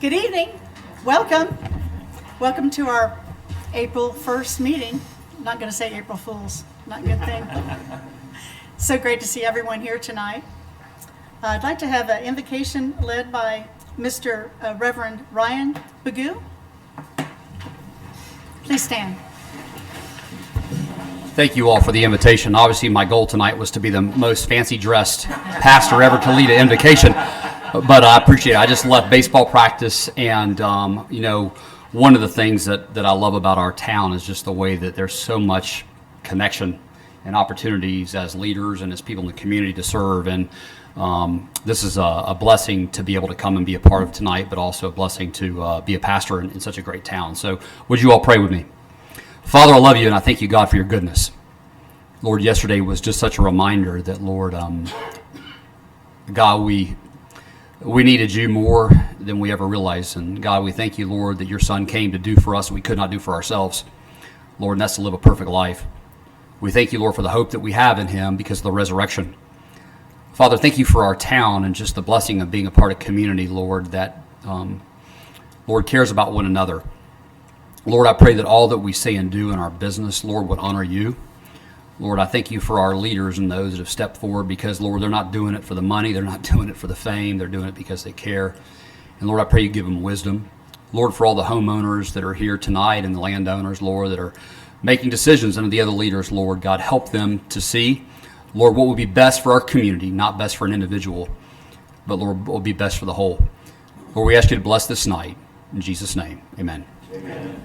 Good evening. Welcome. Welcome to our April 1st meeting. I'm not going to say April Fools. Not a good thing. So great to see everyone here tonight. I'd like to have an invocation led by Mr. Reverend Ryan Bagoo. Please stand. Thank you all for the invitation. Obviously, my goal tonight was to be the most fancy-dressed pastor ever to lead an invocation, but I appreciate it. I just left baseball practice, and one of the things that I love about our town is just the way that there's so much connection and opportunities as leaders and as people in the community to serve. And this is a blessing to be able to come and be a part of tonight, but also a blessing to be a pastor in such a great town. So would you all pray with me? Father, I love you, and I thank you, God, for your goodness. Lord, yesterday was just such a reminder that, Lord, God, we needed you more than we ever realized. And God, we thank you, Lord, that your Son came to do for us what we could not do for ourselves. Lord, and that's to live a perfect life. We thank you, Lord, for the hope that we have in him because of the resurrection. Father, thank you for our town and just the blessing of being a part of community, Lord, that, Lord, cares about one another. Lord, I pray that all that we say and do in our business, Lord, would honor you. Lord, I thank you for our leaders and those that have stepped forward because, Lord, they're not doing it for the money. They're not doing it for the fame. They're doing it because they care. And, Lord, I pray you give them wisdom. Lord, for all the homeowners that are here tonight and the landowners, Lord, that are making decisions and the other leaders, Lord, God, help them to see, Lord, what would be best for our community, not best for an individual, but, Lord, what would be best for the whole. Lord, we ask you to bless this night. In Jesus' name, amen. Amen.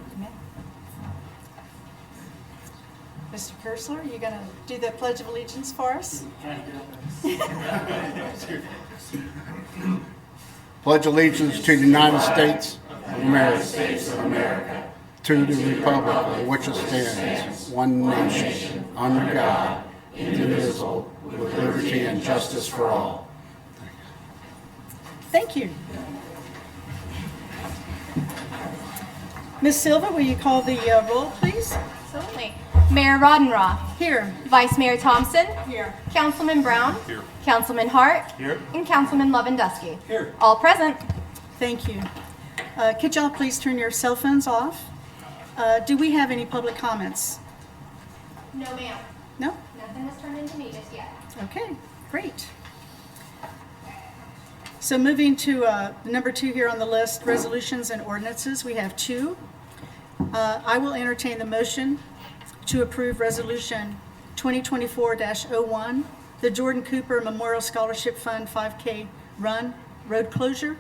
Mr. Kersler, are you going to do the Pledge of Allegiance for us? Pledge allegiance to the United States of America, to the republic for which it stands, one nation, under God, indivisible, with liberty and justice for all. Thank you. Ms. Silva, will you call the roll, please? Certainly. Mayor Roddenroth. Here. Vice Mayor Thompson. Here. Councilman Brown. Here. Councilman Hart. Here. And Councilman Lovendusky. Here. All present. Thank you. Could y'all please turn your cell phones off? Do we have any public comments? No, ma'am. No? Nothing was turned into me just yet. Okay, great. So moving to number 2 here on the list, resolutions and ordinances, we have 2. I will entertain the motion to approve Resolution 2024-01, the Jordan Cooper Memorial Scholarship Fund 5K Run Road Closure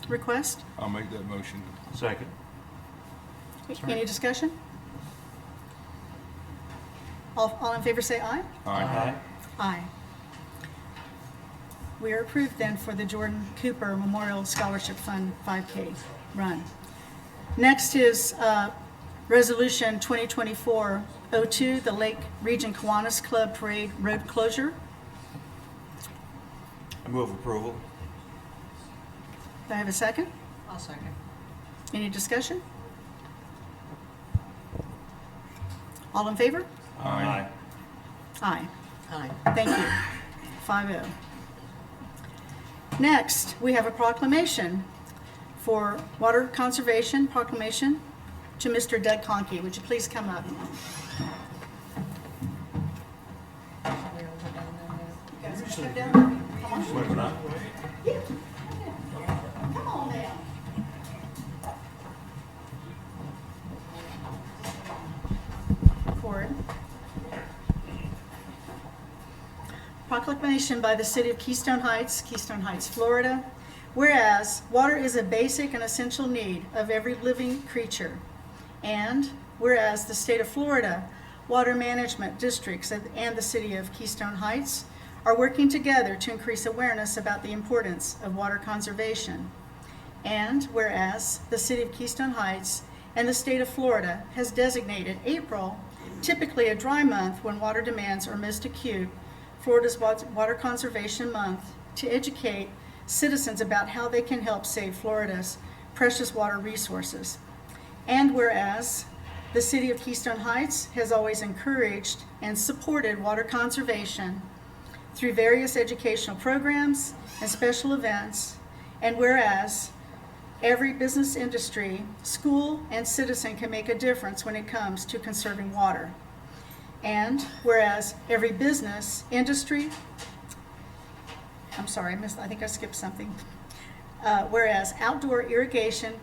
request. I'll make that motion. Second. Any discussion? All in favor say aye. Aye. Aye. We are approved then for the Jordan Cooper Memorial Scholarship Fund 5K run. Next is Resolution 2024-02, the Lake Region Kiwanis Club Parade Road Closure. I move approval. Do I have a second? I'll second. Any discussion? All in favor? Aye. Aye. Aye. Thank you. 5-0. Next, we have a proclamation for water conservation proclamation to Mr. Doug Conkey. Would you please come up? You guys want to come down? Come on. Yeah. Come on down. Forward. Proclamation by the City of Keystone Heights, Florida. Whereas water is a basic and essential need of every living creature. And whereas the state of Florida, water management districts, and the City of Keystone Heights are working together to increase awareness about the importance of water conservation. And whereas the City of Keystone Heights and the state of Florida has designated April, typically a dry month when water demands are most acute, Florida's Water Conservation Month, to educate citizens about how they can help save Florida's precious water resources. And whereas the City of Keystone Heights has always encouraged and supported water conservation through various educational programs and special events, and whereas every business, industry, school, and citizen can make a difference when it comes to conserving water. And whereas every business, industry, I think I skipped something. Whereas outdoor irrigation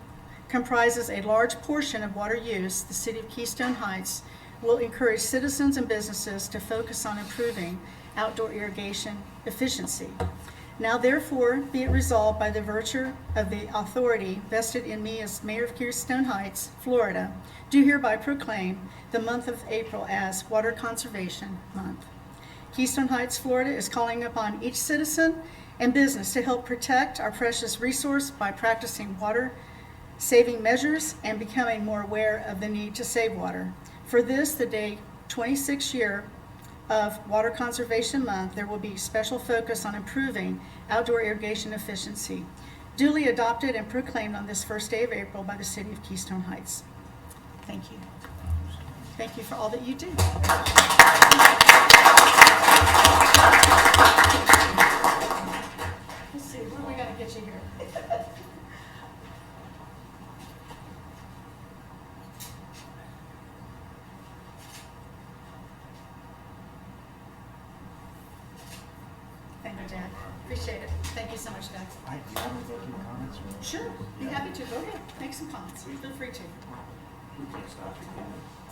comprises a large portion of water use, the City of Keystone Heights will encourage citizens and businesses to focus on improving outdoor irrigation efficiency. Now therefore be it resolved by the virtue of the authority vested in me as Mayor of Keystone Heights, Florida, do hereby proclaim the month of April as Water Conservation Month. Keystone Heights, Florida is calling upon each citizen and business to help protect our precious resource by practicing water saving measures and becoming more aware of the need to save water. For this, the day 26th year of Water Conservation Month, there will be special focus on improving outdoor irrigation efficiency, duly adopted and proclaimed on this first day of April by the City of Keystone Heights. Thank you. Thank you for all that you do. Let's see, where we got to get you here? Thank you, Dad. Appreciate it. Thank you so much, Dad. Do you have any thank you comments? Sure, be happy to. Go ahead, make some comments. Feel free to.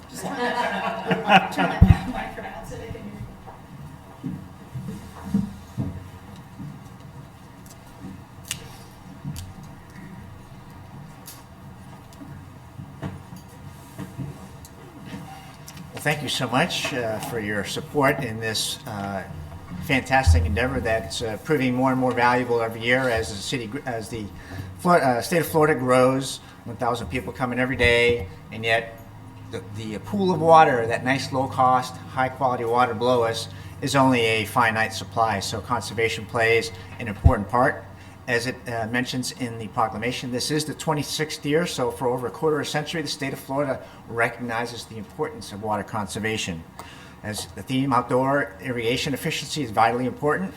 Just turn that mic around so they can hear you. Well, thank you so much for your support in this fantastic endeavor that's proving more and more valuable every year as the state of Florida grows. 1,000 people coming every day, and yet the pool of water, that nice low-cost, high-quality water below us, is only a finite supply. So conservation plays an important part. As it mentions in the proclamation, this is the 26th year, so for over a quarter of a century, the state of Florida recognizes the importance of water conservation. As the theme, outdoor irrigation efficiency, is vitally important.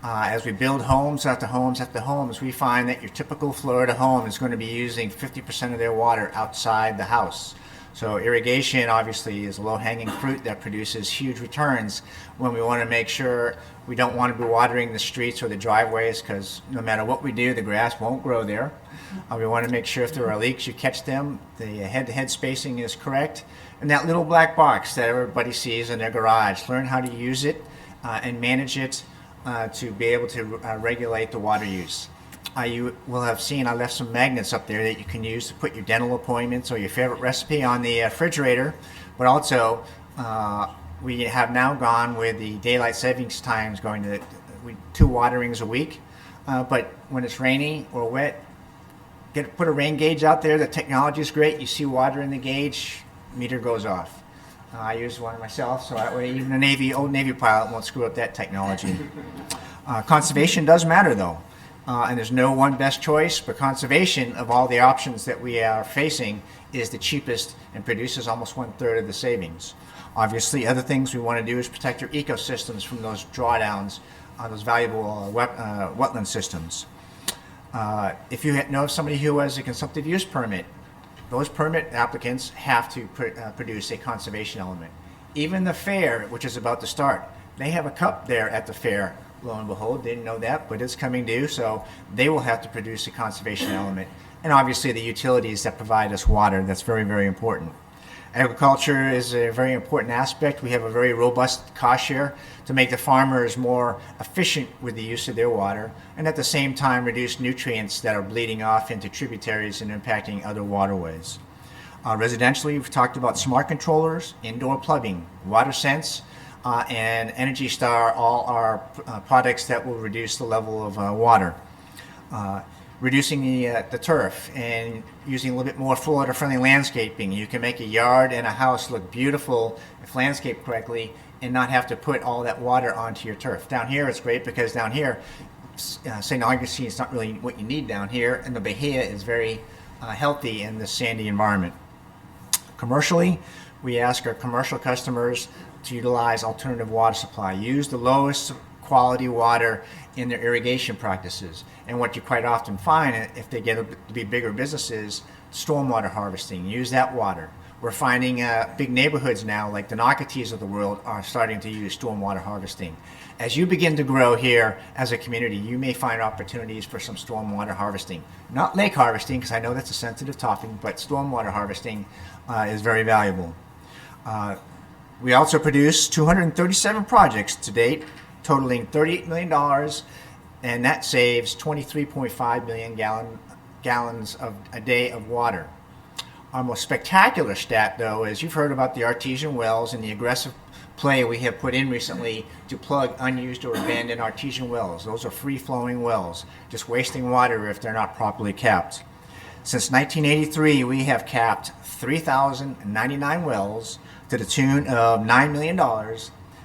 As we build homes after homes after homes, we find that your typical Florida home is going to be using 50% of their water outside the house. So irrigation obviously is a low-hanging fruit that produces huge returns when we want to make sure we don't want to be watering the streets or the driveways, because no matter what we do, the grass won't grow there. We want to make sure if there are leaks, you catch them, the head-to-head spacing is correct. And that little black box that everybody sees in their garage, learn how to use it and manage it to be able to regulate the water use. You will have seen I left some magnets up there that you can use to put your dental appointments or your favorite recipe on the refrigerator, but also we have now gone with the daylight savings times going to 2 waterings a week, but when it's rainy or wet, put a rain gauge out there. The technology is great. You see water in the gauge, meter goes off. I use one myself, so that way even a old Navy pilot won't screw up that technology. Conservation does matter, though, and there's no one best choice, but conservation of all the options that we are facing is the cheapest and produces almost 1/3 of the savings. Obviously, other things we want to do is protect your ecosystems from those drawdowns on those valuable wetland systems. If you know of somebody who has a consumptive use permit, those permit applicants have to produce a conservation element. Even the fair, which is about to start, they have a cup there at the fair. Lo and behold, didn't know that, but it's coming due, so they will have to produce a conservation element. And obviously the utilities that provide us water, that's very, very important. Agriculture is a very important aspect. We have a very robust cost share to make the farmers more efficient with the use of their water, and at the same time reduce nutrients that are bleeding off into tributaries and impacting other waterways. Residentially, we've talked about smart controllers, indoor plumbing, WaterSense, and Energy Star, all are products that will reduce the level of water. Reducing the turf and using a little bit more Florida-friendly landscaping. You can make a yard and a house look beautiful if landscaped correctly and not have to put all that water onto your turf. Down here it's great because down here, St. Augustine is not really what you need down here, and the Bahia is very healthy in this sandy environment. Commercially, we ask our commercial customers to utilize alternative water supply. Use the lowest quality water in their irrigation practices. And what you quite often find, if they get to be bigger businesses, stormwater harvesting, use that water. We're finding big neighborhoods now, like the Nocketees of the world, are starting to use stormwater harvesting. As you begin to grow here as a community, you may find opportunities for some stormwater harvesting. Not lake harvesting, because I know that's a sensitive topic, but stormwater harvesting is very valuable. We also produced 237 projects to date, totaling $38 million, and that saves 23.5 million gallons a day of water. Our most spectacular stat, though, is you've heard about the artesian wells and the aggressive play we have put in recently to plug unused or abandoned artesian wells. Those are free-flowing wells, just wasting water if they're not properly capped. Since 1983, we have capped 3,099 wells to the tune of $9 million,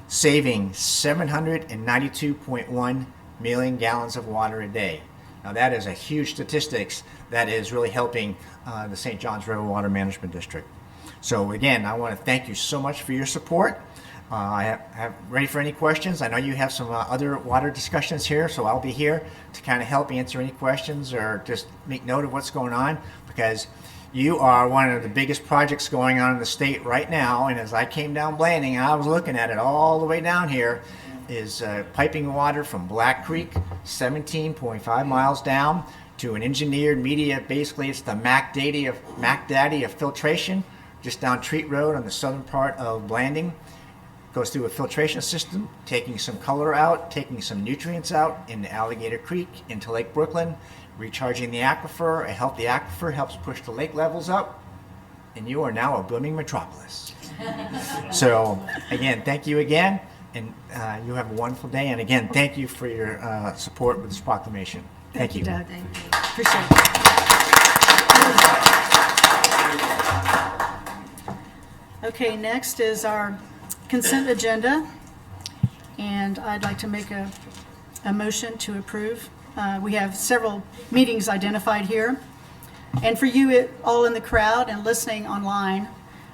saving 792.1 million gallons of water a day. Now that is a huge statistics that is really helping the St. Johns River Water Management District. So again, I want to thank you so much for your support. I have ready for any questions. I know you have some other water discussions here, so I'll be here to kind of help answer any questions or just make note of what's going on, because you are one of the biggest projects going on in the state right now. And as I came down Blanding, I was looking at it all the way down here, is piping water from Black Creek, 17.5 miles down, to an engineered media. Basically, it's the Mac Daddy of filtration, just down Treat Road on the southern part of Blanding. Goes through a filtration system, taking some color out, taking some nutrients out into Alligator Creek, into Lake Brooklyn, recharging the aquifer. A healthy aquifer helps push the lake levels up, and you are now a blooming metropolis. So again, thank you again, and you have a wonderful day. And again, thank you for your support with this proclamation. Thank you. Doug. Appreciate it. Okay, next is our consent agenda, and I'd like to make a motion to approve. We have several meetings identified here, and for you all in the crowd and listening online,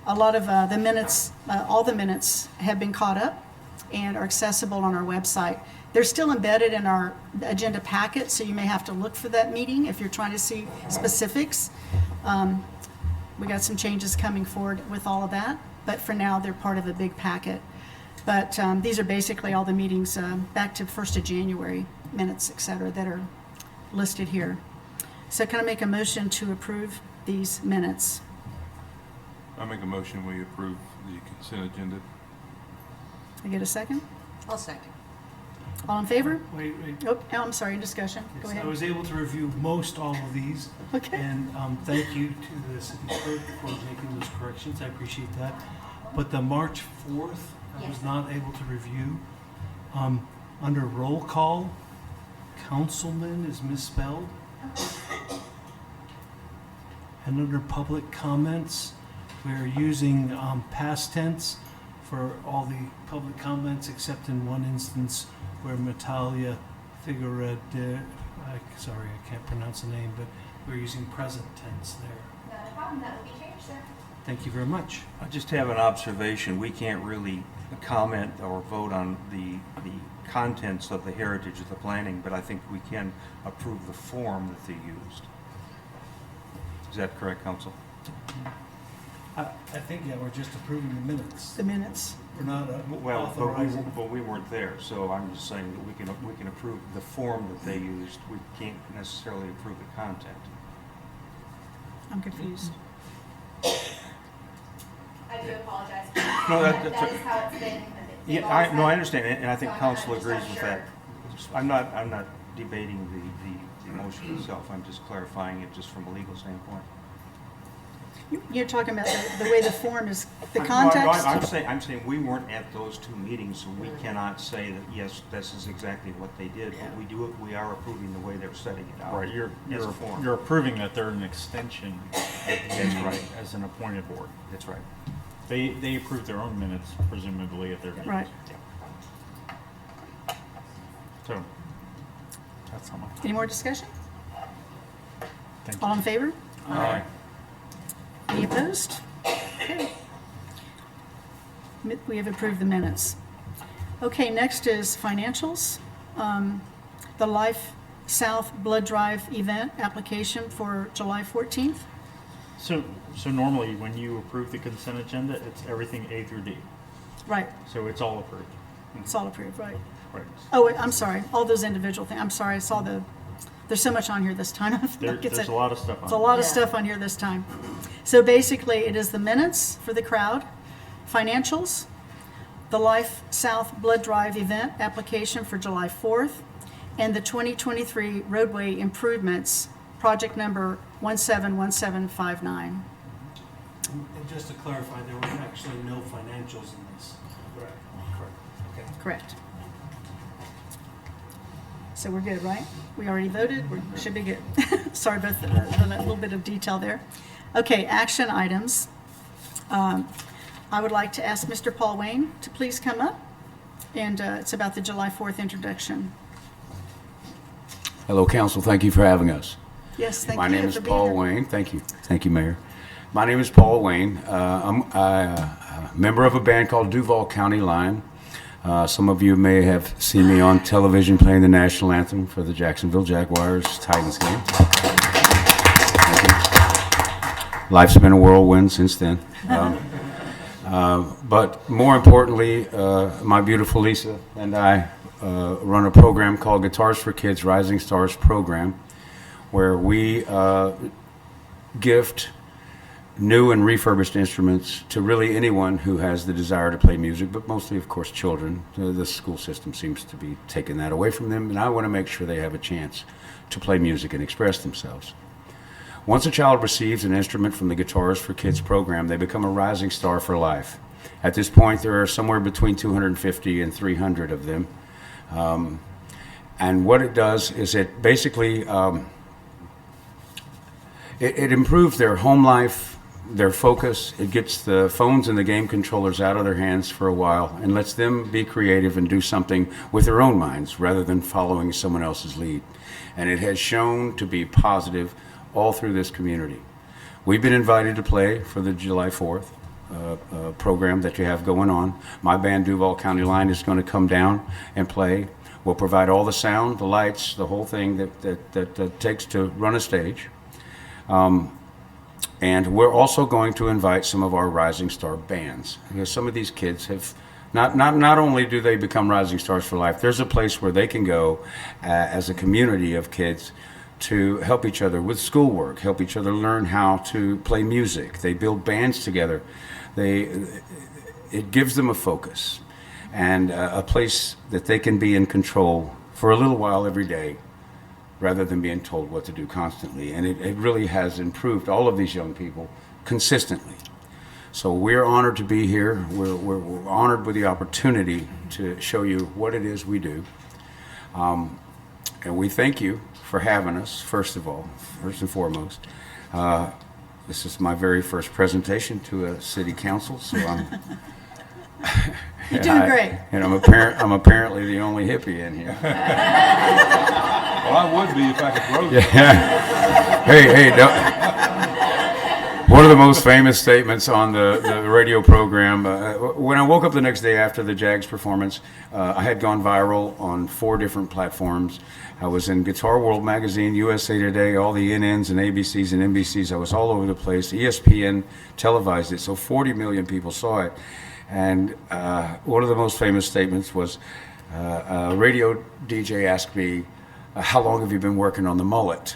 a lot of the minutes, all the minutes have been caught up and are accessible on our website. They're still embedded in our agenda packet, so you may have to look for that meeting if you're trying to see specifics. We got some changes coming forward with all of that, but for now, they're part of a big packet. But these are basically all the meetings back to 1st of January, minutes, et cetera, that are listed here. So can I make a motion to approve these minutes? I make a motion we approve the consent agenda. I get a second? I'll second. All in favor? Wait. Oh, I'm sorry, discussion. Go Yes, ahead. I was able to review most all of these. Okay. And thank you to the city clerk for making those corrections. I appreciate that. But the March 4th, I was Yes. not able to review. Under roll call, councilman is misspelled. And under public comments, we're using past tense for all the public comments, except in one instance where Natalia Figueredo, sorry, I can't pronounce the name, but we're using present tense there. Not a problem, that will be changed, sir. Thank you very much. I just have an observation. We can't really comment or vote on the contents of the heritage of the planning, but I think we can approve the form that they used. Is that correct, Council? I think, yeah, we're just approving the minutes. The minutes. We're not Well, authorizing. but we weren't there, so I'm just saying that we can approve the form that they used. We can't necessarily approve the content. I'm confused. I do apologize. No, That that's is how it's been. Yeah, I understand, and I think council agrees with that. I'm not debating the motion itself. I'm just clarifying it just from a legal standpoint. You're talking about the way the form is, the No, context? I'm saying we weren't at those two meetings, so we cannot say that, yes, this is exactly what they did, but we are approving the way they're setting it out. Right, you're as a form. you're approving that they're an extension That's right. as an appointed board. That's right. They approved their own minutes presumably at their meetings. Right. So, that's how much. Any more discussion? Thank All you. in favor? Aye. Any opposed? Okay. We have approved the minutes. Okay, next is financials. The Life South Blood Drive event application for July 14th. So normally, when you approve the consent agenda, it's everything A through D. Right, So it's all approved. it's all approved, right? Right. Oh, wait, I'm sorry, all those individual things. I'm sorry, I saw there's so much on here this time. There's a lot of stuff on It's a it. lot of stuff on here this time. So basically, it is the minutes for the crowd, financials, the Life South Blood Drive event application for July 4th, and the 2023 roadway improvements, project number 171759. And just to clarify, there were actually no financials in this. Correct. Okay. Correct. So we're good, right? We already voted, we should be good. Sorry about the little bit of detail there. Okay, action items. I would like to ask Mr. Paul Wayne to please come up, and it's about the July 4th introduction. Hello, council. Thank you for having us. Yes, thank My you name is for being Paul here. Wayne. Thank you. Thank you, Mayor. My name is Paul Wayne. I'm a member of a band called Duval County Line. Some of you may have seen me on television playing the national anthem for the Jacksonville Jaguars Titans game. Thank you. Life's been a whirlwind since then. But more importantly, my beautiful Lisa and I run a program called Guitars for Kids Rising Stars program, where we gift new and refurbished instruments to really anyone who has the desire to play music, but mostly, of course, children. The school system seems to be taking that away from them, and I want to make sure they have a chance to play music and express themselves. Once a child receives an instrument from the Guitars for Kids program, they become a rising star for life. At this point, there are somewhere between 250 and 300 of them. And what it does is it basically it improves their home life, their focus. It gets the phones and the game controllers out of their hands for a while and lets them be creative and do something with their own minds rather than following someone else's lead. And it has shown to be positive all through this community. We've been invited to play for the July 4th program that you have going on. My band, Duval County Line, is going to come down and play. We'll provide all the sound, the lights, the whole thing that takes to run a stage. And we're also going to invite some of our rising star bands, because some of these kids have not only do they become rising stars for life, there's a place where they can go as a community of kids to help each other with schoolwork, help each other learn how to play music. They build bands together. It gives them a focus and a place that they can be in control for a little while every day, rather than being told what to do constantly. And it really has improved all of these young people consistently. So we're honored to be here. We're honored with the opportunity to show you what it is we do. And we thank you for having us, first and foremost. This is my very first presentation to a city council, so I'm... You're doing great. And I'm apparently the only hippie in here. Well, I would be if I could throw you. Hey, one of the most famous statements on the radio program, when I woke up the next day after the Jags performance, I had gone viral on 4 different platforms. I was in Guitar World Magazine, USA Today, all the NNs and ABCs and NBCs. I was all over the place. ESPN televised it, so 40 million people saw it. And one of the most famous statements was, a radio DJ asked me, how long have you been working on the mullet?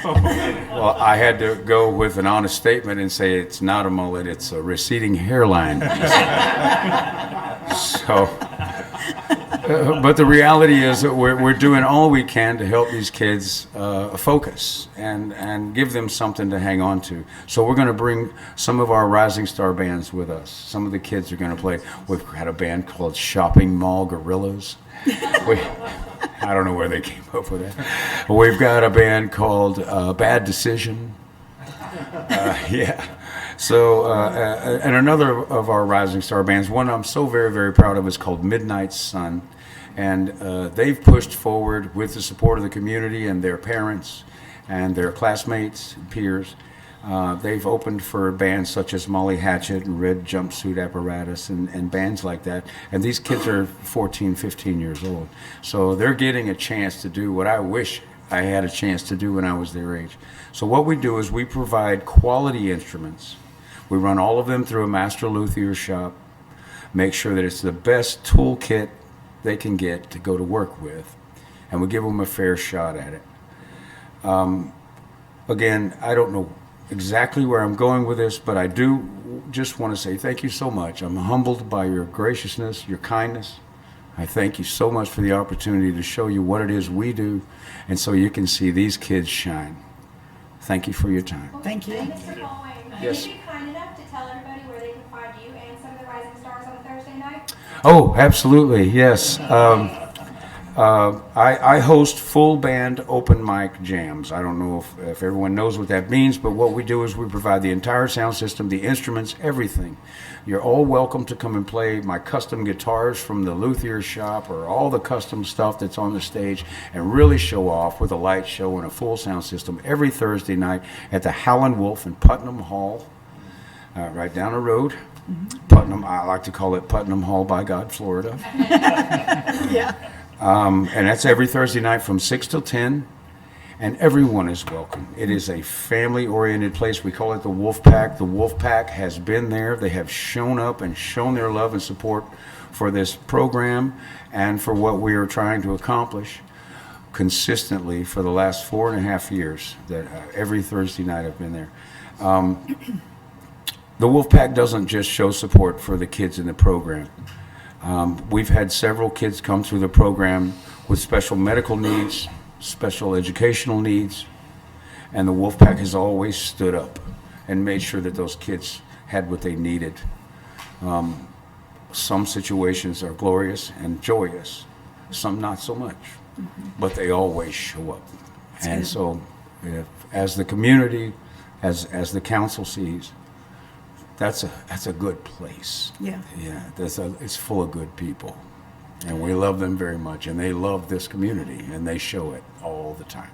Well, I had to go with an honest statement and say it's not a mullet, it's a receding hairline. So, but the reality is that we're doing all we can to help these kids focus and give them something to hang on to. So we're going to bring some of our rising star bands with us. Some of the kids are going to play. We've had a band called Shopping Mall Gorillas. I don't know where they came up with that. We've got a band called Bad Decision. Yeah. So, and another of our rising star bands, one I'm so very, very proud of, is called Midnight Sun. And they've pushed forward with the support of the community and their parents and their classmates and peers They've opened for bands such as Molly Hatchet and Red Jumpsuit Apparatus and bands like that. And these kids are 14, 15 years old. So they're getting a chance to do what I wish I had a chance to do when I was their age. So what we do is we provide quality instruments. We run all of them through a master luthier shop, make sure that it's the best toolkit they can get to go to work with, and we give them a fair shot at it. Again, I don't know exactly where I'm going with this, but I do just want to say thank you so much. I'm humbled by your graciousness, your kindness. I thank you so much for the opportunity to show you what it is we do, and so you can see these kids shine. Thank you for your time. Thank you. And Mr. Baldwin, Yes. would you be kind enough to tell everybody where they can find you and some of the rising stars on Thursday night? Oh, absolutely, yes. I host full band open mic jams. I don't know if everyone knows what that means, but what we do is we provide the entire sound system, the instruments, everything. You're all welcome to come and play my custom guitars from the luthier shop or all the custom stuff that's on the stage and really show off with a light show and a full sound system every Thursday night at the Howlin' Wolf in Putnam Hall, right down the road. Putnam, I like to call it Putnam Hall by God, Florida. Yeah. And that's every Thursday night from 6 till 10, and everyone is welcome. It is a family-oriented place. We call it the Wolf Pack. The Wolf Pack has been there. They have shown up and shown their love and support for this program and for what we are trying to accomplish consistently for the last 4.5 years that every Thursday night I've been there. The Wolf Pack doesn't just show support for the kids in the program. We've had several kids come through the program with special medical needs, special educational needs, and the Wolfpack has always stood up and made sure that those kids had what they needed. Some situations are glorious and joyous, some not so much, but they always show up. And so, as the community, as the council sees, that's a good place. Yeah. Yeah, it's full of good people, and we love them very much, and they love this community, and they show it all the time,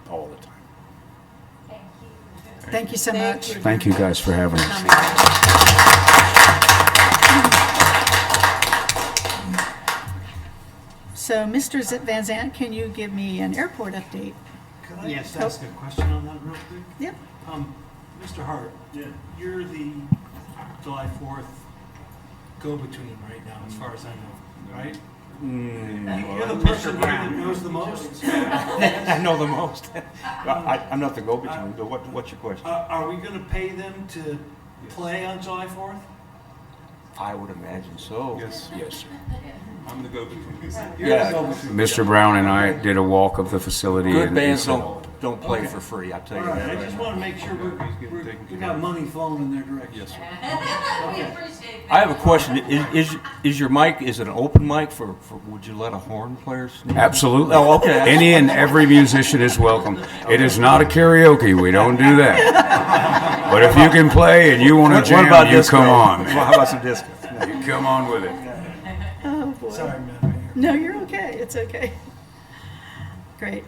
all the time. Thank you. Thank you so much. Thank you guys for having us. So, Mr. Van Zant, can you give me an airport update? Could I Yes. just ask a question on that real quick? Yep. Mr. Hart, you're the July 4th go-between right now, as far as I know, right? You're the person here that knows the most. I know the most. I'm not the go-between, but what's your question? Are we going to pay them to play on July 4th? I would imagine so. Yes, Yes, sir. I'm the go-between. Yeah, Mr. Brown and I did a walk of the facility. good and bands said, don't play for free, I'll tell All you right, I that. just want to make sure we got money flowing in their direction. Yes, sir. I have a question. Is your mic, is it an open mic for would you let a horn player sing? Absolutely. Oh, okay. Any and every musician is welcome. It is not a karaoke. We don't do that. But if you can play and you want to What about jam, you disco? come on. Well, how about some disco? You come on with it. Oh, boy. Sorry, man. No, you're okay. It's okay. Great.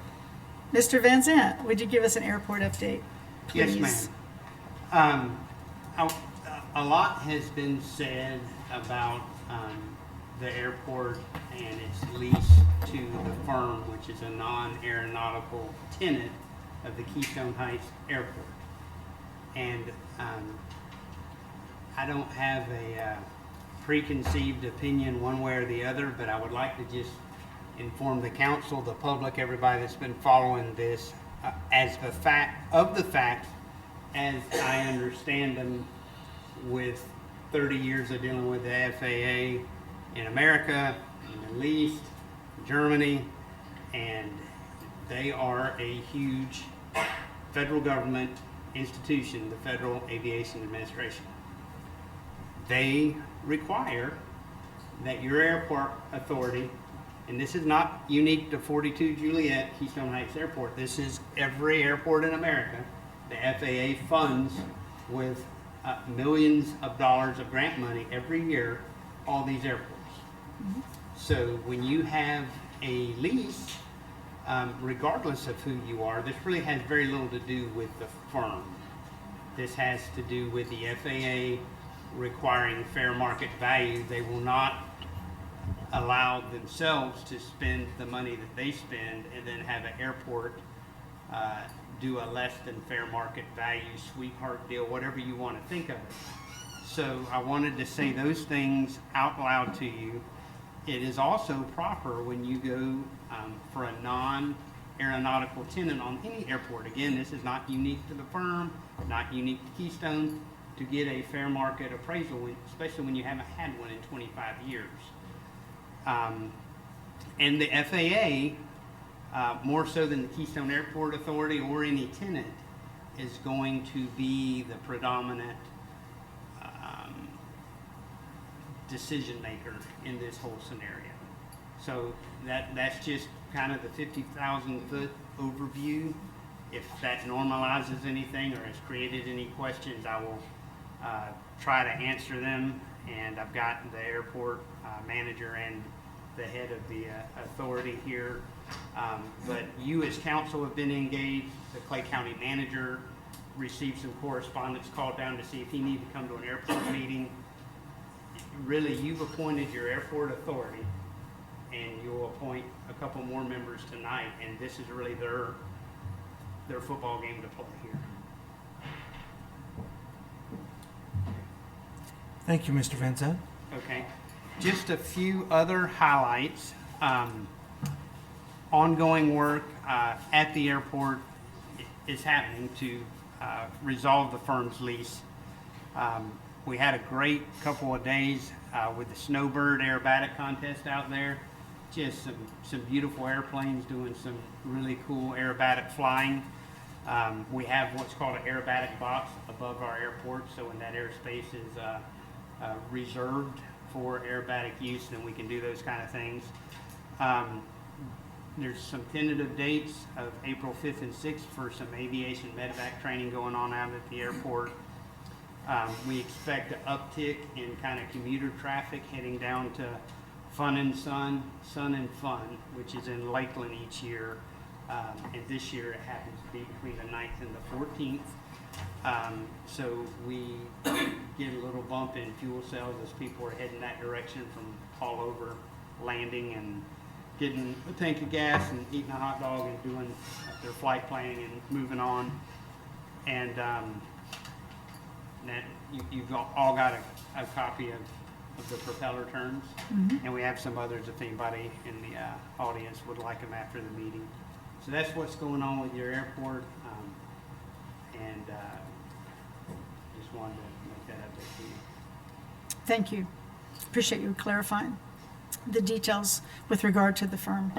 Mr. Van Zant, would you give us an airport update, please? Yes, ma'am. A lot has been said about the airport and its lease to the firm, which is a non-aeronautical tenant of the Keystone Heights Airport. And I don't have a preconceived opinion one way or the other, but I would like to just inform the council, the public, everybody that's been following this, as the fact, as I understand them, with 30 years of dealing with the FAA in America, in the Middle East, Germany, and they are a huge federal government institution, the Federal Aviation Administration. They require that your airport authority, and this is not unique to 42 Juliet Keystone Heights Airport, this is every airport in America, the FAA funds with millions of dollars of grant money every year, all these airports. So when you have a lease, regardless of who you are, this really has very little to do with the firm. This has to do with the FAA requiring fair market value. They will not allow themselves to spend the money that they spend and then have an airport do a less than fair market value sweetheart deal, whatever you want to think of it. So I wanted to say those things out loud to you. It is also proper when you go for a non-aeronautical tenant on any airport. Again, this is not unique to the firm, not unique to Keystone, to get a fair market appraisal, especially when you haven't had one in 25 years. And the FAA, more so than the Keystone Airport Authority or any tenant, is going to be the predominant decision maker in this whole scenario. So that's just kind of the 50,000 foot overview. If that normalizes anything or has created any questions, I will try to answer them. And I've got the airport manager and the head of the authority here. But you as council have been engaged. The Clay County manager received some correspondence, called down to see if he needed to come to an airport meeting. Really, you've appointed your airport authority, and you'll appoint a couple more members tonight, and this is really their football game to play here. Thank you, Mr. Van Zandt. Okay, just a few other highlights. Ongoing work at the airport is happening to resolve the firm's lease. We had a great couple of days with the Snowbird aerobatic contest out there. Just some beautiful airplanes doing some really cool aerobatic flying. We have what's called an aerobatic box above our airport, so when that airspace is reserved for aerobatic use, then we can do those kind of things. There's some tentative dates of April 5th and 6th for some aviation medevac training going on out at the airport. We expect an uptick in kind of commuter traffic heading down to Fun and Sun and Fun, which is in Lakeland each year. And this year it happens to be between the 9th and the 14th. So we get a little bump in fuel sales as people are heading that direction from all over, landing and getting a tank of gas and eating a hot dog and doing their flight planning and moving on. And that you've all got a copy of the propeller terms, and we have some others if anybody in the audience would like them after the meeting. So that's what's going on with your airport, and just wanted to make that update to you. Thank you. Appreciate you clarifying the details with regard to the firm.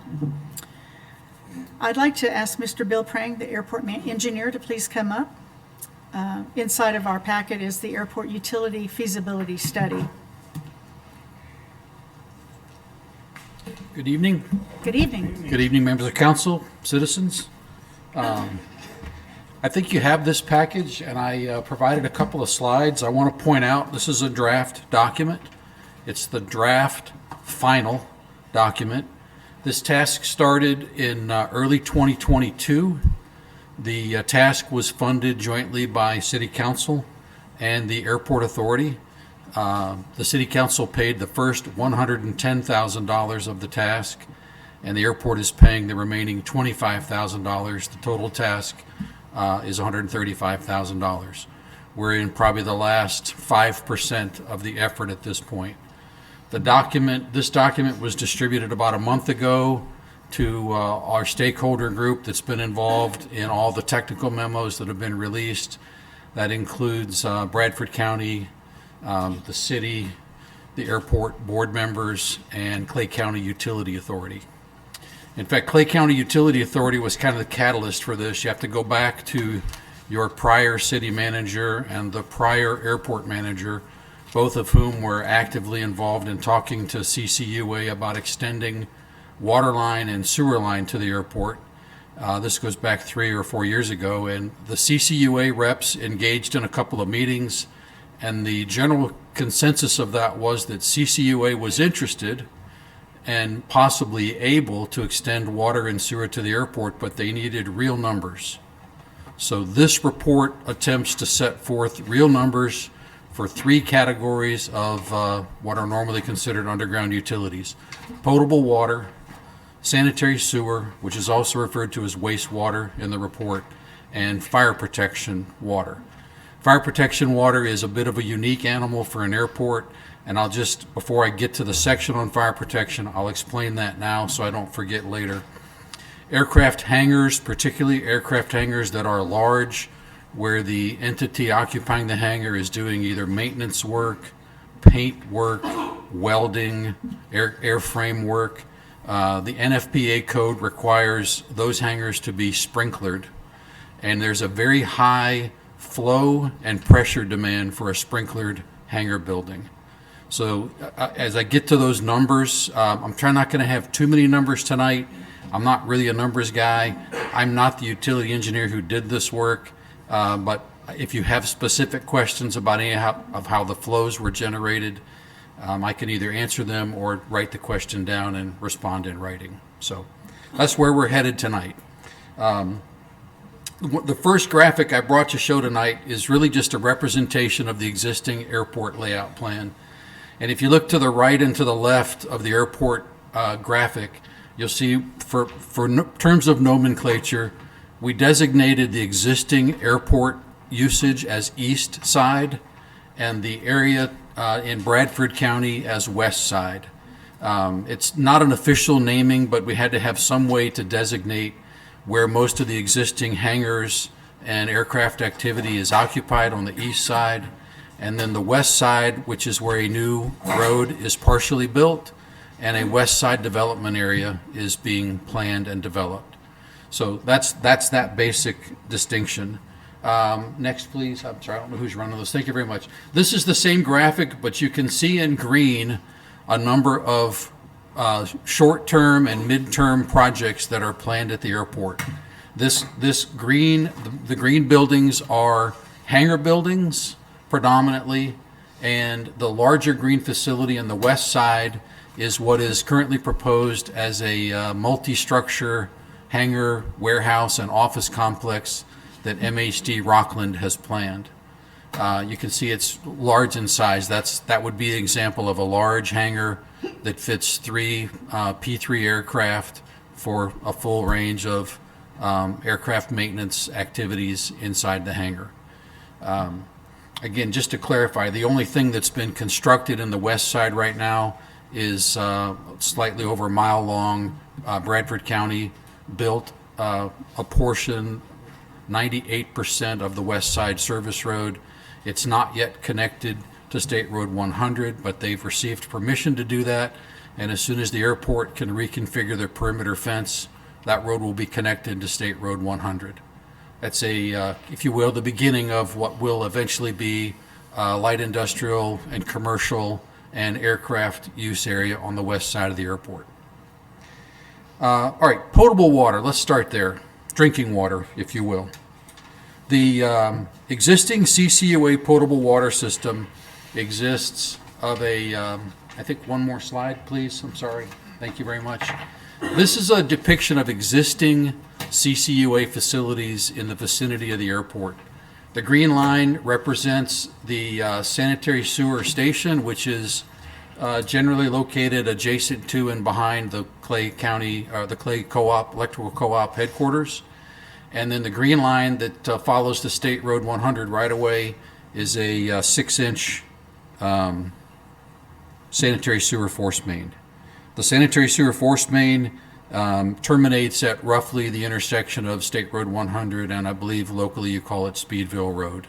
I'd like to ask Mr. Bill Prang, the airport engineer, to please come up. Inside of our packet is the airport utility feasibility study. Good evening. Good evening. Good evening, members of council, citizens. I think you have this package, and I provided a couple of slides. I want to point out this is a draft document. It's the draft final document. This task started in early 2022. The task was funded jointly by City Council and the Airport Authority. The City Council paid the first $110,000 of the task, and the airport is paying the remaining $25,000. The total task is $135,000. We're in probably the last 5% of the effort at this point. This document was distributed about a month ago to our stakeholder group that's been involved in all the technical memos that have been released. That includes Bradford County, the city, the airport board members, and Clay County Utility Authority. In fact, Clay County Utility Authority was kind of the catalyst for this. You have to go back to your prior city manager and the prior airport manager, both of whom were actively involved in talking to CCUA about extending water line and sewer line to the airport. This goes back 3 or 4 years ago, and the CCUA reps engaged in a couple of meetings, and the general consensus of that was that CCUA was interested and possibly able to extend water and sewer to the airport, but they needed real numbers. So this report attempts to set forth real numbers for three categories of what are normally considered underground utilities: potable water, sanitary sewer, which is also referred to as wastewater in the report, and fire protection water. Fire protection water is a bit of a unique animal for an airport, and I'll just, before I get to the section on fire protection, I'll explain that now so I don't forget later. Aircraft hangars, particularly aircraft hangars that are large, where the entity occupying the hangar is doing either maintenance work, paint work, welding, airframe work. The NFPA code requires those hangars to be sprinklered, and there's a very high flow and pressure demand for a sprinklered hangar building. So as I get to those numbers, I'm not going to have too many numbers tonight. I'm not really a numbers guy. I'm not the utility engineer who did this work, but if you have specific questions about any of how the flows were generated, I can either answer them or write the question down and respond in writing. So that's where we're headed tonight. The first graphic I brought to show tonight is really just a representation of the existing airport layout plan. And if you look to the right and to the left of the airport graphic, you'll see for terms of nomenclature, we designated the existing airport usage as east side and the area in Bradford County as west side. It's not an official naming, but we had to have some way to designate where most of the existing hangars and aircraft activity is occupied on the east side, and then the west side, which is where a new road is partially built and a west side development area is being planned and developed. So that's that basic distinction. Next, please. I'm sorry, I don't know who's running this. Thank you very much. This is the same graphic, but you can see in green a number of short-term and mid-term projects that are planned at the airport. The green buildings are hangar buildings predominantly, and the larger green facility on the west side is what is currently proposed as a multi-structure hangar, warehouse, and office complex that MHD Rockland has planned. You can see it's large in size. That would be an example of a large hangar that fits three P3 aircraft for a full range of aircraft maintenance activities inside the hangar. Again, just to clarify, the only thing that's been constructed in the west side right now is slightly over a mile long Bradford County built a portion, 98% of the west side service road. It's not yet connected to State Road 100, but they've received permission to do that. And as soon as the airport can reconfigure their perimeter fence, that road will be connected to State Road 100. That's if you will, the beginning of what will eventually be light industrial and commercial and aircraft use area on the west side of the airport. All right, potable water, let's start there. Drinking water, if you will. The existing CCUA potable water system exists of I think one more slide, please. I'm sorry. Thank you very much. This is a depiction of existing CCUA facilities in the vicinity of the airport. The green line represents the sanitary sewer station, which is generally located adjacent to and behind the Clay County, the Clay Co-op, Electrical Co-op headquarters. And then the green line that follows the State Road 100 right away is a 6-inch sanitary sewer force main. The sanitary sewer force main terminates at roughly the intersection of State Road 100 and I believe locally you call it Speedville Road.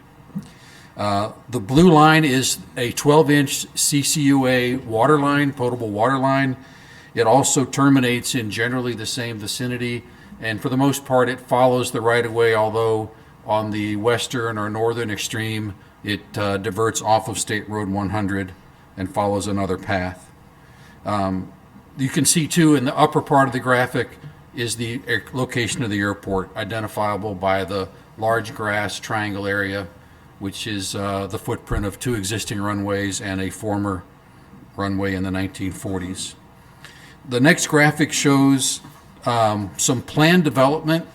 The blue line is a 12-inch CCUA water line, potable water line. It also terminates in generally the same vicinity, and for the most part it follows the right-of-way, although on the western or northern extreme it diverts off of State Road 100 and follows another path. You can see too in the upper part of the graphic is the location of the airport, identifiable by the large grass triangle area, which is the footprint of two existing runways and a former runway in the 1940s. The next graphic shows some planned development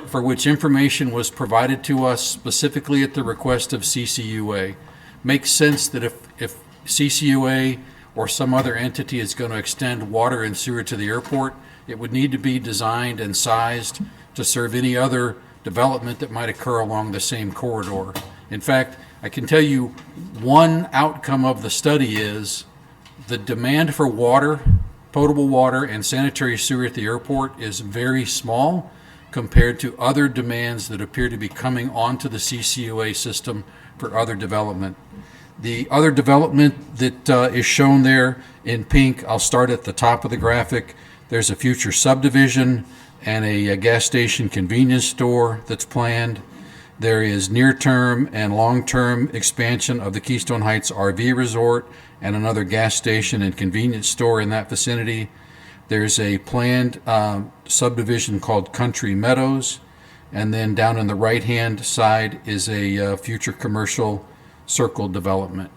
for which information was provided to us specifically at the request of CCUA. Makes sense that if CCUA or some other entity is going to extend water and sewer to the airport, it would need to be designed and sized to serve any other development that might occur along the same corridor. In fact, I can tell you one outcome of the study is the demand for water, potable water, and sanitary sewer at the airport is very small compared to other demands that appear to be coming onto the CCUA system for other development. The other development that is shown there in pink, I'll start at the top of the graphic. There's a future subdivision and a gas station convenience store that's planned. There is near-term and long-term expansion of the Keystone Heights RV Resort and another gas station and convenience store in that vicinity. There's a planned subdivision called Country Meadows. And then down on the right-hand side is a future commercial circle development.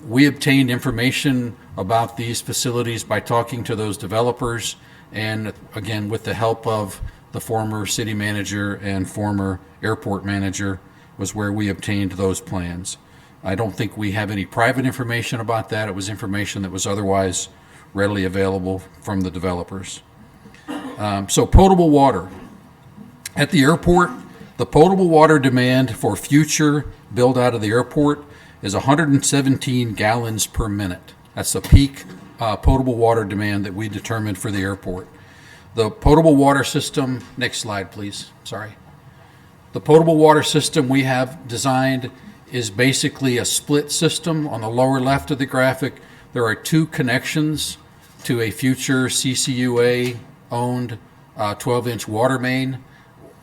We obtained information about these facilities by talking to those developers, and again, with the help of the former city manager and former airport manager was where we obtained those plans. I don't think we have any private information about that. It was information that was otherwise readily available from the developers. So potable water. At the airport, the potable water demand for future build out of the airport is 117 gallons per minute. That's the peak potable water demand that we determined for the airport. The potable water system, next slide please, sorry. The potable water system we have designed is basically a split system. On the lower left of the graphic, there are two connections to a future CCUA owned 12-inch water main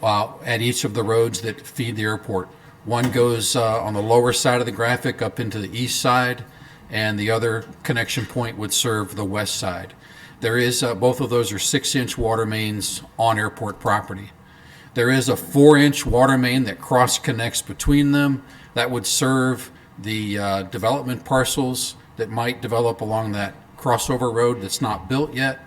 at each of the roads that feed the airport. One goes on the lower side of the graphic up into the east side, and the other connection point would serve the west side. There is, both of those are 6-inch water mains on airport property. There is a 4-inch water main that cross connects between them that would serve the development parcels that might develop along that crossover road that's not built yet.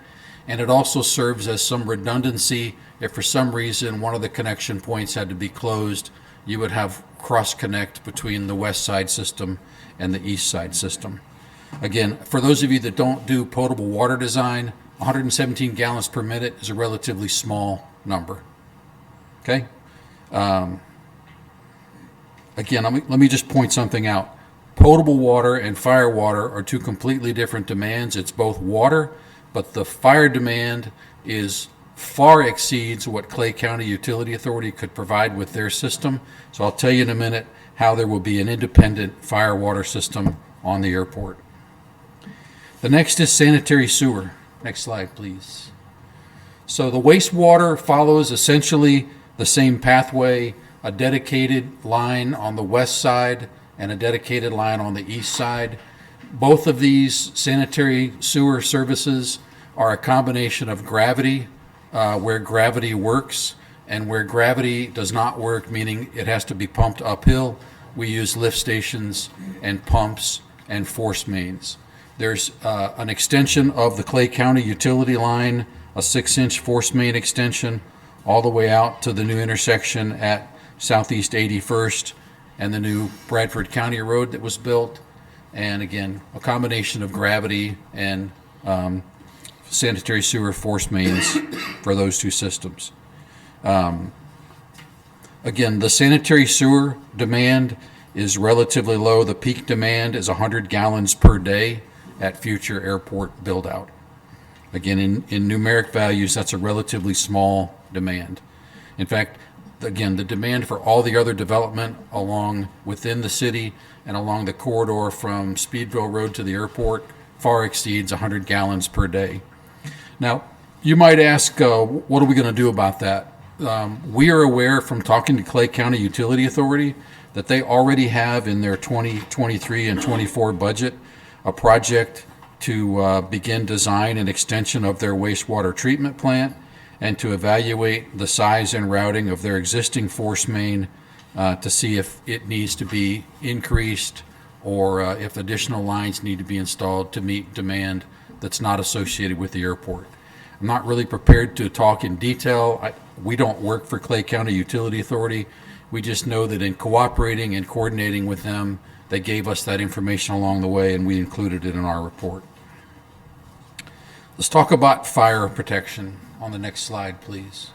And it also serves as some redundancy. If for some reason one of the connection points had to be closed, you would have cross connect between the west side system and the east side system. Again, for those of you that don't do potable water design, 117 gallons per minute is a relatively small number. Okay? Again, let me just point something out. Potable water and fire water are two completely different demands. It's both water, but the fire demand far exceeds what Clay County Utility Authority could provide with their system. So I'll tell you in a minute how there will be an independent fire water system on the airport. The next is sanitary sewer. Next slide, please. So the wastewater follows essentially the same pathway, a dedicated line on the west side and a dedicated line on the east side. Both of these sanitary sewer services are a combination of gravity, where gravity works, and where gravity does not work, meaning it has to be pumped uphill, we use lift stations and pumps and force mains. There's an extension of the Clay County utility line, a 6-inch force main extension, all the way out to the new intersection at Southeast 81st and the new Bradford County Road that was built. And again, a combination of gravity and sanitary sewer force mains for those two systems. Again, the sanitary sewer demand is relatively low. The peak demand is 100 gallons per day at future airport build out. Again, in numeric values, that's a relatively small demand. In fact, again, the demand for all the other development along within the city and along the corridor from Speedville Road to the airport far exceeds 100 gallons per day. Now, you might ask, what are we going to do about that? We are aware from talking to Clay County Utility Authority that they already have in their 2023 and 24 budget a project to begin design and extension of their wastewater treatment plant and to evaluate the size and routing of their existing force main to see if it needs to be increased or if additional lines need to be installed to meet demand that's not associated with the airport. I'm not really prepared to talk in detail. We don't work for Clay County Utility Authority. We just know that in cooperating and coordinating with them, they gave us that information along the way, and we included it in our report. Let's talk about fire protection on the next slide, please.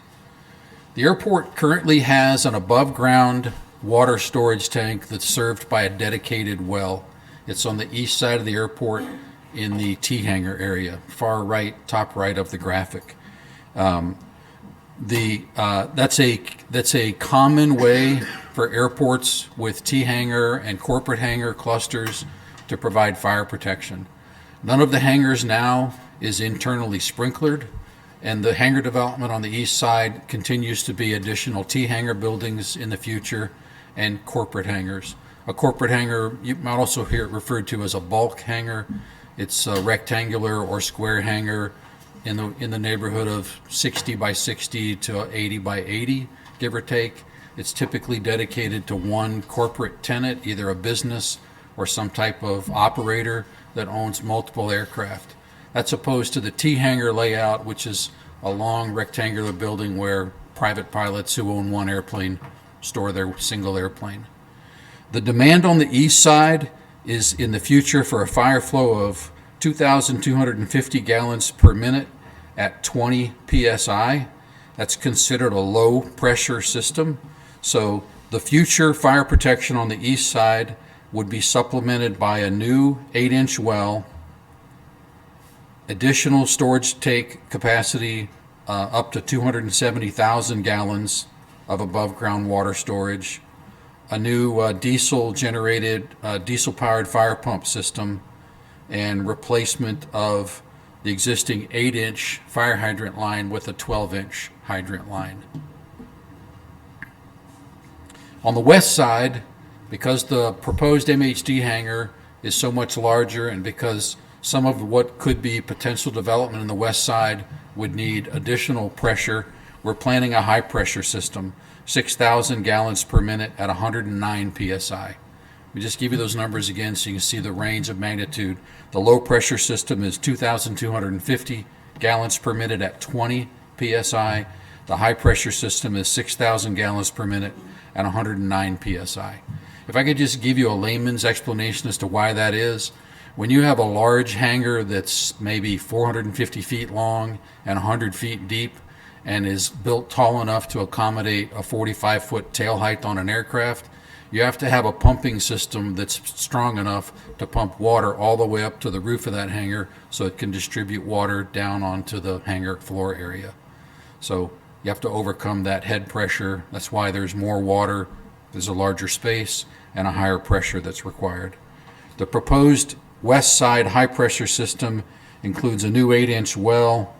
The airport currently has an above-ground water storage tank that's served by a dedicated well. It's on the east side of the airport in the T-hangar area, far right, top right of the graphic. That's a common way for airports with T-hangar and corporate hangar clusters to provide fire protection. None of the hangars now is internally sprinklered, and the hangar development on the east side continues to be additional T-hangar buildings in the future and corporate hangars. A corporate hangar, you might also hear it referred to as a bulk hangar. It's a rectangular or square hangar in the neighborhood of 60 by 60 to 80 by 80, give or take. It's typically dedicated to one corporate tenant, either a business or some type of operator that owns multiple aircraft. That's opposed to the T-hangar layout, which is a long rectangular building where private pilots who own one airplane store their single airplane. The demand on the east side is in the future for a fire flow of 2,250 gallons per minute at 20 psi. That's considered a low pressure system. So the future fire protection on the east side would be supplemented by a new 8-inch well, additional storage tank capacity up to 270,000 gallons of above ground water storage, a new diesel powered fire pump system, and replacement of the existing 8-inch fire hydrant line with a 12-inch hydrant line. On the west side, because the proposed MHD hangar is so much larger, and because some of what could be potential development in the west side would need additional pressure, we're planning a high pressure system, 6,000 gallons per minute at 109 psi. We just give you those numbers again so you can see the range of magnitude. The low pressure system is 2,250 gallons per minute at 20 psi. The high pressure system is 6,000 gallons per minute at 109 psi. If I could just give you a layman's explanation as to why that is, when you have a large hangar that's maybe 450 feet long and 100 feet deep and is built tall enough to accommodate a 45-foot tail height on an aircraft, you have to have a pumping system that's strong enough to pump water all the way up to the roof of that hangar so it can distribute water down onto the hangar floor area. So you have to overcome that head pressure. That's why there's more water, there's a larger space, and a higher pressure that's required. The proposed west side high pressure system includes a new 8-inch well,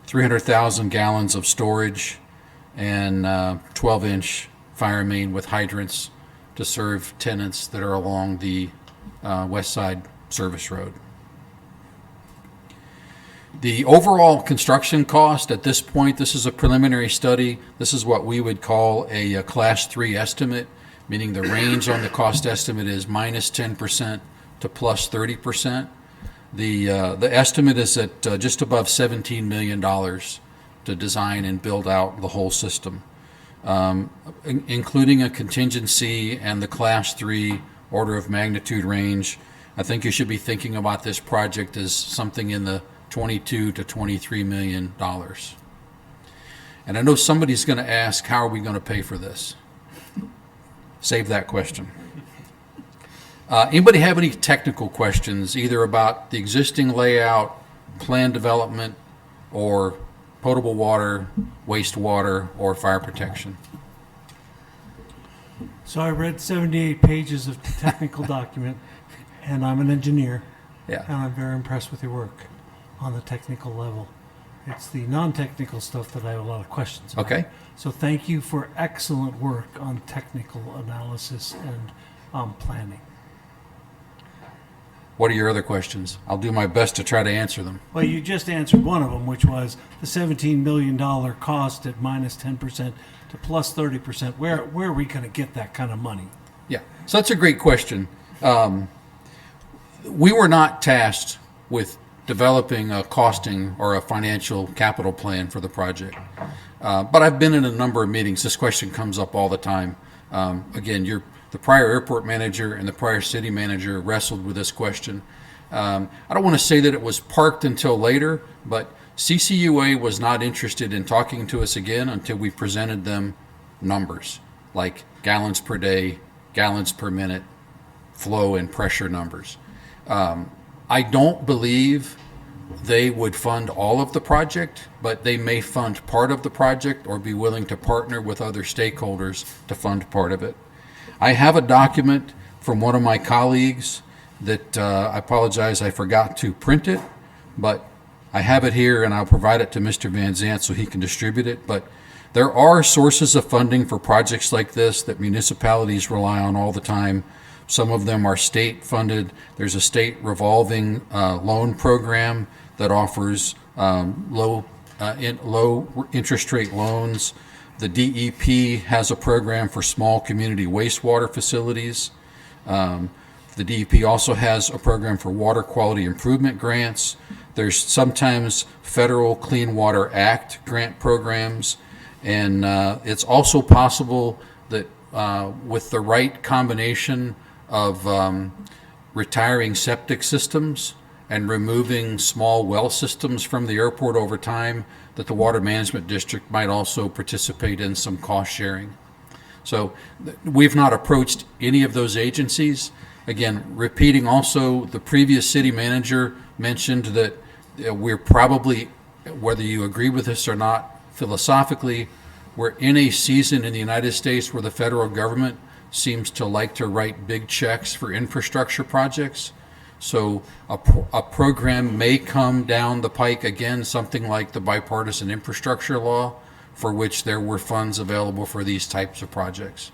300,000 gallons of storage, and 12-inch fire main with hydrants to serve tenants that are along the west side service road. The overall construction cost at this point, this is a preliminary study. This is what we would call a class 3 estimate, meaning the range on the cost estimate is minus 10% to plus 30%. The estimate is at just above $17 million to design and build out the whole system. Including a contingency and the class 3 order of magnitude range, I think you should be thinking about this project as something in the $22 to $23 million. And I know somebody's going to ask, how are we going to pay for this? Save that question. Anybody have any technical questions, either about the existing layout, plan development, or potable water, wastewater, or fire protection? So I read 78 pages of the technical document, and I'm an engineer, Yeah. and I'm very impressed with your work on the technical level. It's the non-technical stuff that I have a lot of questions about. Okay. So thank you for excellent work on technical analysis and planning. What are your other questions? I'll do my best to try to answer them. Well, you just answered one of them, which was the $17 million cost at minus 10% to plus 30%. Where are we going to get that kind of money? Yeah, so that's a great question. We were not tasked with developing a costing or a financial capital plan for the project. But I've been in a number of meetings. This question comes up all the time. Again, the prior airport manager and the prior city manager wrestled with this question. I don't want to say that it was parked until later, but CCUA was not interested in talking to us again until we presented them numbers like gallons per day, gallons per minute, flow and pressure numbers. I don't believe they would fund all of the project, but they may fund part of the project or be willing to partner with other stakeholders to fund part of it. I have a document from one of my colleagues that I apologize, I forgot to print it, but I have it here and I'll provide it to Mr. Van Zant so he can distribute it. But there are sources of funding for projects like this that municipalities rely on all the time. Some of them are state funded. There's a state revolving loan program that offers low interest rate loans. The DEP has a program for small community wastewater facilities. The DEP also has a program for water quality improvement grants. There's sometimes federal Clean Water Act grant programs. And it's also possible that with the right combination of retiring septic systems and removing small well systems from the airport over time, that the Water Management District might also participate in some cost sharing. So we've not approached any of those agencies. Again, repeating also, the previous city manager mentioned that we're probably, whether you agree with this or not, philosophically, we're in a season in the United States where the federal government seems to like to write big checks for infrastructure projects. So a program may come down the pike again, something like the bipartisan infrastructure law, for which there were funds available for these types of projects.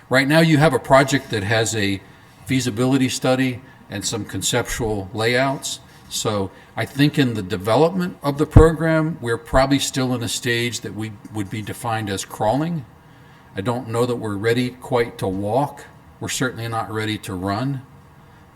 Right now you have a project that has a feasibility study and some conceptual layouts. So I think in the development of the program, we're probably still in a stage that we would be defined as crawling. I don't know that we're ready quite to walk. We're certainly not ready to run.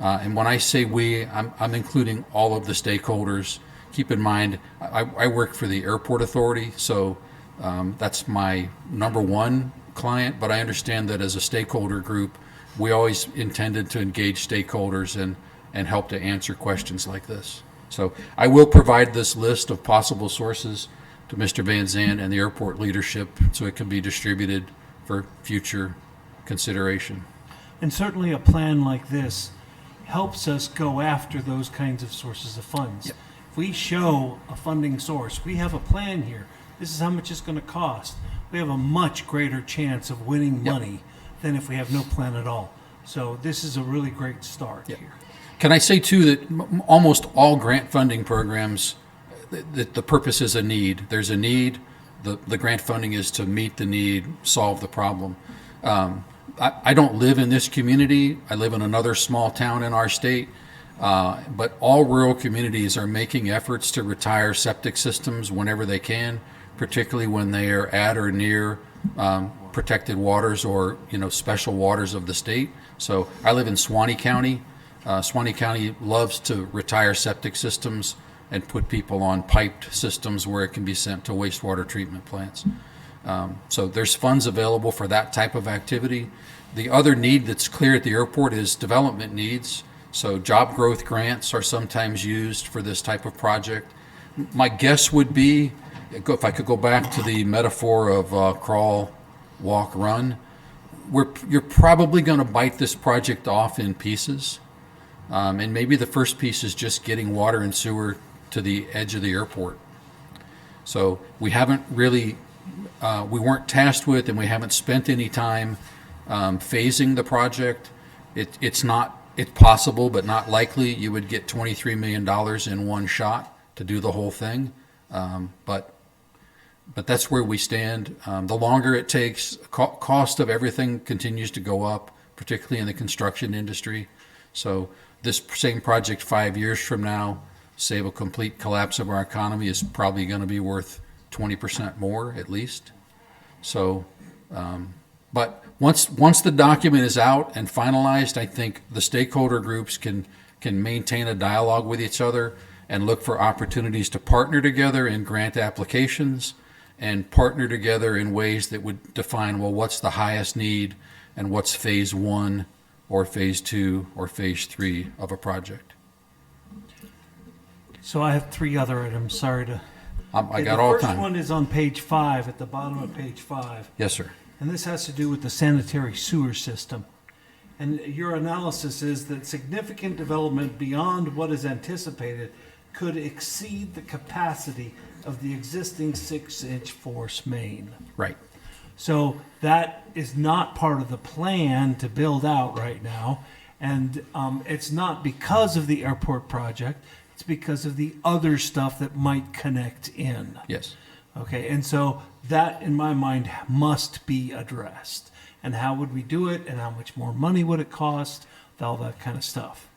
And when I say we, I'm including all of the stakeholders. Keep in mind, I work for the airport authority, so that's my number one client, but I understand that as a stakeholder group, we always intended to engage stakeholders and help to answer questions like this. So I will provide this list of possible sources to Mr. Van Zant and the airport leadership so it can be distributed for future consideration. And certainly a plan like this helps us go after those kinds of sources of funds. Yep. If we show a funding source, we have a plan here, this is how much it's going to cost, we have a much greater chance of winning money than if we have no plan at all. So this is a really great start here. Can I say too that almost all grant funding programs, the purpose is a need. There's a need. The grant funding is to meet the need, solve the problem. I don't live in this community. I live in another small town in our state. But all rural communities are making efforts to retire septic systems whenever they can, particularly when they are at or near protected waters or special waters of the state. So I live in Suwannee County. Suwannee County loves to retire septic systems and put people on piped systems where it can be sent to wastewater treatment plants. So there's funds available for that type of activity. The other need that's clear at the airport is development needs. So job growth grants are sometimes used for this type of project. My guess would be, if I could go back to the metaphor of crawl, walk, run, you're probably going to bite this project off in pieces. And maybe the first piece is just getting water and sewer to the edge of the airport. So we haven't really, we weren't tasked with, and we haven't spent any time phasing the project. It's possible, but not likely you would get $23 million in one shot to do the whole thing. But that's where we stand. The longer it takes, cost of everything continues to go up, particularly in the construction industry. So this same project 5 years from now, save a complete collapse of our economy, is probably going to be worth 20% more at least. So, but once the document is out and finalized, I think the stakeholder groups can maintain a dialogue with each other and look for opportunities to partner together in grant applications and partner together in ways that would define, well, what's the highest need and what's phase 1 or phase 2 or phase 3 of a project. So I have 3 other items, sorry to. I got all The time. first one is on page 5, at the bottom of page 5. Yes, sir. And this has to do with the sanitary sewer system. And your analysis is that significant development beyond what is anticipated could exceed the capacity of the existing 6-inch force main. Right. So that is not part of the plan to build out right now. And it's not because of the airport project, it's because of the other stuff that might connect in. Yes. Okay, and so that, in my mind, must be addressed. And how would we do it, and how much more money would it cost, all that kind of stuff.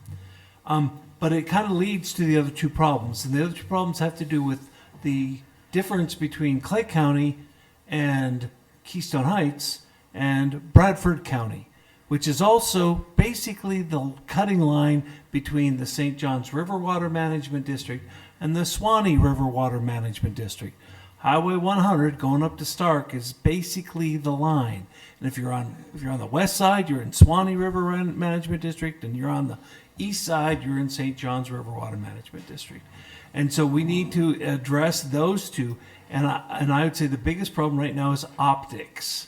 But it kind of leads to the other 2 problems. And the other 2 problems have to do with the difference between Clay County and Keystone Heights and Bradford County, which is also basically the cutting line between the St. Johns River Water Management District and the Swanee River Water Management District. Highway 100 going up to Stark is basically the line. And if you're on the west side, you're in Swanee River Management District, and you're on the east side, you're in St. Johns River Water Management District. And so we need to address those 2. And I would say the biggest problem right now is optics.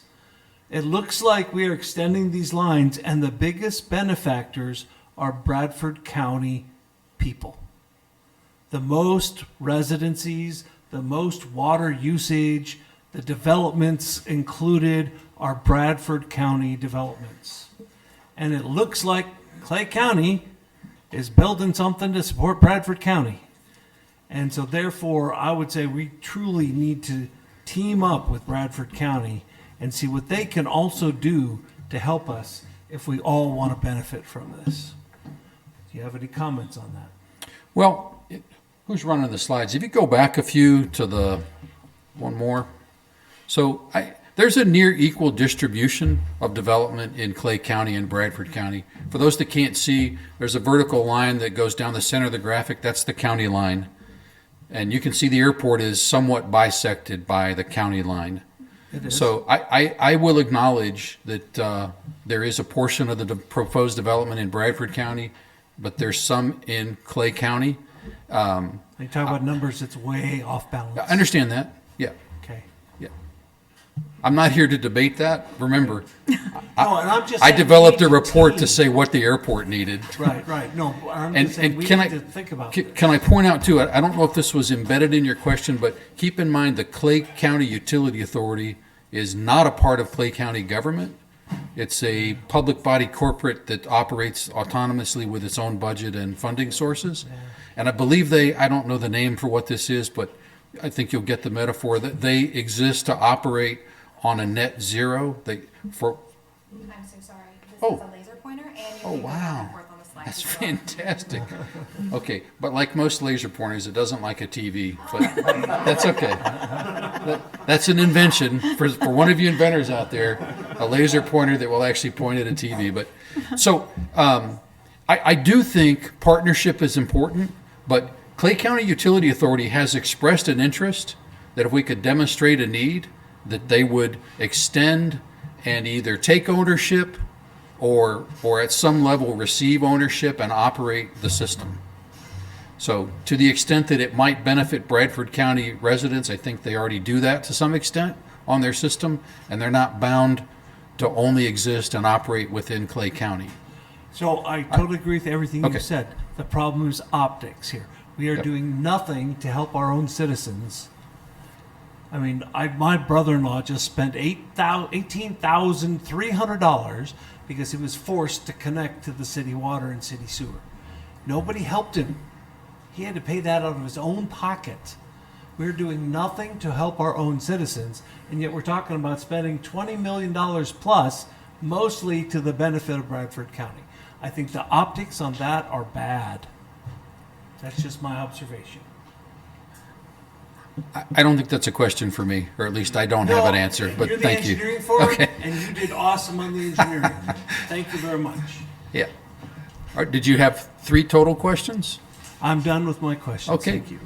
It looks like we are extending these lines, and the biggest benefactors are Bradford County people. The most residencies, the most water usage, the developments included are Bradford County developments. And it looks like Clay County is building something to support Bradford County. And so therefore, I would say we truly need to team up with Bradford County and see what they can also do to help us if we all want to benefit from this. Do you have any comments on that? Well, who's running the slides? If you go back a few to the one more. So there's a near equal distribution of development in Clay County and Bradford County. For those that can't see, there's a vertical line that goes down the center of the graphic. That's the county line. And you can see the airport is somewhat bisected by the county line. It is. So I will acknowledge that there is a portion of the proposed development in Bradford County, but there's some in Clay County. You talk about numbers, it's way off balance. I understand that. Yeah. Okay. Yeah. I'm not here to debate that. Remember, No, and I'm just I saying we developed need a report to team. say what the airport needed. Right. No, I'm And, just saying and we can need I to think about can, this. can I point out too? I don't know if this was embedded in your question, but keep in mind the Clay County Utility Authority is not a part of Clay County government. It's a public body corporate that operates autonomously with its own budget and funding sources. And I believe I don't know the name for what this is, but I think you'll get the metaphor that they exist to operate on a net zero. I'm so sorry. This Oh. is a laser pointer, and you're Oh, moving back wow. and forth on the slide That's as well. fantastic. Okay, but like most laser pointers, it doesn't like a TV, but that's okay. That's an invention for one of you inventors out there, a laser pointer that will actually point at a TV. But so I do think partnership is important, but Clay County Utility Authority has expressed an interest that if we could demonstrate a need, that they would extend and either take ownership or at some level receive ownership and operate the system. So to the extent that it might benefit Bradford County residents, I think they already do that to some extent on their system, and they're not bound to only exist and operate within Clay County. So I totally agree with everything Okay. you said. The problem is optics here. We are Yep. doing nothing to help our own citizens. I mean, my brother-in-law just spent $18,300 because he was forced to connect to the city water and city sewer. Nobody helped him. He had to pay that out of his own pocket. We're doing nothing to help our own citizens, and yet we're talking about spending $20 million plus, mostly to the benefit of Bradford County. I think the optics on that are bad. That's just my observation. I don't think that's a question for me, or at least I don't have an answer, but thank you. You're the engineering for it, Okay. and you did awesome on the engineering. Thank you very much. Yeah. All right, did you have 3 total questions? I'm done with my questions. Okay. Thank you.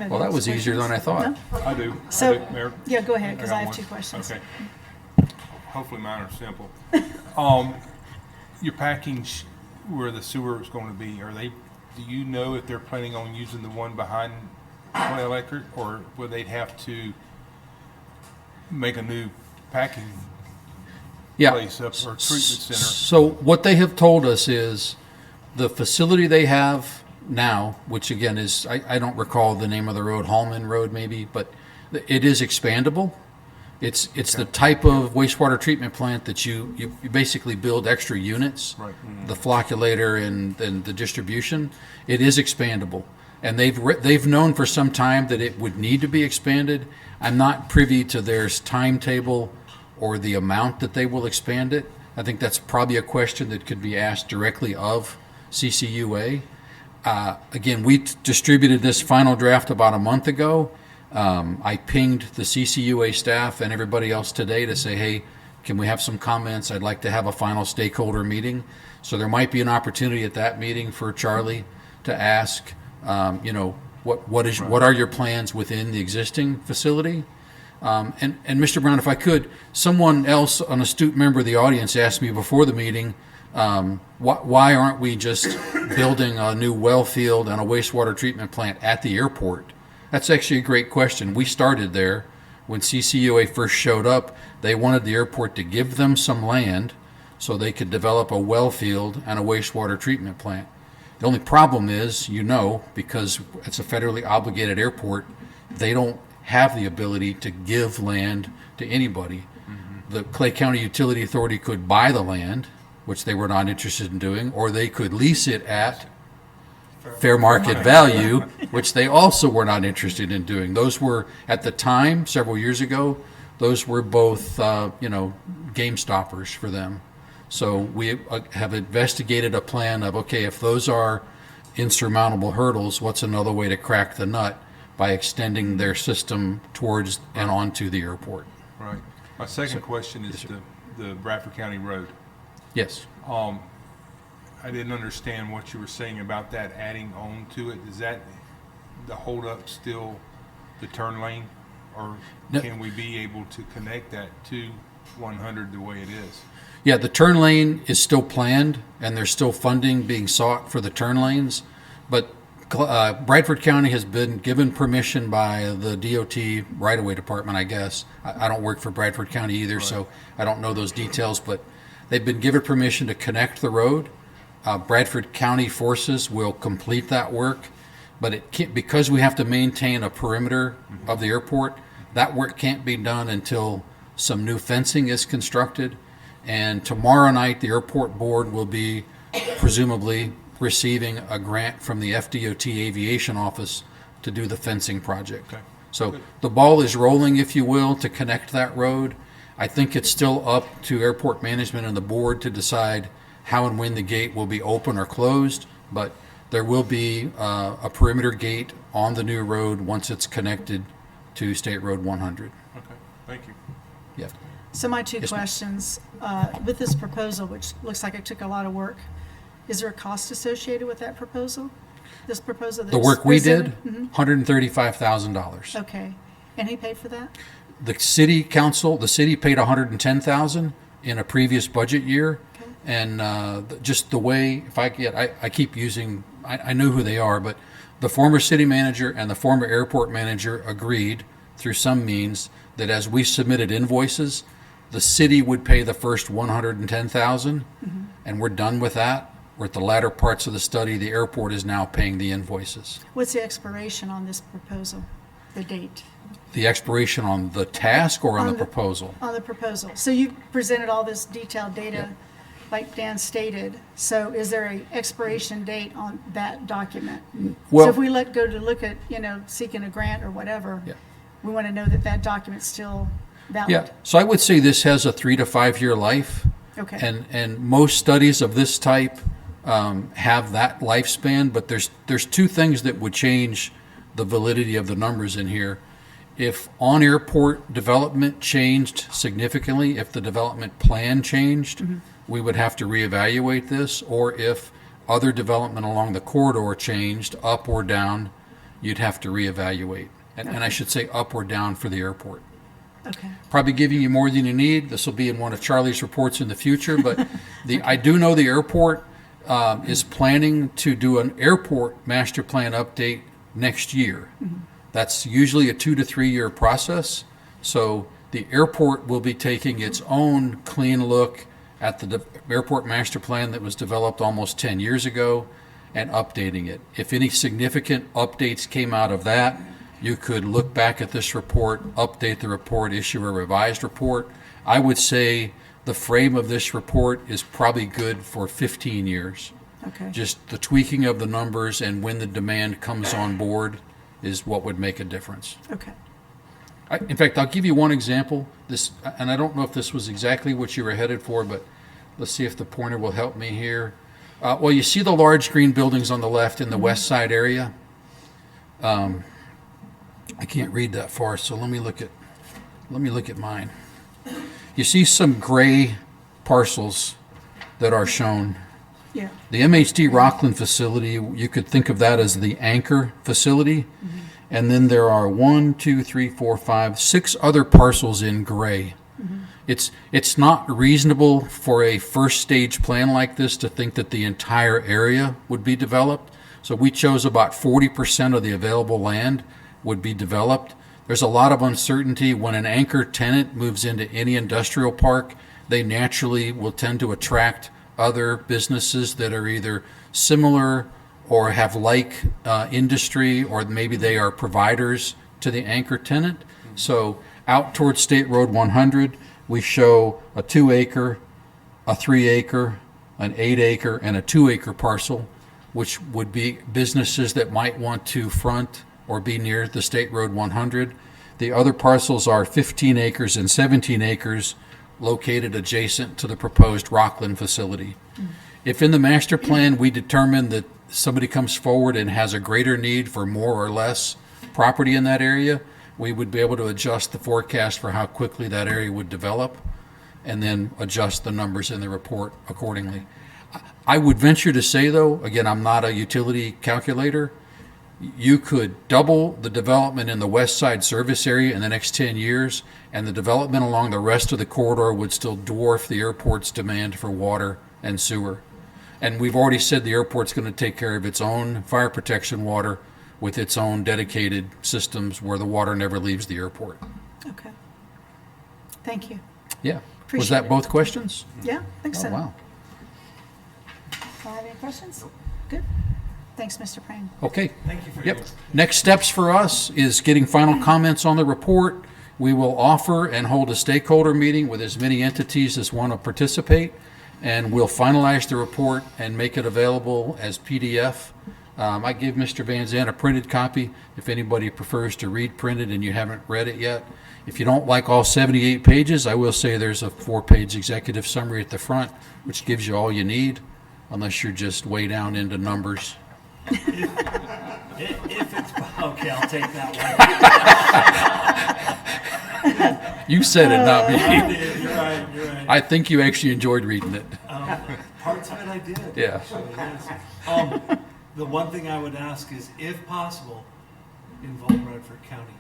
Well, that was easier than I thought. No? I do. So- I do, Mayor. Yeah, go ahead, because I got have one. two questions. Okay. Hopefully mine are simple. Your packing where the sewer is going to be, do you know if they're planning on using the one behind Clay Electric, or would they have to make a new packing Yeah. place up or treatment center? So what they have told us is the facility they have now, which again is, I don't recall the name of the road, Hallman Road maybe, but it is expandable. It's the type of wastewater treatment plant that you basically build extra units, Right. the flocculator and the distribution. It is expandable. And they've known for some time that it would need to be expanded. I'm not privy to their timetable or the amount that they will expand it. I think that's probably a question that could be asked directly of CCUA. Again, we distributed this final draft about a month ago. I pinged the CCUA staff and everybody else today to say, hey, can we have some comments? I'd like to have a final stakeholder meeting. So there might be an opportunity at that meeting for Charlie to ask, what are your plans within the existing facility? And Mr. Brown, if I could, someone else, an astute member of the audience, asked me before the meeting, why aren't we just building a new well field and a wastewater treatment plant at the airport? That's actually a great question. We started there. When CCUA first showed up, they wanted the airport to give them some land so they could develop a well field and a wastewater treatment plant. The only problem is, because it's a federally obligated airport, they don't have the ability to give land to anybody. The Clay County Utility Authority could buy the land, which they were not interested in doing, or they could lease it at fair market value, which they also were not interested in doing. Those were, at the time, several years ago, those were both, game stoppers for them. So we have investigated a plan of, okay, if those are insurmountable hurdles, what's another way to crack the nut by extending their system towards and onto the airport? Right. My second question is the Bradford County Road. Yes. I didn't understand what you were saying about that adding on to it. Is that the holdup still the turn lane? Or No. can we be able to connect that to 100 the way it is? Yeah, the turn lane is still planned, and there's still funding being sought for the turn lanes. But Bradford County has been given permission by the DOT right-of-way department, I guess. I don't work for Bradford County either, so I don't know those details. But they've been given permission to connect the road. Bradford County forces will complete that work. But it can't, because we have to maintain a perimeter of the airport, that work can't be done until some new fencing is constructed. And tomorrow night, the airport board will be presumably receiving a grant from the FDOT Aviation Office to do the fencing project. Okay. So Good. the ball is rolling, if you will, to connect that road. I think it's still up to airport management and the board to decide how and when the gate will be open or closed, but there will be a perimeter gate on the new road once it's connected to State Road 100. Okay, thank you. Yeah. So my two Yes, ma'am. questions, with this proposal, which looks like it took a lot of work, is there a cost associated with that proposal? This proposal? The that's work we did, presented? $135,000. Okay, and who paid for that? The city paid $110,000 in a previous budget year. Okay. And just the way, I keep using, I know who they are, but the former city manager and the former airport manager agreed through some means that as we submitted invoices, the city would pay the first $110,000, and we're done with that. We're at the latter parts of the study. The airport is now paying the invoices. What's the expiration on this proposal, the date? The expiration on the task or on the proposal? On the proposal. So you presented all this detailed data, like Dan stated. So is there a expiration date on that document? Well- So if we go to look at, seeking a grant or whatever, Yeah. we want to know that that document's still valid. Yeah, so I would say this has a 3 to 5 year life. Okay. And most studies of this type have that lifespan, but there's two things that would change the validity of the numbers in here. If on-airport development changed significantly, if the development plan changed, we would have to reevaluate this, or if other development along the corridor changed up or down, you'd have to reevaluate. And I should say up or down for the airport. Okay. Probably giving you more than you need. This will be in one of Charlie's reports in the future, but I do know the airport is planning to do an airport master plan update next year. That's usually a 2 to 3 year process. So the airport will be taking its own clean look at the airport master plan that was developed almost 10 years ago and updating it. If any significant updates came out of that, you could look back at this report, update the report, issue a revised report. I would say the frame of this report is probably good for 15 years. Okay. Just the tweaking of the numbers and when the demand comes on board is what would make a difference. Okay. In fact, I'll give you one example. This, and I don't know if this was exactly what you were headed for, but let's see if the pointer will help me here. Well, you see the large green buildings on the left in the west side area. I can't read that far, so let me look at mine. You see some gray parcels that are shown. Yeah. The MHD Rockland facility, you could think of that as the anchor facility. And then there are 1, 2, 3, 4, 5, 6 other parcels in gray. It's not reasonable for a first stage plan like this to think that the entire area would be developed. So we chose about 40% of the available land would be developed. There's a lot of uncertainty when an anchor tenant moves into any industrial park. They naturally will tend to attract other businesses that are either similar or have like industry, or maybe they are providers to the anchor tenant. So out towards State Road 100, we show a 2 acre, a 3 acre, an 8 acre, and a 2 acre parcel, which would be businesses that might want to front or be near the State Road 100. The other parcels are 15 acres and 17 acres located adjacent to the proposed Rockland facility. If in the master plan we determine that somebody comes forward and has a greater need for more or less property in that area, we would be able to adjust the forecast for how quickly that area would develop and then adjust the numbers in the report accordingly. I would venture to say, though, again, I'm not a utility calculator, you could double the development in the west side service area in the next 10 years, and the development along the rest of the corridor would still dwarf the airport's demand for water and sewer. And we've already said the airport's going to take care of its own fire protection water with its own dedicated systems where the water never leaves the airport. Okay. Thank you. Yeah. Was Appreciate that it. both questions? Yeah, I think so. Oh, wow. Do I have any questions? Good. Thanks, Mr. Prane. Okay. Thank you for Yep. Next steps for us is getting final comments on the report. We will offer and hold a stakeholder meeting with as many entities as want to participate, and we'll finalize the report and make it available as PDF. I give Mr. Van Zandt a printed copy if anybody prefers to read printed and you haven't read it yet. If you don't like all 78 pages, I will say there's a 4-page executive summary at the front, which gives you all you need, unless you're just way down into numbers. If it's, okay, I'll take that You said it, not me. one. You're right, you're right. I think you actually enjoyed reading it. Parts of it I did. Yeah. Actually, yes. The one thing I would ask is, if possible, involve Bradford County.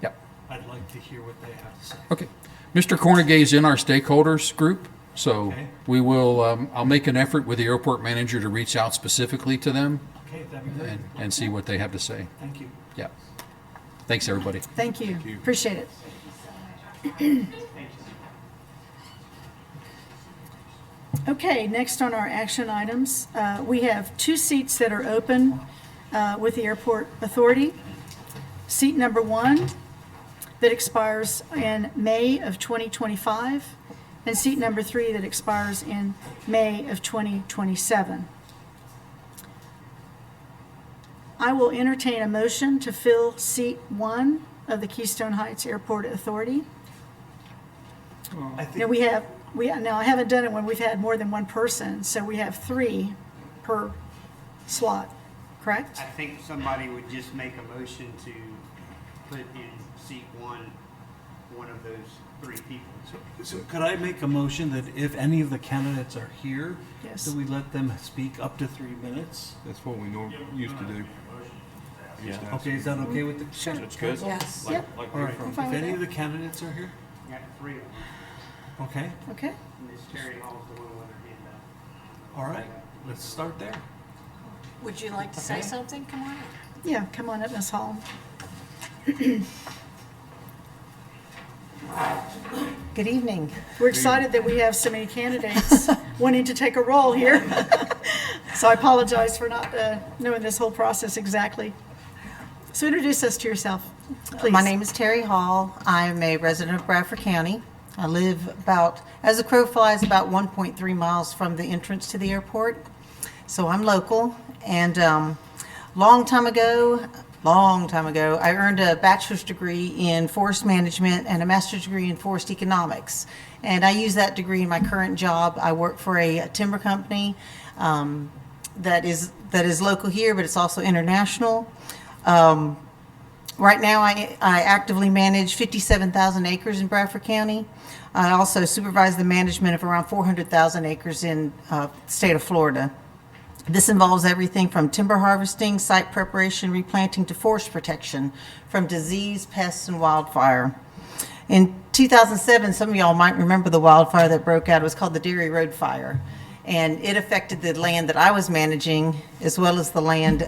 Yep. I'd like to hear what they have to say. Okay. Mr. Cornegay's in our stakeholders group, so Okay. we will, I'll make an effort with the airport manager to reach out specifically to them Okay, that'd be great. and see what they have to say. Thank you. Yeah. Thanks, everybody. Thank you. Appreciate it. Okay, next on our action items, we have 2 seats that are open with the Airport Authority. Seat number 1 that expires in May of 2025, and seat number 3 that expires in May of 2027. I will entertain a motion to fill seat 1 of the Keystone Heights Airport Authority. I Now, now I haven't done it when we've had more than one person, so we have 3 per slot, correct? I think somebody would just make a motion to put in seat one one of those three people. So could I make a motion that if any of the candidates are here, Yes. that we let them speak up to 3 minutes? That's what we used to do. Okay, is that okay with the? Sure. That's good. Yes. Like- Yep. like All right, I'm if fine with any that. of the candidates are here, We got three of them. okay, Okay. Miss Terry Hall's the one with her hand up. all right, let's start there. Would you like to say something? Come on. Yeah, come on up, Ms. Hall. Good evening. We're excited that we have so many candidates wanting to take a role here. So I apologize for not knowing this whole process exactly. So introduce us to yourself, please. My name is Terry Hall. I'm a resident of Bradford County. I live about, as the crow flies, about 1.3 miles from the entrance to the airport. So I'm local. And long time ago, I earned a bachelor's degree in forest management and a master's degree in forest economics. And I use that degree in my current job. I work for a timber company that is local here, but it's also international. Right now, I actively manage 57,000 acres in Bradford County. I also supervise the management of around 400,000 acres in the state of Florida. This involves everything from timber harvesting, site preparation, replanting to forest protection from disease, pests, and wildfire. In 2007, some of y'all might remember the wildfire that broke out. It was called the Dairy Road Fire. And it affected the land that I was managing as well as the land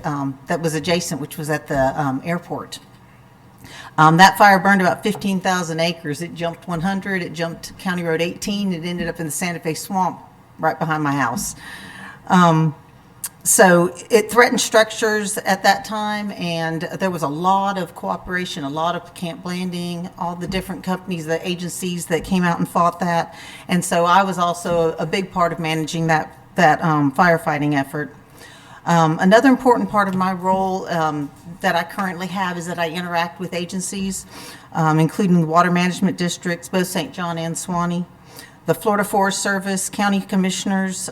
that was adjacent, which was at the airport. That fire burned about 15,000 acres. It jumped 100, it jumped County Road 18, it ended up in the Santa Fe Swamp right behind my house. So it threatened structures at that time, and there was a lot of cooperation, a lot of Camp Blanding, all the different companies, the agencies that came out and fought that. And so I was also a big part of managing that firefighting effort. Another important part of my role that I currently have is that I interact with agencies, including the water management districts, both St. John and Suwannee, the Florida Forest Service, county commissioners,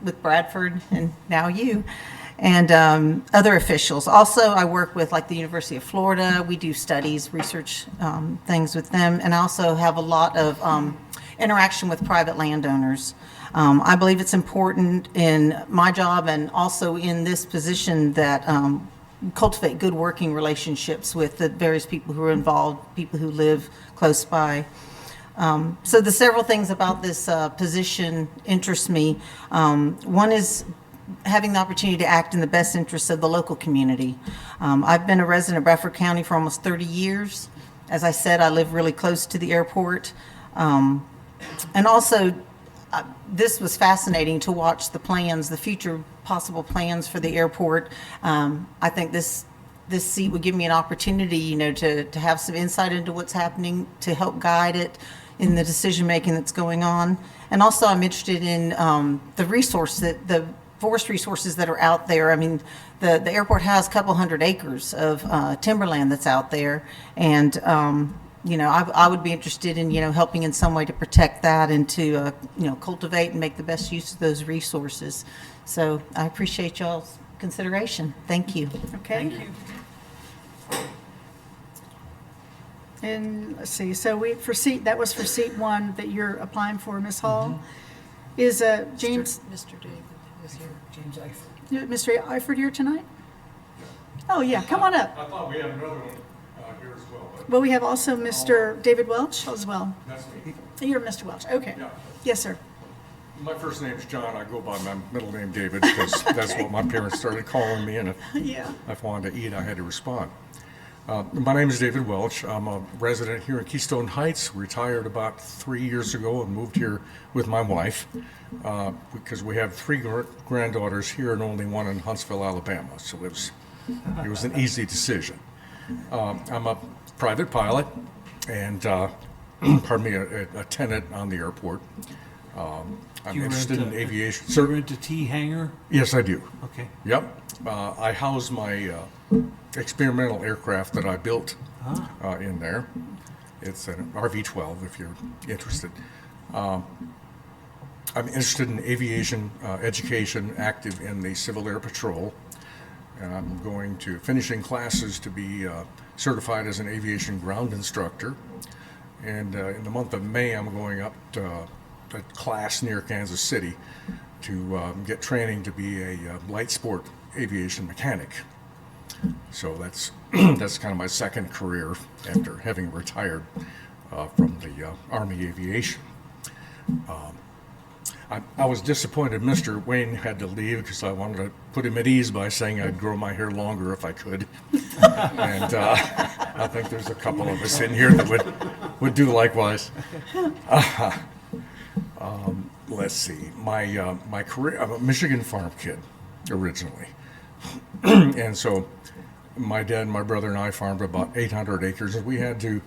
with Bradford and now you, and other officials. Also, I work with like the University of Florida. We do studies, research things with them, and I also have a lot of interaction with private landowners. I believe it's important in my job and also in this position that cultivate good working relationships with the various people who are involved, people who live close by. So the several things about this position interest me. One is having the opportunity to act in the best interests of the local community. I've been a resident of Bradford County for almost 30 years. As I said, I live really close to the airport. And also, this was fascinating to watch the plans, the future possible plans for the airport. I think this seat would give me an opportunity, to have some insight into what's happening, to help guide it in the decision-making that's going on. And also I'm interested in the forest resources that are out there. I mean, the airport has a couple hundred acres of timberland that's out there. And, I would be interested in, helping in some way to protect that and to, cultivate and make the best use of those resources. So I appreciate y'all's consideration. Thank you. Okay. Thank you. And let's see, so that was for seat one that you're applying for, Ms. Hall. Is James, Mr. David is here. James Eifert. Mr. Eifert here tonight? Oh, yeah, come on up. I thought we had another one here as well. Well, we have also Mr. David Welch as well. That's me. You're Mr. Welch, okay. Yeah. Yes, sir. My first name's John. I go by my middle name David because that's what my parents started calling me, and if Yeah. I wanted to eat, I had to respond. My name is David Welch. I'm a resident here in Keystone Heights, retired about 3 years ago and moved here with my wife because we have three granddaughters here and only one in Huntsville, Alabama. So it was an easy decision. I'm a private pilot and, pardon me, a tenant on the airport. I'm Do you interested rent in a- aviation. Do you rent a T hangar? Yes, I do. Okay. Yep. I house my experimental aircraft that I built in there. It's an RV-12 if you're interested. I'm interested in aviation education, active in the Civil Air Patrol. And I'm finishing classes to be certified as an aviation ground instructor. And in the month of May, I'm going up to a class near Kansas City to get training to be a light sport aviation mechanic. So that's that's kind of my second career after having retired from the Army Aviation. I was disappointed Mr. Wayne had to leave because I wanted to put him at ease by saying I'd grow my hair longer if I could. And I think there's a couple of us in here that would do likewise. Let's see. My career, I'm a Michigan farm kid originally. And so my dad, my brother, and I farmed about 800 acres, and we had to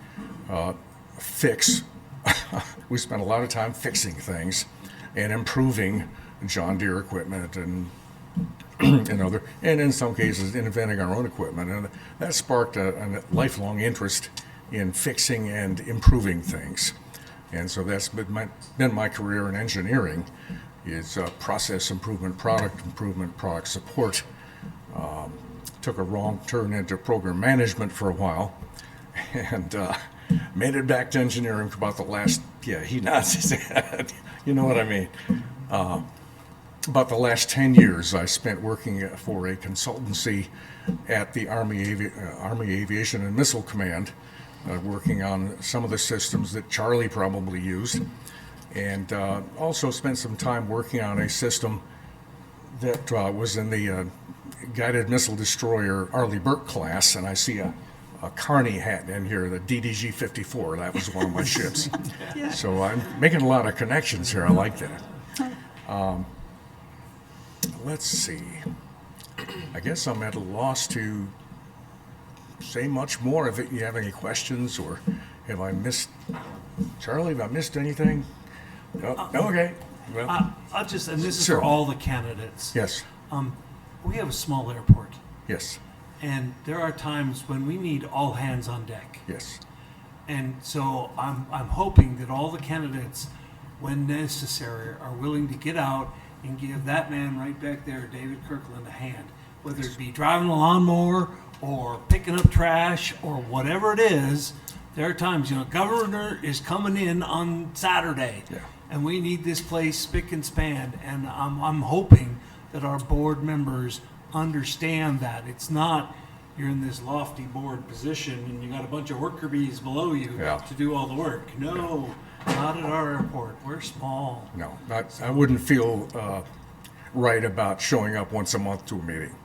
fix. We spent a lot of time fixing things and improving John Deere equipment and in some cases inventing our own equipment, and that sparked a lifelong interest in fixing and improving things. And so that's been my career in engineering, is process improvement, product support. Took a wrong turn into program management for a while, and made it back to engineering for about the last, he nods his head, you know what I mean. About the last 10 years I spent working for a consultancy at the Army Aviation and Missile Command, working on some of the systems that Charlie probably used, and also spent some time working on a system that was in the guided missile destroyer Arleigh Burke class, and I see a Carney hat in here, the DDG-54. That was one of my ships. Yeah. So I'm making a lot of connections here. I like that. Let's see. I guess I'm at a loss to say much more. If you have any questions, or have I missed, Charlie, have I missed anything? No? Okay. Well, I'll just, and this is Sure. for all the candidates. yes, We have a small airport, yes, and there are times when we need all hands on deck. yes. And so I'm hoping that all the candidates, when necessary, are willing to get out and give that man right back there, David Kirkland, a hand. Whether it be driving a lawnmower or picking up trash or whatever it is, there are times, governor is coming in on Saturday. Yeah. And we need this place spick and span. And I'm hoping that our board members understand that. It's not you're in this lofty board position and you got a bunch of worker bees below you Yeah. to do all the work. No, not at our airport. We're small. No, I wouldn't feel right about showing up once a month to a meeting.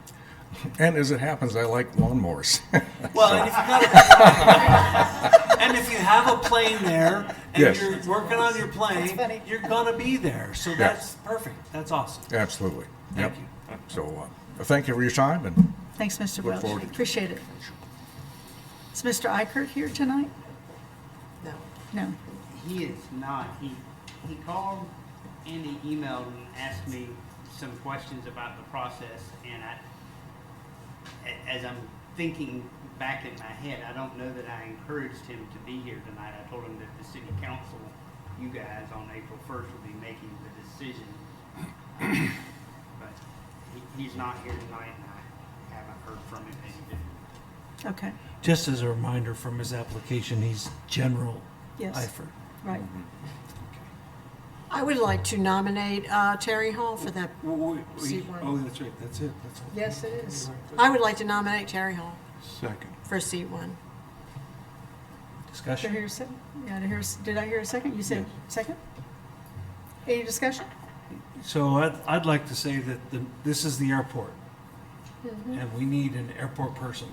And as it happens, I like lawnmowers. Well, and if you got and if you have a plane there and Yes. you're working on your funny. plane, you're gonna be there. So that's perfect. That's awesome. Absolutely. Thank Yep. you. So thank you for your time, and Thanks, Mr. Look Welch. forward to it. Appreciate it. Is Mr. Eichert here tonight? No. No. He is not. He called and he emailed and asked me some questions about the process, and as I'm thinking back in my head, I don't know that I encouraged him to be here tonight. I told him that the city council, you guys, on April 1st will be making the decision. But he's not here tonight, and I haven't heard from him any different. Okay. Just as a reminder from his application, he's General Yes. Eifert. Right. I would like to nominate Terry Hall for that seat one. Oh, that's right. That's it. That's all. Yes, it is. I would like to nominate Terry Hall Second. for seat one. Did I Discussion? hear a second? Yeah, did I hear a second? You said second? Any discussion? So I'd like to say that this is the airport, and we need an airport person.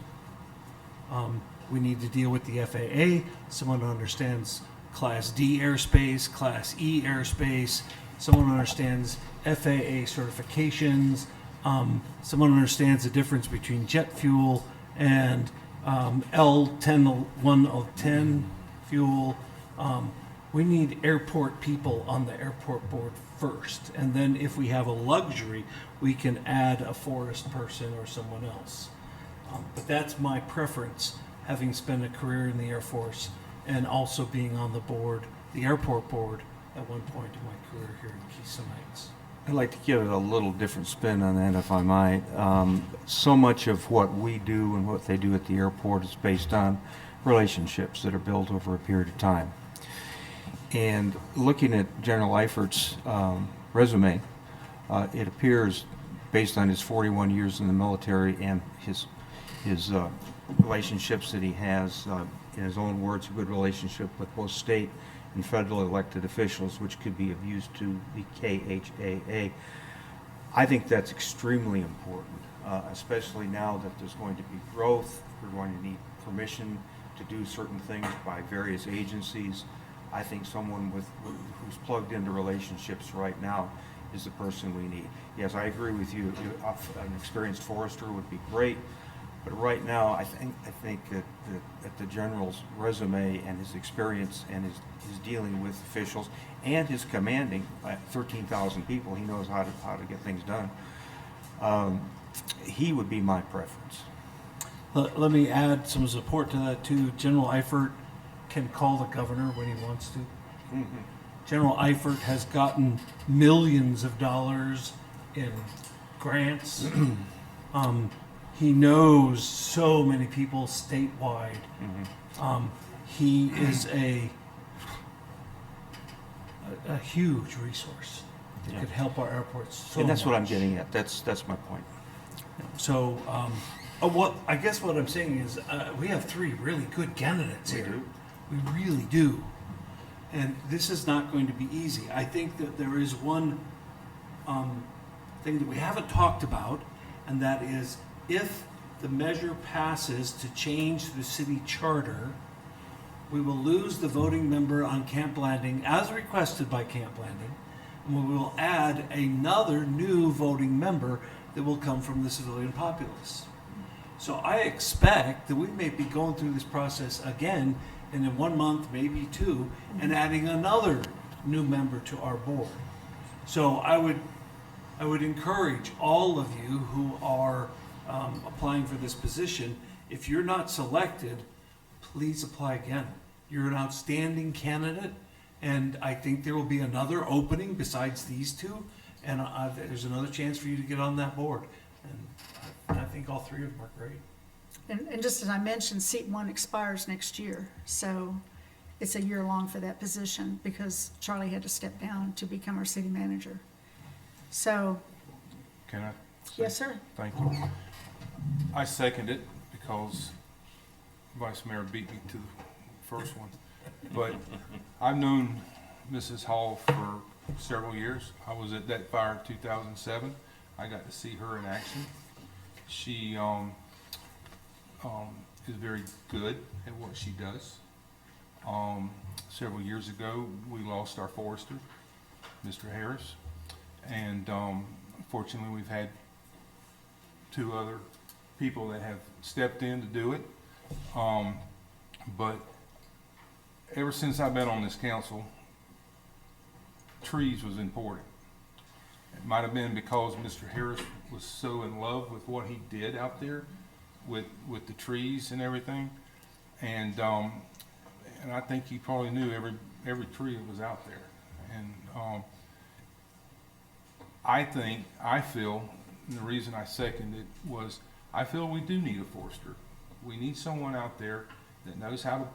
We need to deal with the FAA, someone who understands Class D airspace, Class E airspace, someone who understands FAA certifications, someone who understands the difference between jet fuel and L110 fuel. We need airport people on the airport board first, and then if we have a luxury, we can add a forest person or someone else. But that's my preference, having spent a career in the Air Force and also being on the board, the airport board, at one point in my career here in Keystone Heights. I'd like to give it a little different spin on that, if I might. So much of what we do and what they do at the airport is based on relationships that are built over a period of time. And looking at General Eifert's resume, it appears, based on his 41 years in the military and his relationships that he has, in his own words, a good relationship with both state and federal elected officials, which could be of use to the KHAA. I think that's extremely important, especially now that there's going to be growth. We're going to need permission to do certain things by various agencies. I think someone who's plugged into relationships right now is the person we need. Yes, I agree with you. An experienced forester would be great, but right now, I think that the general's resume and his experience and his dealing with officials and his commanding 13,000 people, he knows how to get things done. He would be my preference. Let me add some support to that too. General Eifert can call the governor when he wants to. Mm-hmm. General Eifert has gotten millions of dollars in grants. He knows so many people statewide. Mm-hmm. He is a huge resource that Yeah. could help our airports so And that's what I'm much. getting at. That's my point. So, what I guess what I'm saying is we have three really good candidates We here. do. We really do. And this is not going to be easy. I think that there is one thing that we haven't talked about, and that is if the measure passes to change the city charter, we will lose the voting member on Camp Landing as requested by Camp Landing, and we will add another new voting member that will come from the civilian populace. So I expect that we may be going through this process again, and in 1 month, maybe two, and adding another new member to our board. So I would encourage all of you who are applying for this position, if you're not selected, please apply again. You're an outstanding candidate, and I think there will be another opening besides these two, and there's another chance for you to get on that board. And I think all three of them are great. And just as I mentioned, seat 1 expires next year, so it's a year long for that position because Charlie had to step down to become our city manager. So, Can I? yes, sir. Thank you. I second it because Vice Mayor beat me to the first one. But I've known Mrs. Hall for several years. I was at that fire in 2007. I got to see her in action. She is very good at what she does. Several years ago, we lost our forester, Mr. Harris, and unfortunately, we've had 2 other people that have stepped in to do it. But ever since I've been on this council, trees was important. It might have been because Mr. Harris was so in love with what he did out there with the trees and everything. And I think he probably knew every tree that was out there. And I feel, and the reason I seconded it was, I feel we do need a forester. We need someone out there that knows how to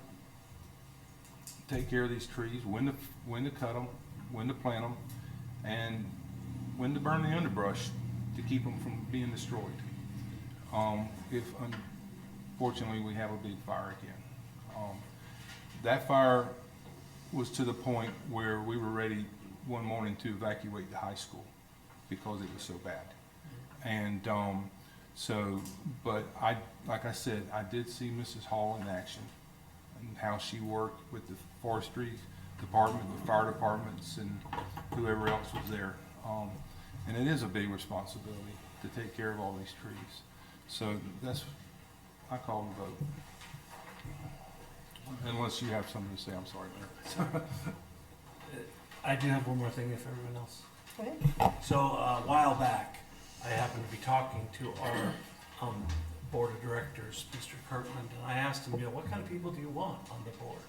take care of these trees, when to cut them, when to plant them, and when to burn the underbrush to keep them from being destroyed. If unfortunately we have a big fire again. That fire was to the point where we were ready one morning to evacuate the high school because it was so bad. And but like I said, I did see Mrs. Hall in action and how she worked with the forestry department, the fire departments, and whoever else was there. And it is a big responsibility to take care of all these trees. So I call the vote. Unless you have something to say, I'm sorry, Mayor. I do have one more thing if everyone else. Go ahead. So a while back, I happened to be talking to our board of directors, Mr. Kirkland, and I asked him, what kind of people do you want on the board?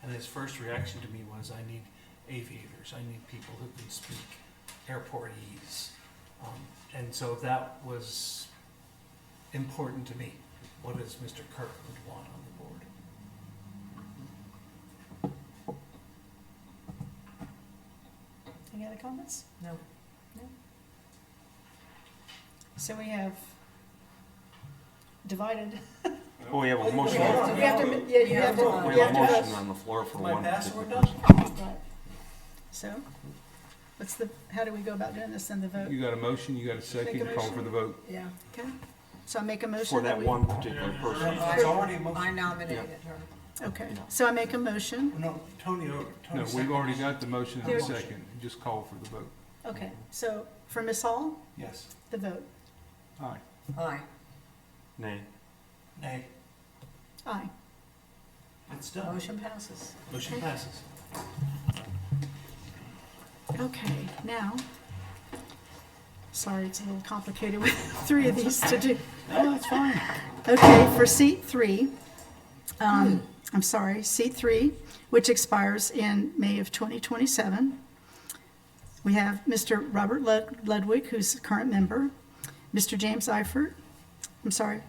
And his first reaction to me was, I need aviators. I need people who can speak airportese. And so that was important to me. What does Mr. Kirkland want on the board? Any other comments? No. No? So we have divided. Well, we have a motion, We have to, yeah, you have to. we you have a have to motion vote. on the floor for My one password particular done? person. Right. So, how do we go about doing this in the vote? You got a motion, you got a second, Make a call motion? for the vote. Yeah. Okay, so I make a motion. For that we- one particular person. It's already a motion. I nominated her. Okay, so I make a motion. No, Tony over. No, we've already got the motion and Here. the second, just call for the vote. Okay, so for Ms. Hall, Yes. the vote. Aye. Aye. Nay. Nay. Aye. It's done. Motion passes. Motion passes. Okay, now, sorry, it's a little complicated with 3 of these to do. No, that's fine. Okay, for seat 3, seat 3, which expires in May of 2027. We have Mr. Robert Ludwig, who's a current member, Mr. James Eifert,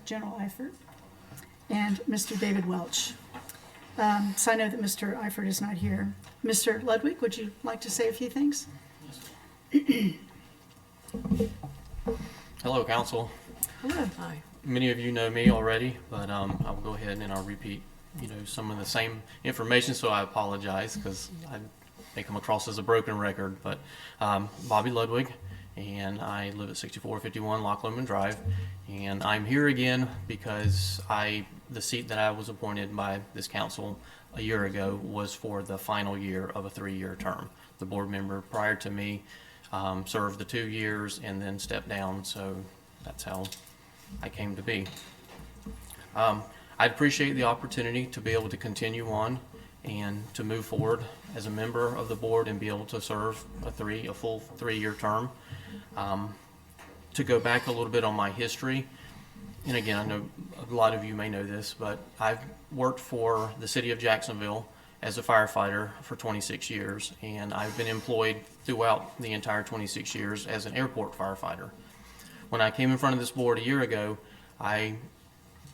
General Eifert, and Mr. David Welch. So I know that Mr. Eifert is not here. Mr. Ludwig, would you like to say a few things? Hello, Council. Hello. Aye. Many of you know me already, but I will go ahead and I'll repeat, some of the same information, so I apologize because I may come across as a broken record. But Bobby Ludwig, and I live at 6451 Loch Lomond Drive, and I'm here again because the seat that I was appointed by this council a year ago was for the final year of a 3-year term. The board member prior to me served the 2 years and then stepped down, so that's how I came to be. I'd appreciate the opportunity to be able to continue on and to move forward as a member of the board and be able to serve a full 3-year term. To go back a little bit on my history, and again, I know a lot of you may know this, but I've worked for the city of Jacksonville as a firefighter for 26 years, and I've been employed throughout the entire 26 years as an airport firefighter. When I came in front of this board a year ago,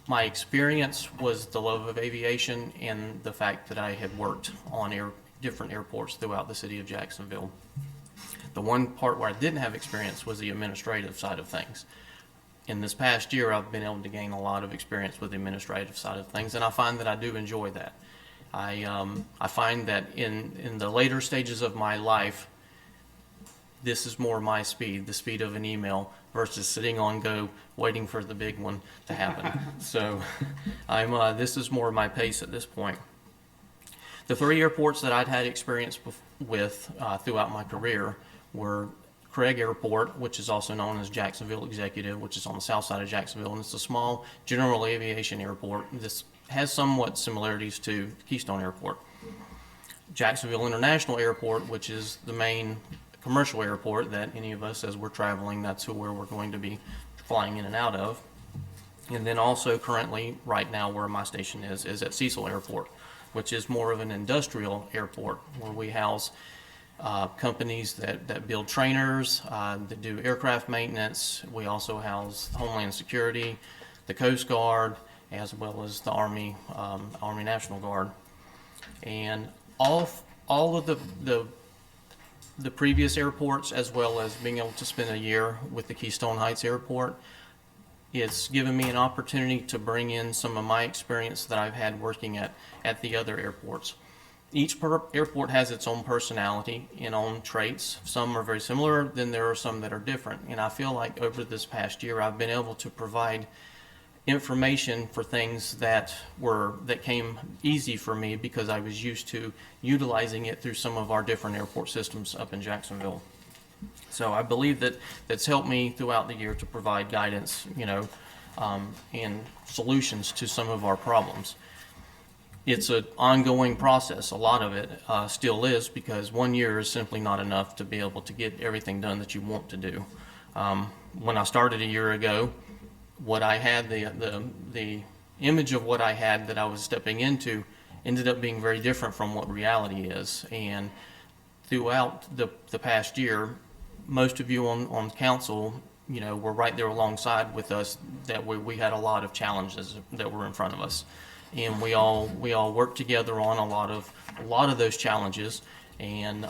my experience was the love of aviation and the fact that I had worked on different airports throughout the city of Jacksonville. The one part where I didn't have experience was the administrative side of things. In this past year, I've been able to gain a lot of experience with the administrative side of things, and I find that I do enjoy that. I find that in the later stages of my life, this is more my speed, the speed of an email, versus sitting on go waiting for the big one to happen. So this is more my pace at this point. The 3 airports that I'd had experience with throughout my career were Craig Airport, which is also known as Jacksonville Executive, which is on the south side of Jacksonville, and it's a small general aviation airport. This has somewhat similarities to Keystone Airport. Jacksonville International Airport, which is the main commercial airport that any of us, as we're traveling, that's where we're going to be flying in and out of. And then also currently, right now, where my station is at Cecil Airport, which is more of an industrial airport where we house companies that build trainers, that do aircraft maintenance. We also house Homeland Security, the Coast Guard, as well as the Army National Guard. And all of the previous airports, as well as being able to spend a year with the Keystone Heights Airport, it's given me an opportunity to bring in some of my experience that I've had working at the other airports. Each airport has its own personality and own traits. Some are very similar, then there are some that are different. And I feel like over this past year, I've been able to provide information for things that came easy for me because I was used to utilizing it through some of our different airport systems up in Jacksonville. So I believe that that's helped me throughout the year to provide guidance, and solutions to some of our problems. It's an ongoing process. A lot of it still is, because 1 year is simply not enough to be able to get everything done that you want to do. When I started a year ago, what I had, the image of what I had that I was stepping into ended up being very different from what reality is. And throughout the past year, most of you on council, were right there alongside with us, that we had a lot of challenges that were in front of us. And we all worked together on a lot of those challenges, and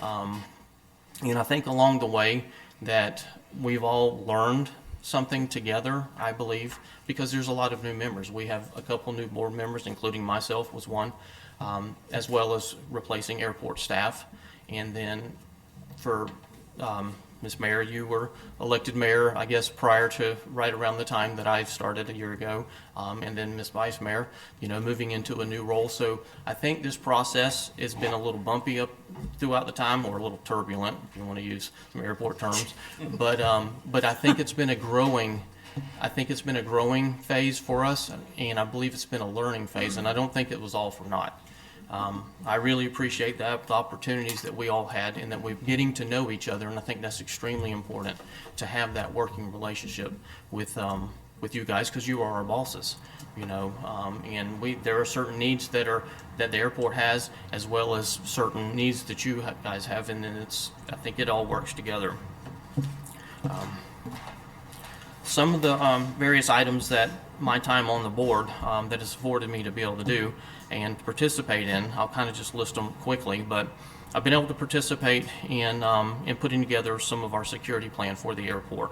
And I think along the way that we've all learned something together, I believe, because there's a lot of new members. We have a couple new board members, including myself was one, as well as replacing airport staff. And then for Ms. Mayor, you were elected mayor, I guess, prior to right around the time that I started a year ago. And then Ms. Vice Mayor, moving into a new role. So I think this process has been a little bumpy up throughout the time, or a little turbulent, if you want to use some airport terms. But I think it's been a growing phase for us, and I believe it's been a learning phase, and I don't think it was all for naught. I really appreciate the opportunities that we all had, and that we're getting to know each other, and I think that's extremely important to have that working relationship with you guys, because you are our bosses, and there are certain needs that the airport has, as well as certain needs that you guys have, and then I think it all works together. Some of the various items that my time on the board that has afforded me to be able to do and participate in, I'll kind of just list them quickly, but I've been able to participate in putting together some of our security plan for the airport,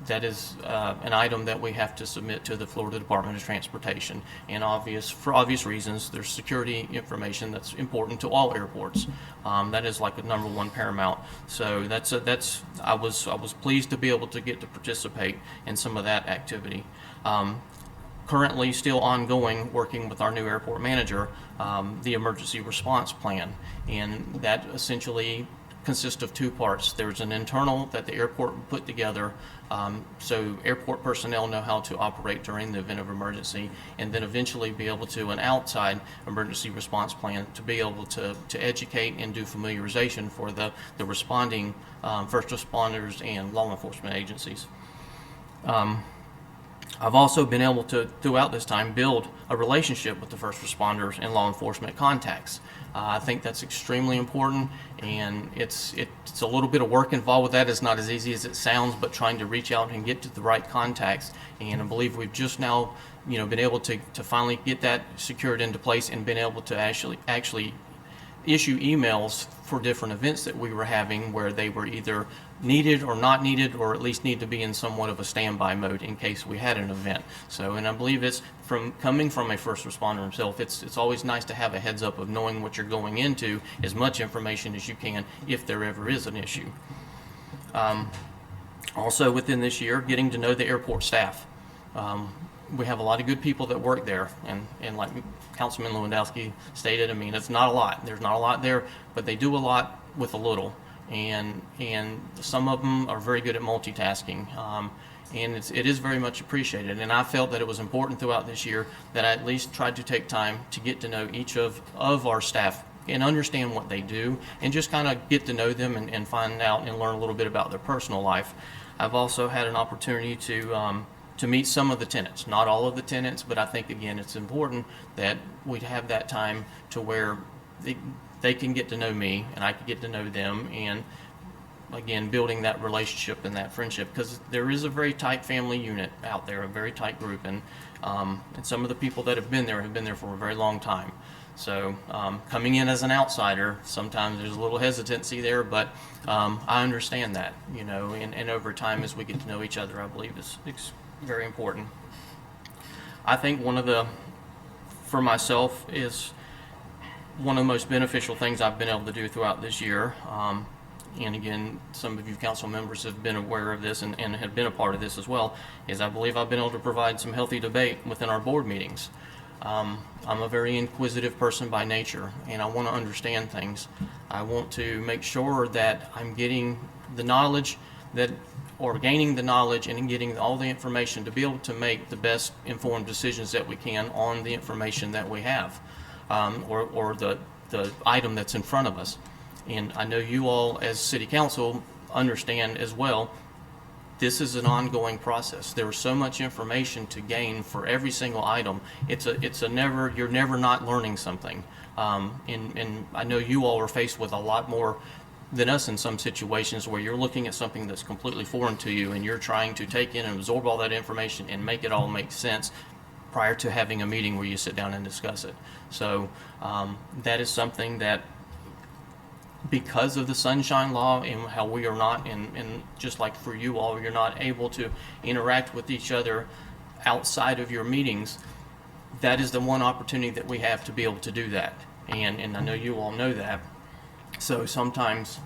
that is an item that we have to submit to the Florida Department of Transportation. And for obvious reasons, there's security information that's important to all airports. That is like a number one paramount. So I was pleased to be able to get to participate in some of that activity. Currently still ongoing, working with our new airport manager, the emergency response plan. And that essentially consists of two parts. There's an internal that the airport put together, so airport personnel know how to operate during the event of emergency, and then eventually be able to an outside emergency response plan to be able to educate and do familiarization for the responding first responders and law enforcement agencies. I've also been able to, throughout this time, build a relationship with the first responders and law enforcement contacts. I think that's extremely important, and it's a little bit of work involved with that. It's not as easy as it sounds, but trying to reach out and get to the right contacts. And I believe we've just now, been able to finally get that secured into place, and been able to actually issue emails for different events that we were having, where they were either needed or not needed, or at least need to be in somewhat of a standby mode in case we had an event. So, and I believe it's coming from a first responder himself, it's always nice to have a heads up of knowing what you're going into, as much information as you can if there ever is an issue. Also within this year, getting to know the airport staff. We have a lot of good people that work there, and like Councilman Lewandowski stated, there's not a lot. There's not a lot there, but they do a lot with a little. And some of them are very good at multitasking, and it is very much appreciated. And I felt that it was important throughout this year that I at least tried to take time to get to know each of our staff and understand what they do, and just kind of get to know them and find out and learn a little bit about their personal life. I've also had an opportunity to meet some of the tenants, not all of the tenants, but I think, again, it's important that we have that time to where they can get to know me and I can get to know them, and again, building that relationship and that friendship, because there is a very tight family unit out there, a very tight group, and some of the people that have been there for a very long time. So coming in as an outsider, sometimes there's a little hesitancy there, but I understand that, and over time, as we get to know each other, I believe it's very important. I think for myself, is one of the most beneficial things I've been able to do throughout this year, and again, some of you council members have been aware of this and have been a part of this as well, is I believe I've been able to provide some healthy debate within our board meetings. I'm a very inquisitive person by nature, and I want to understand things. I want to make sure that I'm getting the knowledge gaining the knowledge and getting all the information to be able to make the best informed decisions that we can on the information that we have, or the item that's in front of us. And I know you all as city council understand as well, this is an ongoing process. There is so much information to gain for every single item. You're never not learning something. And I know you all are faced with a lot more than us in some situations, where you're looking at something that's completely foreign to you, and you're trying to take in and absorb all that information and make it all make sense prior to having a meeting where you sit down and discuss it. So that is something that because of the sunshine law and how we are not, and just like for you all, you're not able to interact with each other outside of your meetings, that is the one opportunity that we have to be able to do that. And I know you all know that. So sometimes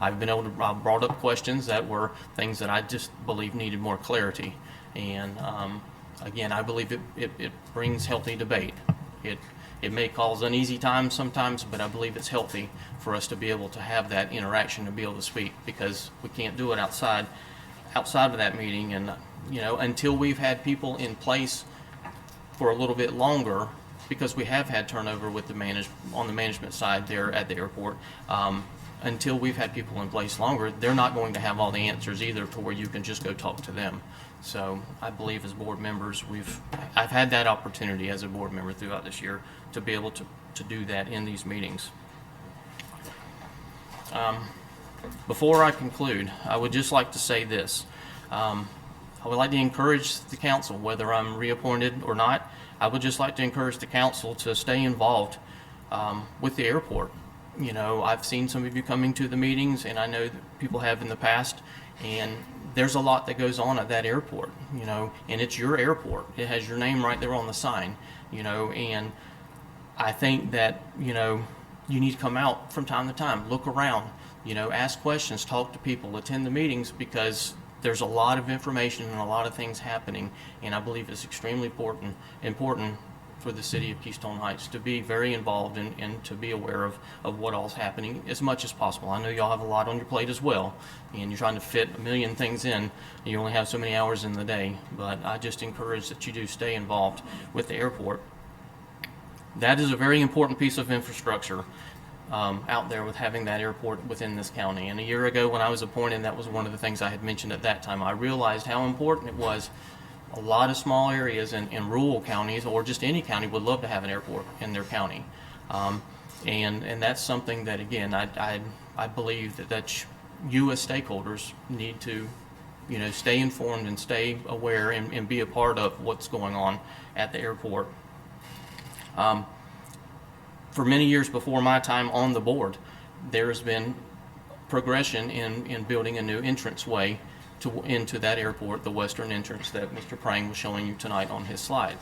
I've brought up questions that were things that I just believe needed more clarity. And again, I believe it brings healthy debate. It may cause uneasy times sometimes, but I believe it's healthy for us to be able to have that interaction, to be able to speak, because we can't do it outside of that meeting. And until we've had people in place for a little bit longer, because we have had turnover with on the management side there at the airport, until we've had people in place longer, they're not going to have all the answers either to where you can just go talk to them. So I believe as board members, I've had that opportunity as a board member throughout this year to be able to do that in these meetings. Before I conclude, I would just like to say this. I would like to encourage the council, whether I'm reappointed or not, I would just like to encourage the council to stay involved with the airport. I've seen some of you coming to the meetings, and I know that people have in the past, and there's a lot that goes on at that airport, and it's your airport. It has your name right there on the sign, and I think that, you need to come out from time to time, look around, ask questions, talk to people, attend the meetings, because there's a lot of information and a lot of things happening, and I believe it's extremely important for the city of Keystone Heights to be very involved and to be aware of what all's happening as much as possible. I know y'all have a lot on your plate as well, and you're trying to fit a million things in. You only have so many hours in the day, but I just encourage that you do stay involved with the airport. That is a very important piece of infrastructure out there, with having that airport within this county. And a year ago when I was appointed, that was one of the things I had mentioned at that time. I realized how important it was. A lot of small areas in rural counties, or just any county, would love to have an airport in their county. And that's something that, again, I believe that you as stakeholders need to stay informed and stay aware and be a part of what's going on at the airport. For many years before my time on the board, there has been progression in building a new entranceway into that airport, the western entrance that Mr. Prang was showing you tonight on his slide.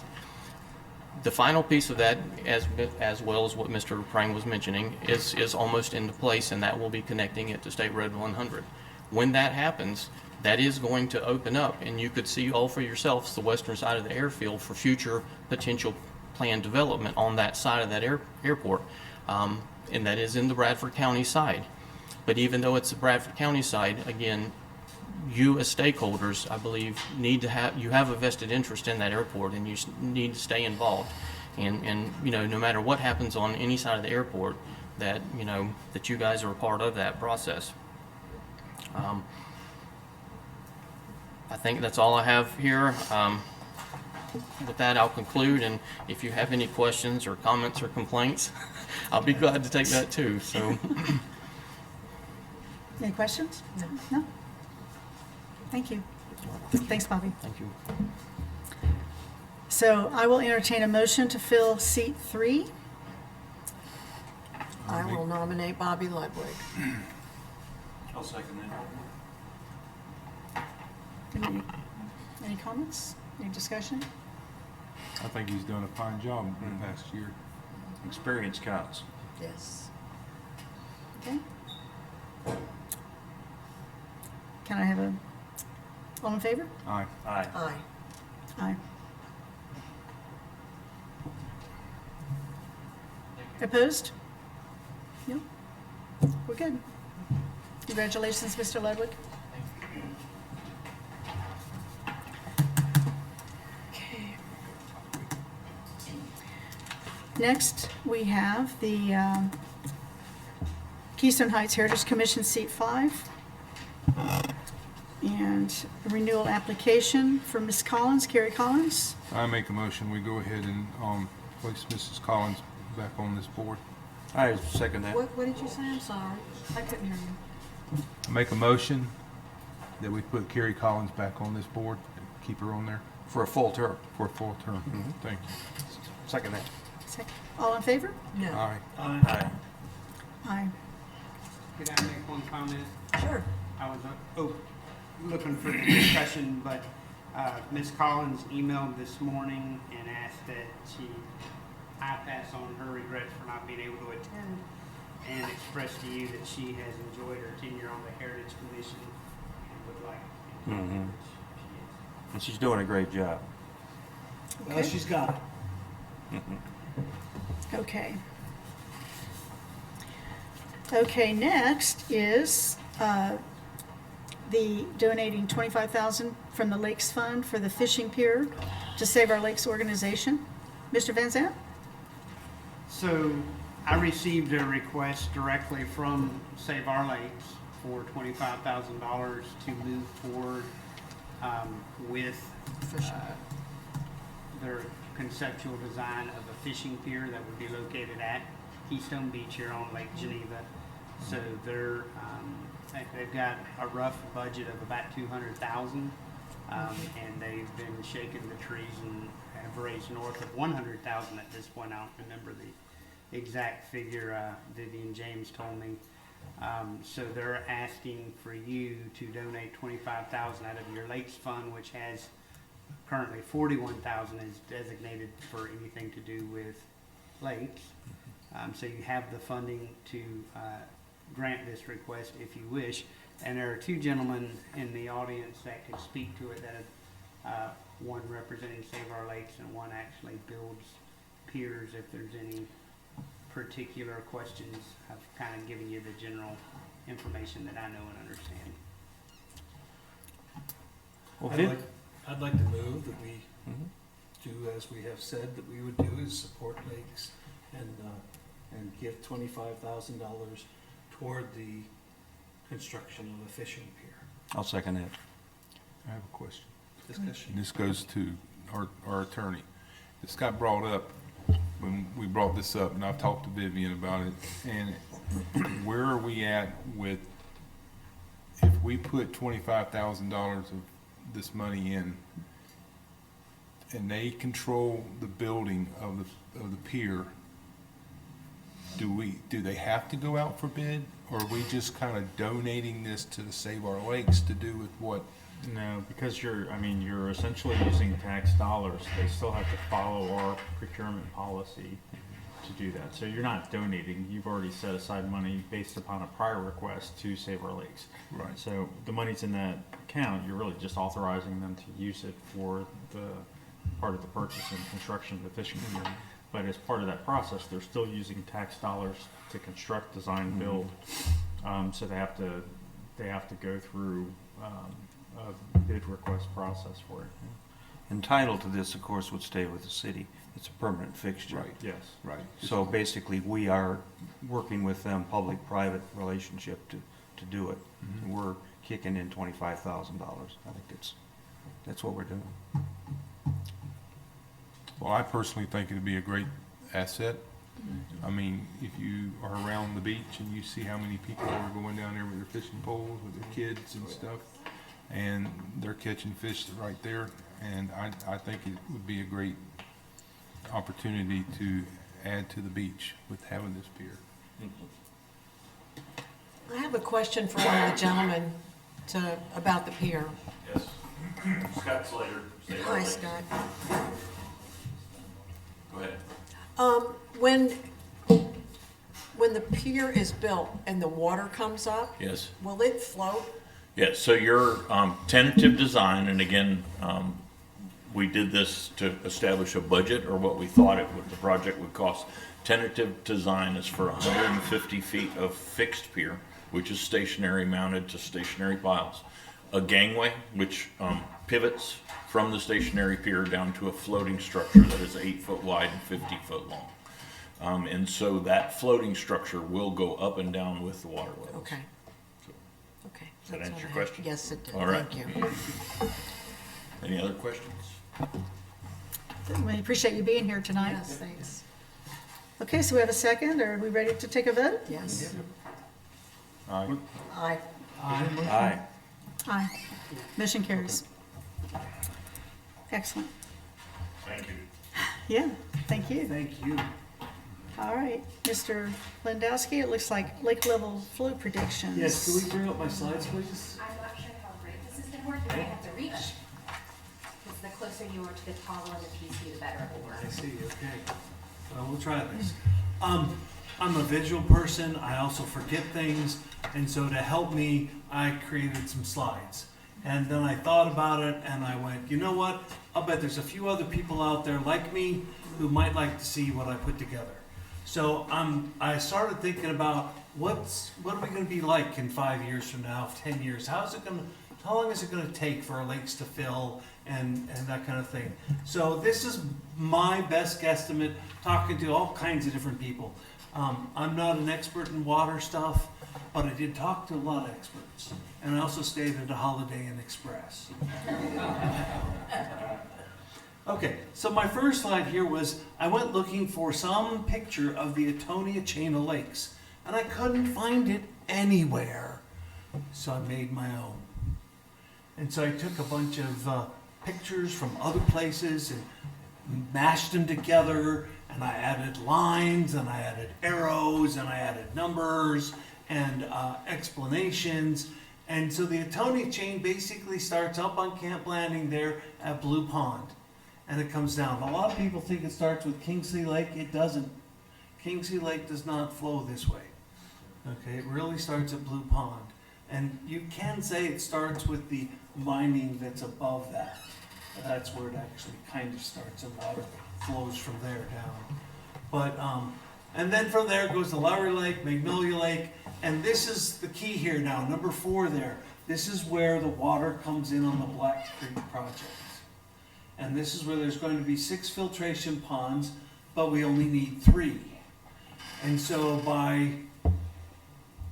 The final piece of that, as well as what Mr. Prang was mentioning, is almost into place, and that will be connecting it to State Road 100. When that happens, that is going to open up, and you could see all for yourselves the western side of the airfield for future potential planned development on that side of that airport, and that is in the Bradford County side. But even though it's the Bradford County side, again, you as stakeholders, I believe, you have a vested interest in that airport, and you need to stay involved. And no matter what happens on any side of the airport, that that you guys are a part of that process. I think that's all I have here. With that, I'll conclude, and if you have any questions or comments or complaints, I'll be glad to take that too. So, Any questions? No? Thank you. Thanks, Bobby. thank you. So I will entertain a motion to fill seat 3. I will nominate Bobby Ludwig. I'll second that. Any comments? Any discussion? I think he's done a fine job in the past year. Experience counts. Yes. Okay. Can I have all in favor? Aye. Aye. Aye. Aye. Opposed? No? We're good. Congratulations, Mr. Ludwig. Okay. Next, we have the Keystone Heights Heritage Commission, seat 5. And a renewal application for Ms. Collins, Carrie Collins. I make a motion, we go ahead and place Mrs. Collins back on this board. I second that. What did you say? I'm sorry. I couldn't hear you. I make a motion that we put Carrie Collins back on this board, keep her on there For a full term. for a full term. Thank you. Second that. All in favor? No. Aye. Aye. Aye. Could I make one comment? Sure. I was looking for the discussion, but Ms. Collins emailed this morning and asked that I pass on her regrets for not being able to attend, and express to you that she has enjoyed her tenure on the Heritage Commission and would like to continue, Mhm. which she is. And she's doing a great job. Well, she's got it. Okay. Okay, next is the donating $25,000 from the Lakes Fund for the fishing pier to Save Our Lakes organization. Mr. Van Zandt? So I received a request directly from Save Our Lakes for $25,000 to move forward with their conceptual design of a fishing pier that would be located at Keystone Beach here on Lake Geneva. So they've got a rough budget of about $200,000, and they've been shaking the trees and have raised north of $100,000 at this point. I don't remember the exact figure. Vivian James told me. So they're asking for you to donate $25,000 out of your Lakes Fund, which has currently $41,000 is designated for anything to do with lakes. So you have the funding to grant this request if you wish. And there are two gentlemen in the audience that could speak to it, that one representing Save Our Lakes and one actually builds piers. If there's any particular questions, I've kind of given you the general information that I know and understand. Well, I'd like to move that we do as we have said that we would do, is support lakes and give $25,000 toward the construction of a fishing pier. I'll second that. I have a question. Discussion. And this goes to our attorney. This got brought up when we brought this up, and I've talked to Vivian about it. And where are we at with, if we put $25,000 of this money in, and they control the building of the pier, do they have to go out for bid, or are we just kind of donating this to Save Our Lakes to do with what? No, because you're essentially using tax dollars. They still have to follow our procurement policy to do that. So you're not donating. You've already set aside money based upon a prior request to Save Our Lakes. Right. So the money's in that account. You're really just authorizing them to use it for the part of the purchase and construction of the fishing pier. But as part of that process, they're still using tax dollars to construct, design, build. So they have to go through a bid request process for it. And title to this, of course, would stay with the city. It's a permanent fixture. Right. Yes. Right. So basically, we are working with them, public-private relationship to do it. And we're kicking in $25,000. I think that's what we're doing. Well, I personally think it'd be a great asset. I mean, if you are around the beach and you see how many people are going down there with their fishing poles, with their kids and stuff, and they're catching fish right there, and I think it would be a great opportunity to add to the beach with having this pier. I have a question for one of the gentlemen about the pier. Yes. Scott Slater. Hi, Scott. Go ahead. When the pier is built and the water comes up, Yes. will it float? Yes, so your tentative design, and again, we did this to establish a budget or what we thought the project would cost. Tentative design is for 150 feet of fixed pier, which is stationary, mounted to stationary piles. A gangway, which pivots from the stationary pier down to a floating structure that is 8 foot wide and 50 foot long. And so that floating structure will go up and down with the water levels. Okay. Okay. Does that that's answer what your I had. question? Yes, it did. All right. Thank you. Any other questions? We appreciate you being here tonight. Yes, thanks. Okay, so we have a second. Are we ready to take a vote? Yes. Aye. Aye. Aye. Aye. Motion carries. Excellent. Thank you. Yeah, thank you. Thank you. All right, Mr. Lewandowski, it looks like lake level flow predictions. Yes, can we bring up my slides, please? I'm not sure how great this is gonna work, you're gonna have to reach. Because the closer you are to the tall end of PC, the better it will work. I see, okay. Well, we'll try this. I'm a visual person, I also forget things, and so to help me, I created some slides. And then I thought about it, and I went, you know what? I'll bet there's a few other people out there like me who might like to see what I put together. So I started thinking about what are we going to be like in 5 years from now, 10 years? How long is it going to take for our lakes to fill and that kind of thing? So this is my best guesstimate, talking to all kinds of different people. I'm not an expert in water stuff, but I did talk to a lot of experts, and I also stayed at a Holiday Inn Express. Okay, so my first slide here was I went looking for some picture of the Etonia chain of lakes, and I couldn't find it anywhere. So I made my own. And so I took a bunch of pictures from other places and mashed them together, and I added lines, and I added arrows, and I added numbers, and explanations. And so the Etonia chain basically starts up on Camp Landing there at Blue Pond. And it comes down. A lot of people think it starts with Kingsley Lake. It doesn't. Kingsley Lake does not flow this way. Okay, it really starts at Blue Pond. And you can say it starts with the lining that's above that. That's where it actually kind of starts, and water flows from there down. But, and then from there it goes to Lowry Lake, Magnolia Lake, and this is the key here now, number 4 there. This is where the water comes in on the Black Creek project. And this is where there's going to be 6 filtration ponds, but we only need 3. And so by,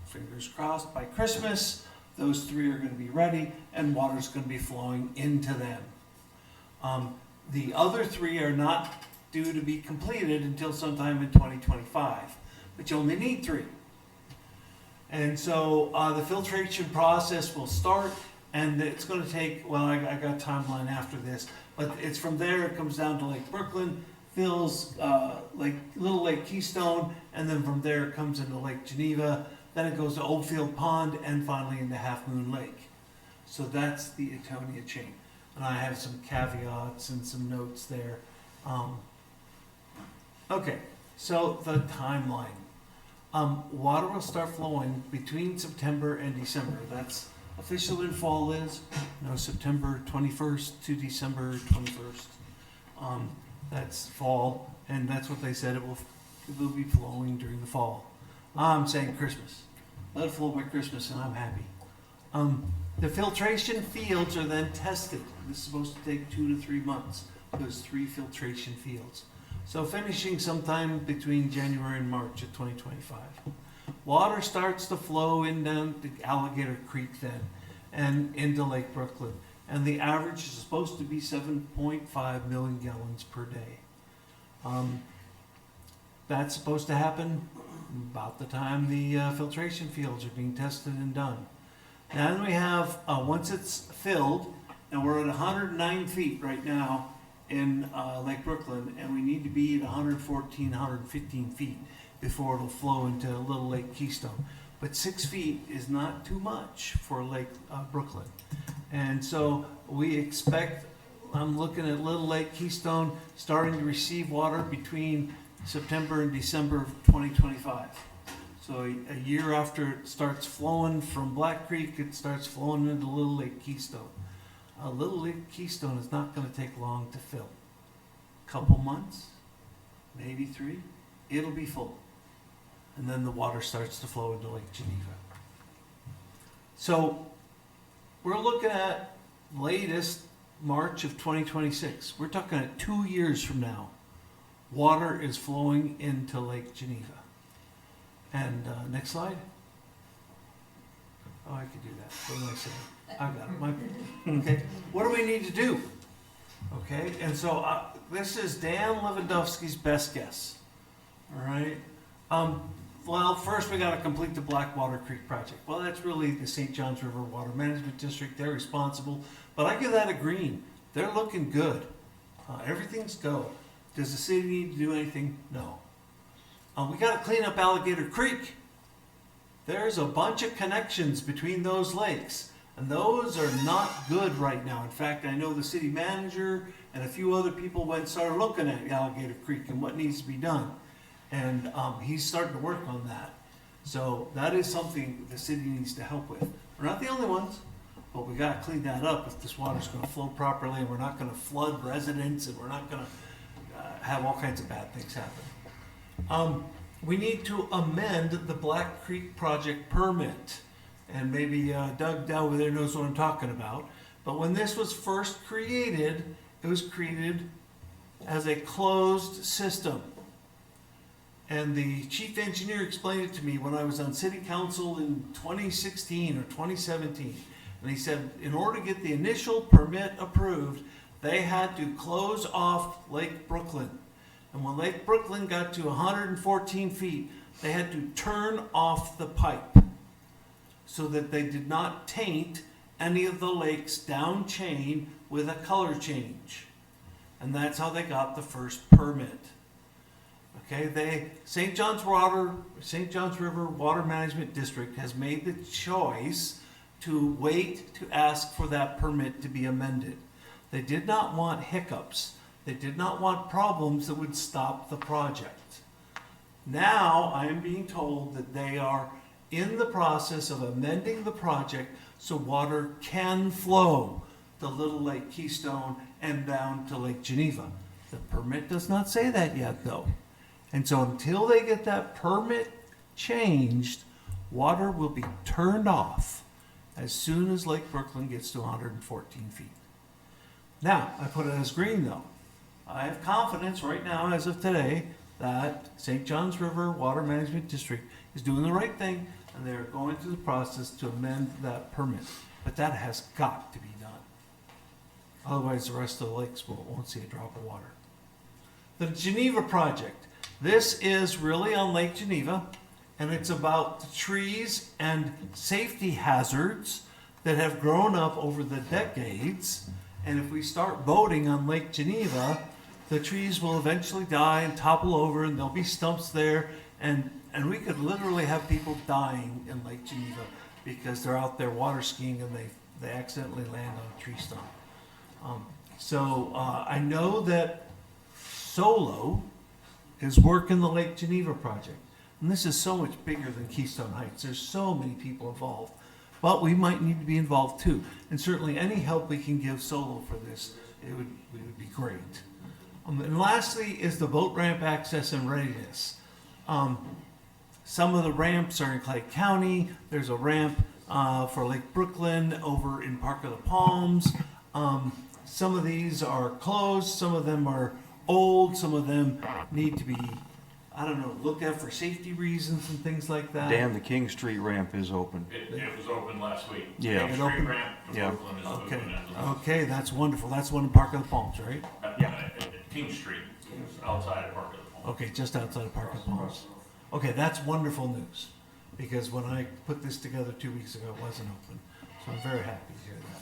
fingers crossed, by Christmas, those 3 are going to be ready and water's going to be flowing into them. The other 3 are not due to be completed until sometime in 2025, but you only need 3. And so the filtration process will start, and it's going to take, well, I got a timeline after this, but it's from there, it comes down to Lake Brooklyn, fills Little Lake Keystone, and then from there it comes into Lake Geneva, then it goes to Oldfield Pond, and finally into Half Moon Lake. So that's the Etonia chain. And I have some caveats and some notes there. Okay, so the timeline. Water will start flowing between September and December. That's official in fall is, September 21st to December 21st. That's fall, and that's what they said it will be flowing during the fall. I'm saying Christmas. Let it flow by Christmas, and I'm happy. The filtration fields are then tested. This is supposed to take 2 to 3 months. Those 3 filtration fields. So finishing sometime between January and March of 2025. Water starts to flow in down to Alligator Creek then, and into Lake Brooklyn. And the average is supposed to be 7.5 million gallons per day. That's supposed to happen about the time the filtration fields are being tested and done. And then we have, once it's filled, and we're at 109 feet right now in Lake Brooklyn, and we need to be at 114, 115 feet before it'll flow into Little Lake Keystone. But 6 feet is not too much for Lake Brooklyn. And so we expect, I'm looking at Little Lake Keystone starting to receive water between September and December of 2025. So a year after it starts flowing from Black Creek, it starts flowing into Little Lake Keystone. Little Lake Keystone is not going to take long to fill. Couple months, maybe 3, it'll be full. And then the water starts to flow into Lake Geneva. So we're looking at latest March of 2026. We're talking at 2 years from now. Water is flowing into Lake Geneva. And next slide. Oh, I could do that. What am I saying? I got it. Okay. What do we need to do? Okay. And so this is Dan Lewandowski's best guess. All right. Well, first we got to complete the Blackwater Creek project. Well, that's really the St. Johns River Water Management District. They're responsible. But I give that a green. They're looking good. Everything's go. Does the city need to do anything? No. We got to clean up Alligator Creek. There's a bunch of connections between those lakes, and those are not good right now. In fact, I know the city manager and a few other people went and started looking at Alligator Creek and what needs to be done. And he's starting to work on that. So that is something the city needs to help with. We're not the only ones, but we got to clean that up if this water's going to flow properly, and we're not going to flood residents, and we're not going to have all kinds of bad things happen. We need to amend the Black Creek project permit. And maybe Doug over there knows what I'm talking about. But when this was first created, it was created as a closed system. And the chief engineer explained it to me when I was on city council in 2016 or 2017. And he said, in order to get the initial permit approved, they had to close off Lake Brooklyn. And when Lake Brooklyn got to 114 feet, they had to turn off the pipe so that they did not taint any of the lakes down chain with a color change. And that's how they got the first permit. Okay, St. John's River Water Management District has made the choice to wait to ask for that permit to be amended. They did not want hiccups. They did not want problems that would stop the project. Now I am being told that they are in the process of amending the project so water can flow to Little Lake Keystone and down to Lake Geneva. The permit does not say that yet, though. And so until they get that permit changed, water will be turned off as soon as Lake Brooklyn gets to 114 feet. Now, I put it as green, though. I have confidence right now, as of today, that St. John's River Water Management District is doing the right thing, and they're going through the process to amend that permit. But that has got to be done. Otherwise, the rest of the lakes won't see a drop of water. The Geneva project. This is really on Lake Geneva, and it's about the trees and safety hazards that have grown up over the decades. And if we start boating on Lake Geneva, the trees will eventually die and topple over, and there'll be stumps there, and we could literally have people dying in Lake Geneva because they're out there water skiing and they accidentally land on a tree stump. I know that Solo is working the Lake Geneva project, and this is so much bigger than Keystone Heights. There's so many people involved, but we might need to be involved too. And certainly any help we can give Solo for this, it would be great. And lastly is the boat ramp access and readiness. Some of the ramps are in Clay County. There's a ramp for Lake Brooklyn over in Park of the Palms. Some of these are closed, some of them are old, some of them need to be, looked at for safety reasons and things like that. Dan, the King Street ramp is open. It was open last week. Yeah. King It Street opened- ramp to yeah. Brooklyn is Okay, open as of okay, that's wonderful. That's one in Park of the Palms, right? King Street, outside of Park of the Palms. Okay, just outside of Park of the Palms. Okay, that's wonderful news, because when I put this together 2 weeks ago, it wasn't open. So I'm very happy to hear that.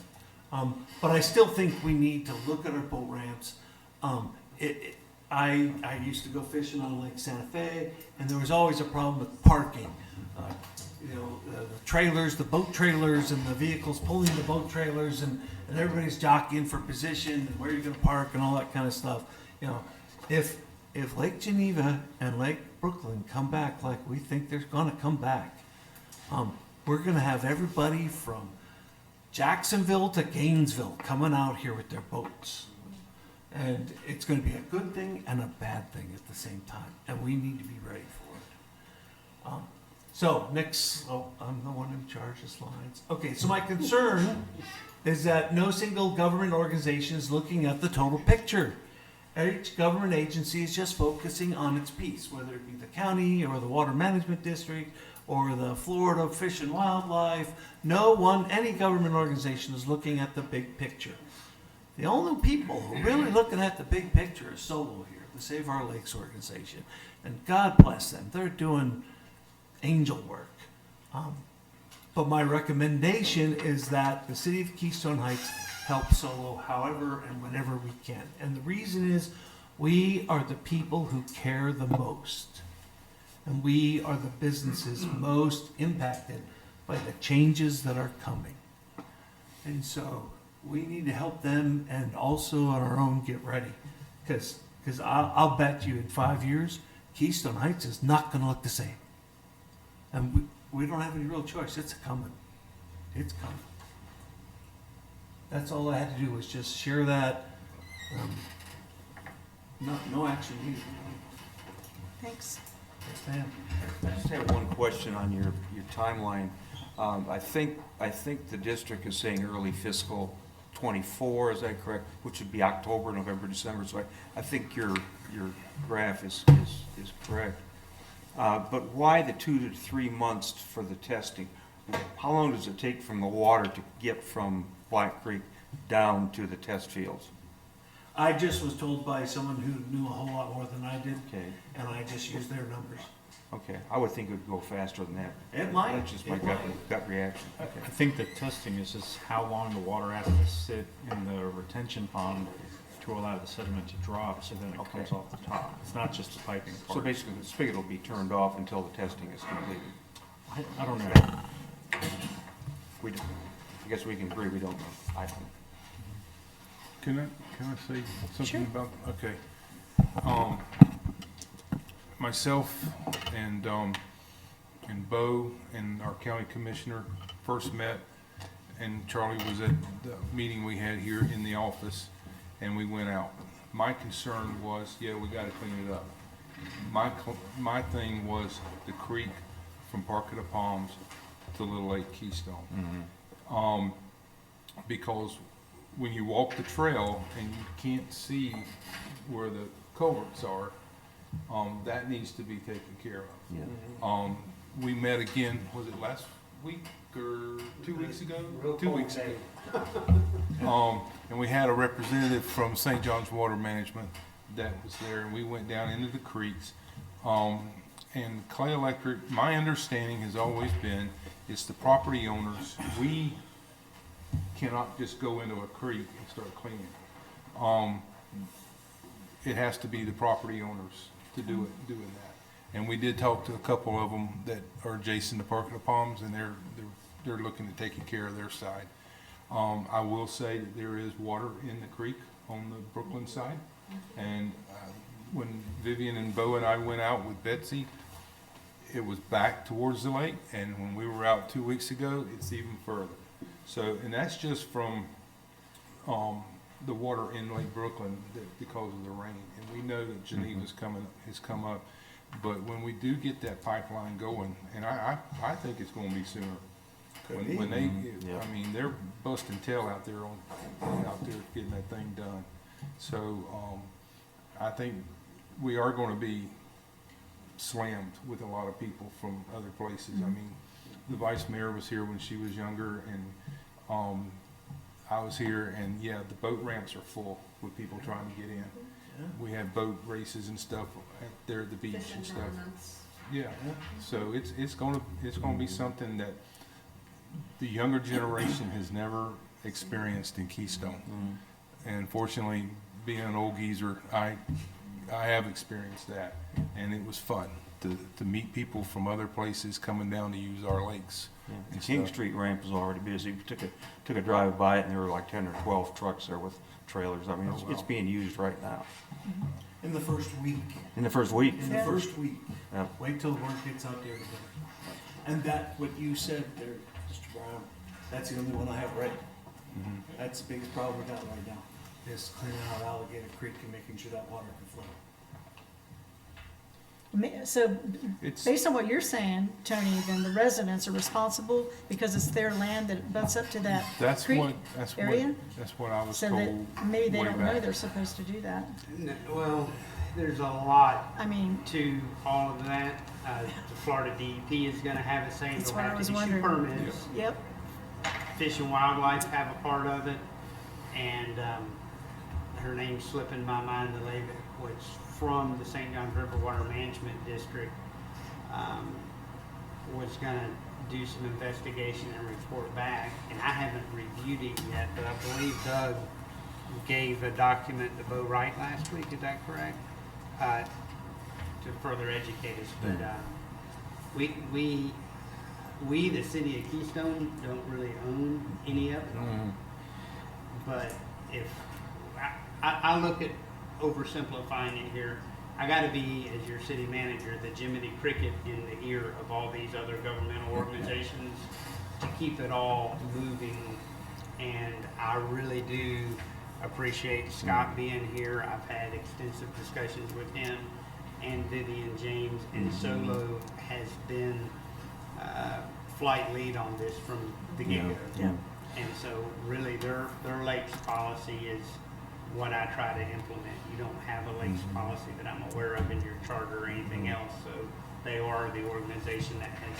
But I still think we need to look at our boat ramps. I used to go fishing on Lake Santa Fe, and there was always a problem with parking. The trailers, the boat trailers, and the vehicles pulling the boat trailers, and everybody's jockeying for position and where you're going to park and all that kind of stuff. If Lake Geneva and Lake Brooklyn come back like we think they're going to come back, we're going to have everybody from Jacksonville to Gainesville coming out here with their boats. And it's going to be a good thing and a bad thing at the same time. And we need to be ready for it. I'm the one in charge of slides. Okay, so my concern is that no single government organization is looking at the total picture. Each government agency is just focusing on its piece, whether it be the county or the Water Management District or the Florida Fish and Wildlife. Any government organization is looking at the big picture. The only people who are really looking at the big picture is Solo here, the Save Our Lakes organization. And God bless them. They're doing angel work. But my recommendation is that the city of Keystone Heights help Solo however and whenever we can. And the reason is we are the people who care the most. And we are the businesses most impacted by the changes that are coming. And so we need to help them and also on our own get ready. Because I'll bet you in 5 years, Keystone Heights is not going to look the same. And we don't have any real choice. It's coming. It's coming. That's all I had to do was just share that. No action needed. Thanks. Yes, ma'am. I just have one question on your timeline. I think the district is saying early fiscal '24, is that correct? Which would be October, November, December, so I think your graph is correct. But why the 2 to 3 months for the testing? How long does it take from the water to get from Black Creek down to the test fields? I just was told by someone who knew a whole lot more than I did. Okay. And I just used their numbers. Okay, I would think it would go faster than that. It might. That's just my It gut reaction. I Okay. think the testing is just how long the water has to sit in the retention pond to allow the sediment to drop, so then it Okay. comes off the top. It's not just the piping part. So basically, the spigot will be turned off until the testing is completed. I don't know. I guess we can agree we don't know. I don't. Can I say something Sure. about, okay. Myself and Bo and our county commissioner first met, and Charlie was at the meeting we had here in the office, and we went out. My concern was, yeah, we gotta clean it up. My thing was the creek from Park of the Palms to Little Lake Keystone. Because when you walk the trail and you can't see where the culverts are, that needs to be taken care of. Yeah. We met again, was it last week or 2 weeks ago? 2 weeks ago. And we had a representative from St. John's Water Management that was there, and we went down into the creeks. And Clay Electric, my understanding has always been, it's the property owners. We cannot just go into a creek and start cleaning. It has to be the property owners to doing that. And we did talk to a couple of them that are adjacent to Park of the Palms, and they're looking at taking care of their side. I will say that there is water in the creek on the Brooklyn side, and when Vivian and Bo and I went out with Betsy, it was back towards the lake, and when we were out 2 weeks ago, it's even further. So, and that's just from the water in Lake Brooklyn because of the rain. And we know that Geneva's has come up, but when we do get that pipeline going, and I think it's going to be sooner. When they, I mean, they're busting tail out there getting that thing done. So I think we are going to be slammed with a lot of people from other places. I mean, the vice mayor was here when she was younger, and I was here, and yeah, the boat ramps are full with people trying to get in. We have boat races and stuff there at the beach and stuff. Yeah, so it's gonna be something that the younger generation has never experienced in Keystone. And fortunately, being an old geezer, I have experienced that, and it was fun to meet people from other places coming down to use our lakes. Yeah. The King Street ramp is already busy. We took a drive by it, and there were like 10 or 12 trucks there with trailers. I mean, it's being used right now. In the first week. In the first week. In the first week. Yeah. Wait till the word gets out there. And that, what you said there, Mr. Brown, that's the only one I have right. That's the biggest problem we got right now, is cleaning out Alligator Creek and making sure that water can flow. So, based on what you're saying, Tony, then the residents are responsible because it's their land that butts up to that creek area? That's what I was So told. that maybe they way don't back. know they're supposed to do that. Well, there's a lot I mean, to all of that. The Florida DEP is gonna have a say. That's They'll what I have was to issue wondering. permits. Yep. Fish and Wildlife have a part of it, and her name's slipping my mind, the lady that was from the St. Johns River Water Management District, was gonna do some investigation and report back, and I haven't reviewed it yet, but I believe Doug gave a document to Bo Wright last week, is that correct? to further educate us, but, we, the city of Keystone, don't really own any of it. But if, I look at oversimplifying it here, I gotta be, as your city manager, the Jiminy Cricket in the ear of all these other governmental organizations to keep it all moving. And I really do appreciate Scott being here. I've had extensive discussions with him and Vivian James, and Solo has been flight lead on this from the get-go. Yeah. And so really their lakes policy is what I try to implement. You don't have a lakes policy that I'm aware of in your charter or anything else, so they are the organization that has.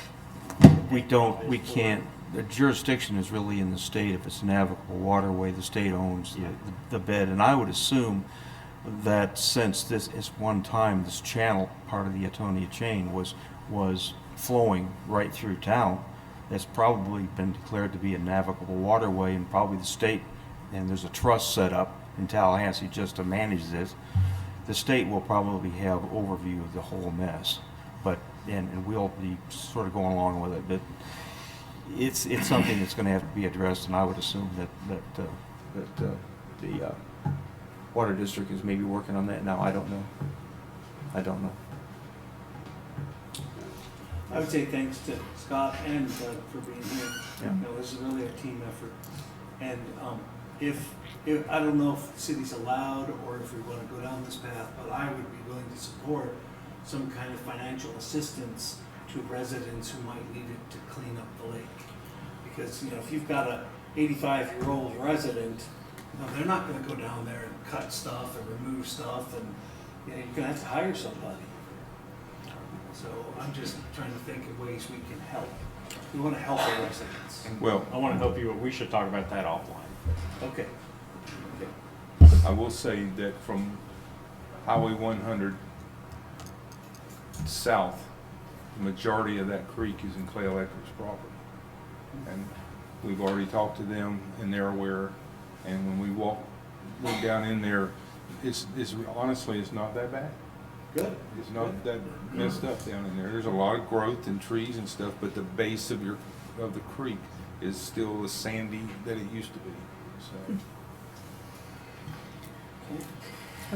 We can't, the jurisdiction is really in the state. If it's a navigable waterway, the state owns the bed. And I would assume that since this is one time, this channel, part of the Atonia chain, was flowing right through town, that's probably been declared to be a navigable waterway, and probably the state, and there's a trust set up in Tallahassee just to manage this. The state will probably have overview of the whole mess, but and we'll be sort of going along with it. But it's something that's going to have to be addressed, and I would assume that the water district is maybe working on that now. I don't know. I would say thanks to Scott and Doug for being here. Yeah. You know, this is really a team effort. And if I don't know if the city's allowed or if we want to go down this path, but I would be willing to support some kind of financial assistance to residents who might need it to clean up the lake. Because, you know, if you've got a 85-year-old resident, you know, they're not going to go down there and cut stuff and remove stuff, and you know, you're going to have to hire somebody. So I'm just trying to think of ways we can help. We want to help our residents. Well, I want to help you, but we should talk about that offline. Okay. I will say that from Highway 100 south, the majority of that creek is in Clay Electric's property. And we've already talked to them, and they're aware. And when we walk down in there, it's honestly, it's not that bad. Good. It's not that messed up down in there. There's a lot of growth and trees and stuff, but the base of the creek is still as sandy that it used to be. So.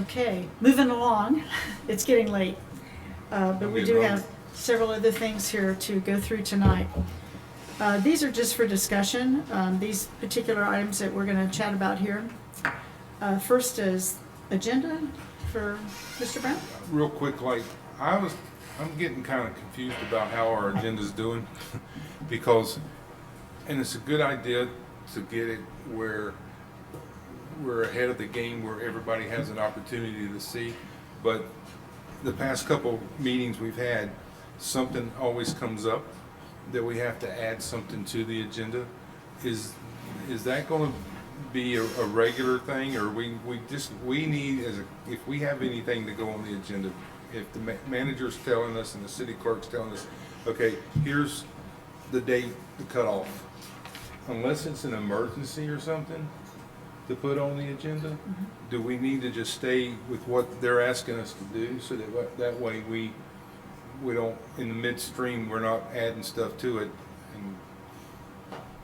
Okay, moving along. It's getting late, but we do have several other things here to go through tonight. These are just for discussion, these particular items that we're going to chat about here. First is agenda for Mr. Brown. Real quick, I'm getting kind of confused about how our agenda's doing because, and it's a good idea to get it where we're ahead of the game, where everybody has an opportunity to see, but the past couple meetings we've had, something always comes up that we have to add something to the agenda. Is that going to be a regular thing, or we need, if we have anything to go on the agenda, if the manager's telling us and the city clerk's telling us, okay, here's the date to cut off, unless it's an emergency or something to put on the agenda, do we need to just stay with what they're asking us to do, so that way we don't, in the midstream, we're not adding stuff to it and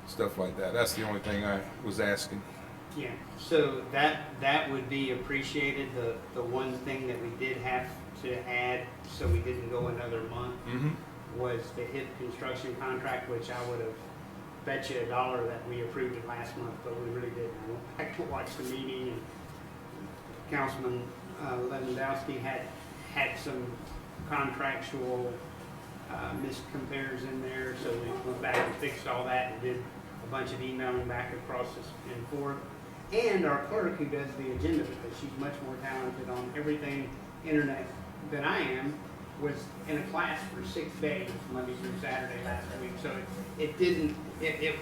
stuff like that? That's the only thing I was asking. Yeah, so that would be appreciated. The one thing that we did have to add, so we didn't go another month, was the HIP construction contract, which I would have bet you $1 that we approved it last month, but we really didn't. I went back to watch the meeting, and Councilman Lewandowski had some contractual miscompares in there, so we went back and fixed all that and did a bunch of emailing back across and forth. And our clerk, who does the agenda, because she's much more talented on everything internet than I am, was in a class for 6 days, Monday through Saturday last week. So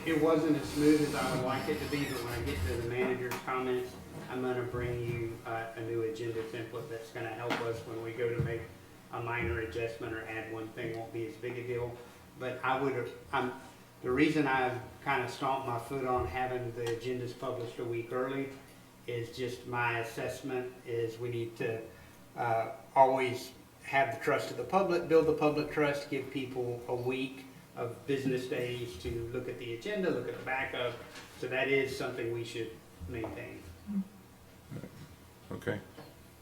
it wasn't as smooth as I would like it to be, but when I get to the manager's comments, I'm gonna bring you a new agenda template that's gonna help us when we go to make a minor adjustment or add one thing. Won't be as big a deal. But the reason I've kind of stomped my foot on having the agendas published a week early is just my assessment is we need to always have the trust of the public, build the public trust, give people a week of business days to look at the agenda, look at the backup. So that is something we should maintain. Okay.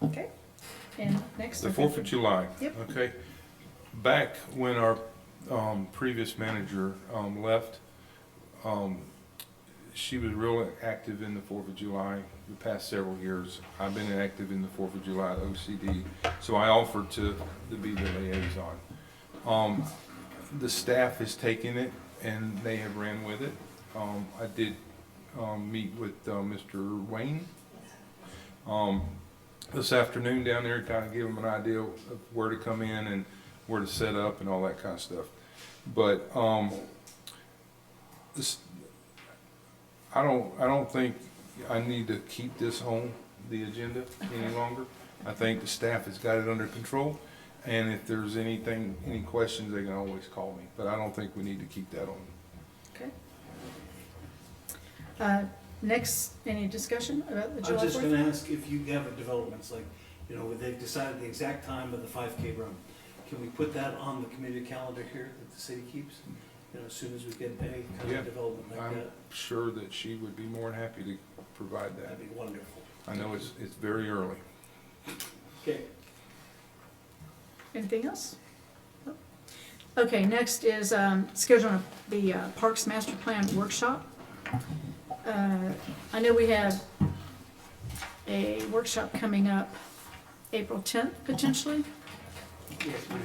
Okay. And next. The I think 4th of July. Yep. Okay. Back when our previous manager left, she was real active in the 4th of July the past several years. I've been active in the 4th of July at OCD, so I offered to be the liaison. The staff has taken it and they have ran with it. I did meet with Mr. Wayne this afternoon down there, kind of give him an idea of where to come in and where to set up and all that kind of stuff. But I don't think I need to keep this on the agenda any longer. I think the staff has got it under control, and if there's any questions, they can always call me. But I don't think we need to keep that on. Okay. Next, any discussion about the July 4th? I'm just gonna ask if you have developments, like, you know, they've decided the exact time of the 5K run. Can we put that on the community calendar here that the city keeps? You know, as soon as we get any kind Yeah, of development like I'm that? sure that she would be more than happy to provide that. That'd be wonderful. I know it's very early. Okay. Anything else? Okay, next is scheduling the Parks Master Plan workshop. I know we have a workshop coming up April 10th, potentially. Yes, ma'am.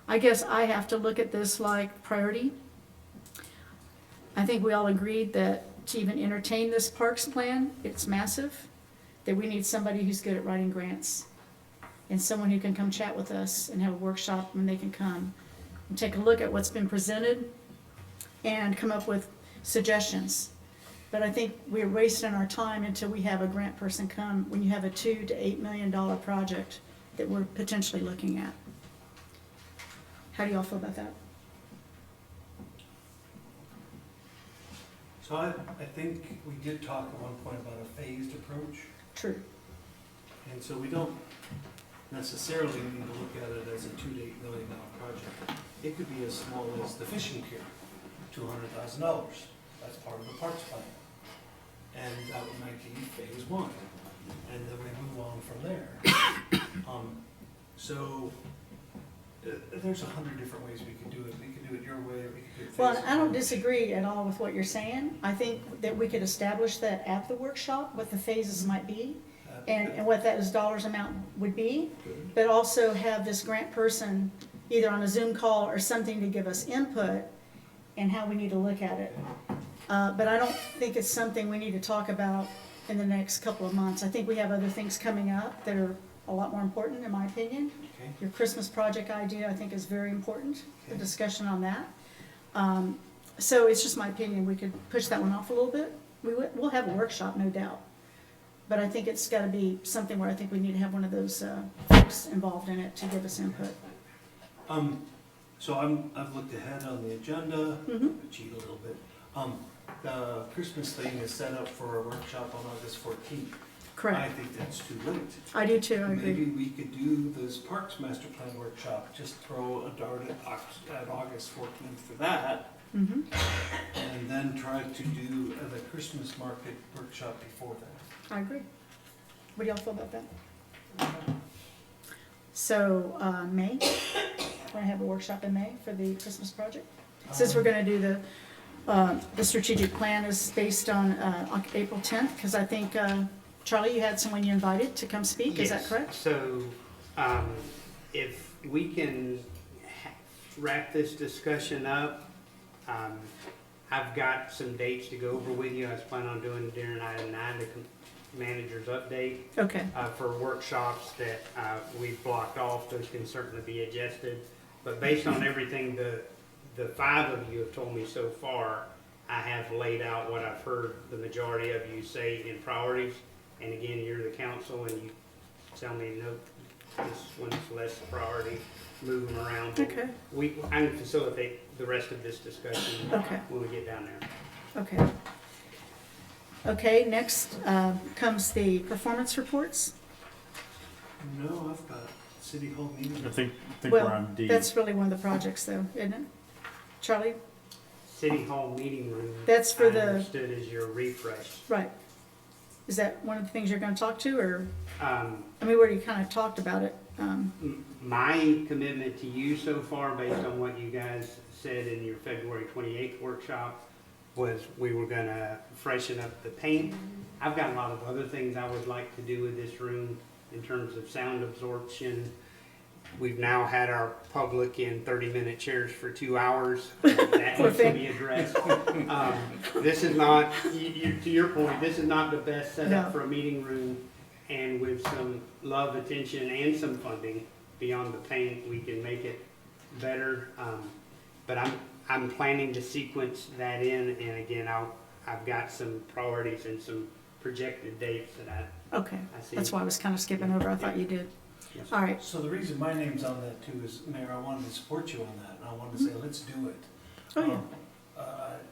I guess I have to look at this like priority. I think we all agreed that to even entertain this parks plan, it's massive, that we need somebody who's good at writing grants and someone who can come chat with us and have a workshop when they can come and take a look at what's been presented and come up with suggestions. But I think we're wasting our time until we have a grant person come when you have a $2 to $8 million project that we're potentially looking at. How do y'all feel about that? So I think we did talk at one point about a phased approach. True. And so we don't necessarily need to look at it as a $2 to $8 million project. It could be as small as the fishing pier, $200,000. That's part of the parks plan. And that might be phase one. And then we move on from there. So there's 100 different ways we could do it. We could do it your way, or we could do it phased. Well, I don't disagree at all with what you're saying. I think that we could establish that at the workshop, what the phases might be and what those dollars amount would be, but also have this grant person either on a Zoom call or something to give us input and how we need to look at it. But I don't think it's something we need to talk about in the next couple of months. I think we have other things coming up that are a lot more important, in my opinion. Okay. Your Christmas project idea, I think, is very important, the discussion on that. So it's just my opinion, we could push that one off a little bit. We'll have a workshop, no doubt. But I think it's gotta be something where I think we need to have one of those folks involved in it to give us input. So I've looked ahead on the agenda, cheat a little bit. The Christmas thing is set up for a workshop on August 14th. Correct. I think that's too late. I do too, I agree. Maybe we could do this Parks Master Plan workshop, just throw a dart at August 14th for that. Mm-hmm. And then try to do the Christmas market workshop before that. I agree. What do y'all feel about that? So, May, we're gonna have a workshop in May for the Christmas project. Since we're gonna do the strategic plan is based on April 10th, because I think, Charlie, you had someone you invited to come speak, is that Yes. correct? So, if we can wrap this discussion up, I've got some dates to go over with you. I was planning on doing during item 9, the manager's update. Okay. For workshops that we've blocked off, those can certainly be adjusted. But based on everything the 5 of you have told me so far, I have laid out what I've heard the majority of you say in priorities. And again, you're the council and you tell me, no, this one's less priority, move them around. Okay. I can facilitate the rest of this discussion Okay. when we get down there. Okay. Okay, next comes the performance reports. No, I've got City Hall meeting. I think we're Well, on D. that's really one of the projects though, isn't it? Charlie? City Hall meeting room. That's for I the- understood as your refresh. Right. Is that one of the things you're gonna talk to, or, Um, I mean, we already kind of talked about it. My commitment to you so far, based on what you guys said in your February 28th workshop, was we were gonna freshen up the paint. I've got a lot of other things I would like to do with this room in terms of sound absorption. We've now had our public in 30-minute chairs for 2 hours. That needs to be addressed. This is not, to your point, this is not the best setup No. for a meeting room. And with some love, attention, and some funding beyond the paint, we can make it better. But I'm planning to sequence that in, and again, I've got some priorities and some projected dates that Okay, I see. that's why I was kind of skipping over. I thought you did. Yes. All right, So the reason my name's on that too is, Mayor, I wanted to support you on that, and I wanted to say, let's do it. Oh, yeah.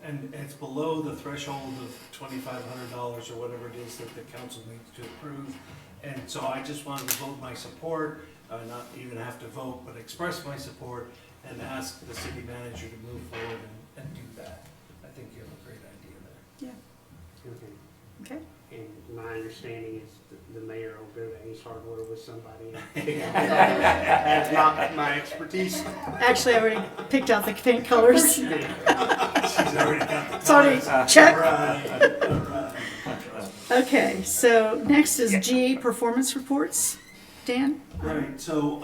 And it's below the threshold of $2,500 or whatever it is that the council needs to approve. And so I just wanted to vote my support, not even have to vote, but express my support and ask the city manager to move forward and do that. I think you have a great idea there. yeah, Okay. okay. And my understanding is the mayor will go to Ace Hardware with somebody. That's not my expertise. Actually, I already picked out the paint colors. You did. She's already got the Sorry, colors. check. All right, all right. Okay, so next is G, performance reports. Dan? Right, so,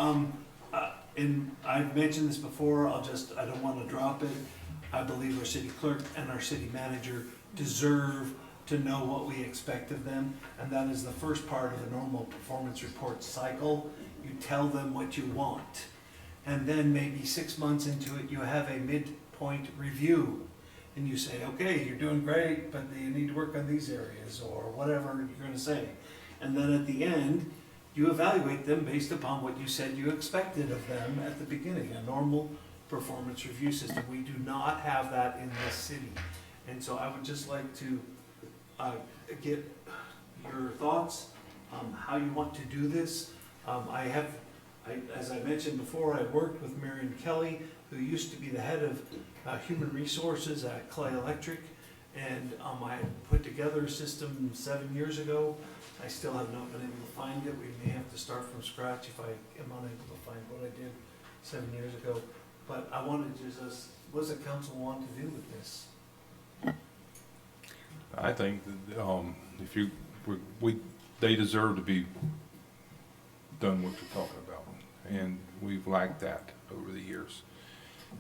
and I've mentioned this before, I don't want to drop it. I believe our city clerk and our city manager deserve to know what we expect of them, and that is the first part of the normal performance report cycle. You tell them what you want, and then maybe 6 months into it, you have a midpoint review. And you say, okay, you're doing great, but you need to work on these areas, or whatever you're gonna say. And then at the end, you evaluate them based upon what you said you expected of them at the beginning, a normal performance review system. We do not have that in this city. And so I would just like to get your thoughts, how you want to do this. As I mentioned before, I worked with Marion Kelly, who used to be the head of human resources at Clay Electric, and I put together a system 7 years ago. I still have not been able to find it. We may have to start from scratch if I am unable to find what I did 7 years ago. But I wanted to just, what does the council want to do with this? I think that, they deserve to be done what you're talking about, and we've lacked that over the years.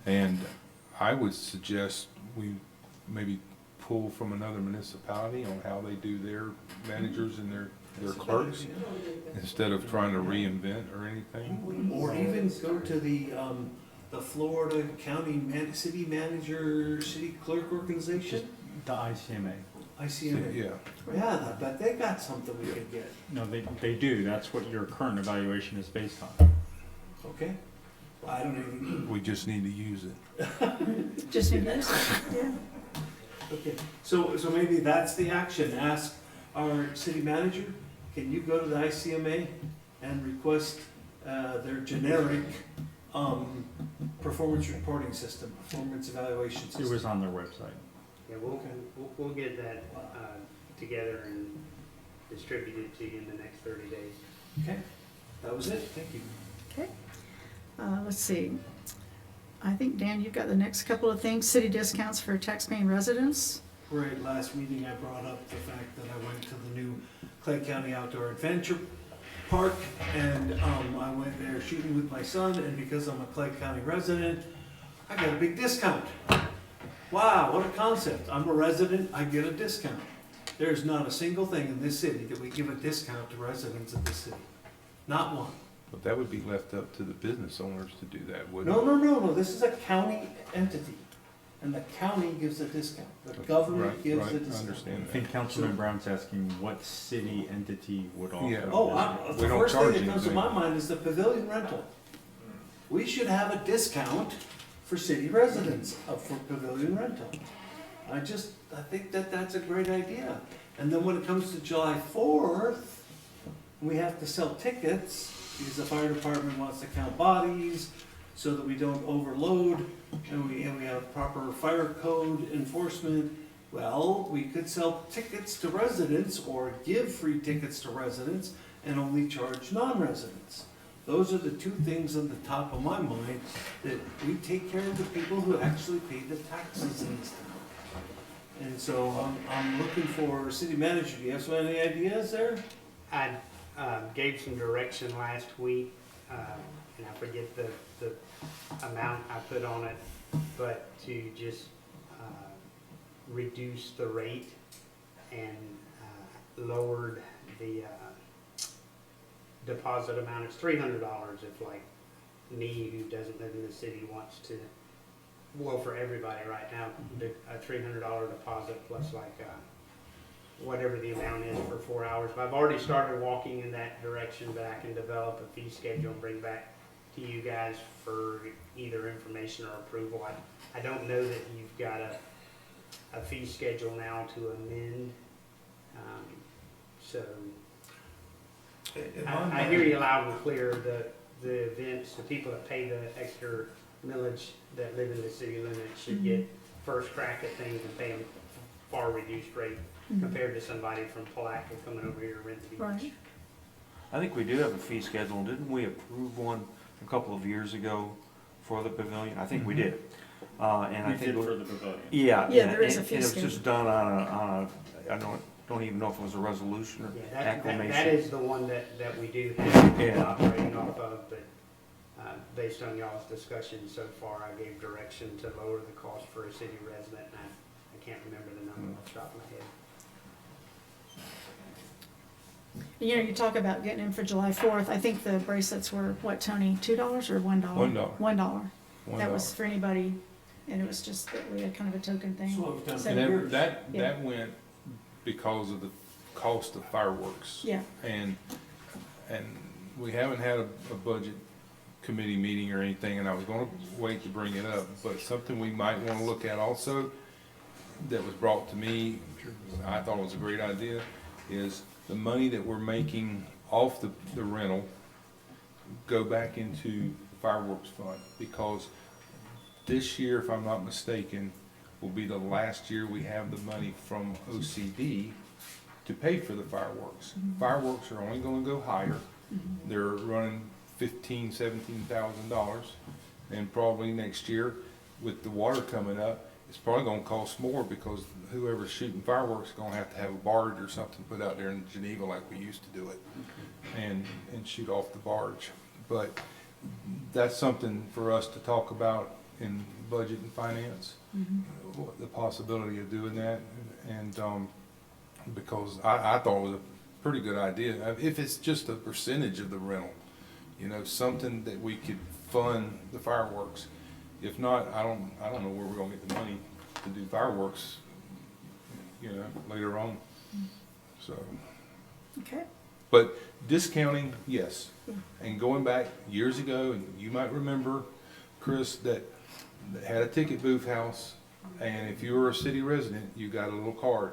And I would suggest we maybe pull from another municipality on how they do their managers and their clerks, instead of trying to reinvent or anything. Or even go to the Florida County City Manager, City Clerk Organization? The ICMA. ICMA. Yeah. Yeah, but they got something we could get. No, they do. That's what your current evaluation is based on. Okay. Well, I don't even. We just need to use it. Just need this? Yeah. Okay, so maybe that's the action. Ask our city manager, can you go to the ICMA and request their generic performance reporting system, performance evaluation system? It was on their website. Yeah, we'll get that together and distributed to you in the next 30 days. Okay, that was it. Thank you. Okay. Let's see. I think, Dan, you've got the next couple of things. City discounts for taxpaying residents. Right, last meeting I brought up the fact that I went to the new Clay County Outdoor Adventure Park, and I went there shooting with my son, and because I'm a Clay County resident, I got a big discount. Wow, what a concept. I'm a resident, I get a discount. There's not a single thing in this city that we give a discount to residents of this city. Not one. But that would be left up to the business owners to do that, wouldn't it? No, this is a county entity, and the county gives a discount. The government Right, gives right, a I discount. understand I that. think Councilman Brown's asking what city entity would offer. Yeah. Oh, We the don't first thing charge that comes to anything. my mind is the pavilion rental. We should have a discount for city residents for pavilion rental. I think that that's a great idea. And then when it comes to July 4th, we have to sell tickets because the fire department wants to count bodies so that we don't overload and we have proper fire code enforcement. Well, we could sell tickets to residents or give free tickets to residents and only charge non-residents. Those are the two things on the top of my mind, that we take care of the people who actually pay the taxes in this town. And so I'm looking for city manager. Do you have any ideas there? I gave some direction last week, and I forget the amount I put on it, but to just reduce the rate and lowered the deposit amount. It's $300 if, like, me, who doesn't live in the city, wants to, well, for everybody right now, a $300 deposit plus like whatever the amount is for 4 hours. But I've already started walking in that direction, but I can develop a fee schedule and bring back to you guys for either information or approval. I don't know that you've got a fee schedule now to amend, so I hear you loud and clear. The events, the people that pay the extra millage that live in the city limits should get first crack at things and pay them far reduced rate compared to somebody from Palaca coming over here to rent the beach. Right. I think we do have a fee schedule. Didn't we approve one a couple of years ago for the pavilion? I think we did. And I We think did for the pavilion. Yeah, Yeah, there is a and fee it was schedule. just done on a, I don't even know if it was a resolution or Yeah, acclamation. that is the one that we do have Yeah. operating off of, but based on y'all's discussion so far, I gave direction to lower the cost for a city resident, and I can't remember the number off the top of my head. You know, you talk about getting in for July 4th. I think the bracelets were, what, Tony, $2 or $1? $1. $1. That was $1. for anybody, and it was just that we had kind of a token thing. That's what we've done So- for years. That Yeah. went because of the cost of fireworks. Yeah. And we haven't had a budget committee meeting or anything, and I was gonna wait to bring it up, but something we might wanna look at also that was brought to me, I thought was a great idea, is the money that we're making off the rental go back into fireworks fund, because this year, if I'm not mistaken, will be the last year we have the money from OCD to pay for the fireworks. Fireworks are only gonna go higher. They're running $17,000, and probably next year, with the water coming up, it's probably gonna cost more, because whoever's shooting fireworks is gonna have to have a barge or something put out there in Geneva like we used to do it, and shoot off the barge. But that's something for us to talk about in budget and finance, the possibility of doing that, and because I thought it was a pretty good idea, if it's just a percentage of the rental, you know, something that we could fund the fireworks. If not, I don't know where we're gonna get the money to do fireworks, you know, later on, so. Okay. But discounting, yes. And going back years ago, and you might remember, Chris, that had a ticket booth house, and if you were a city resident, you got a little card,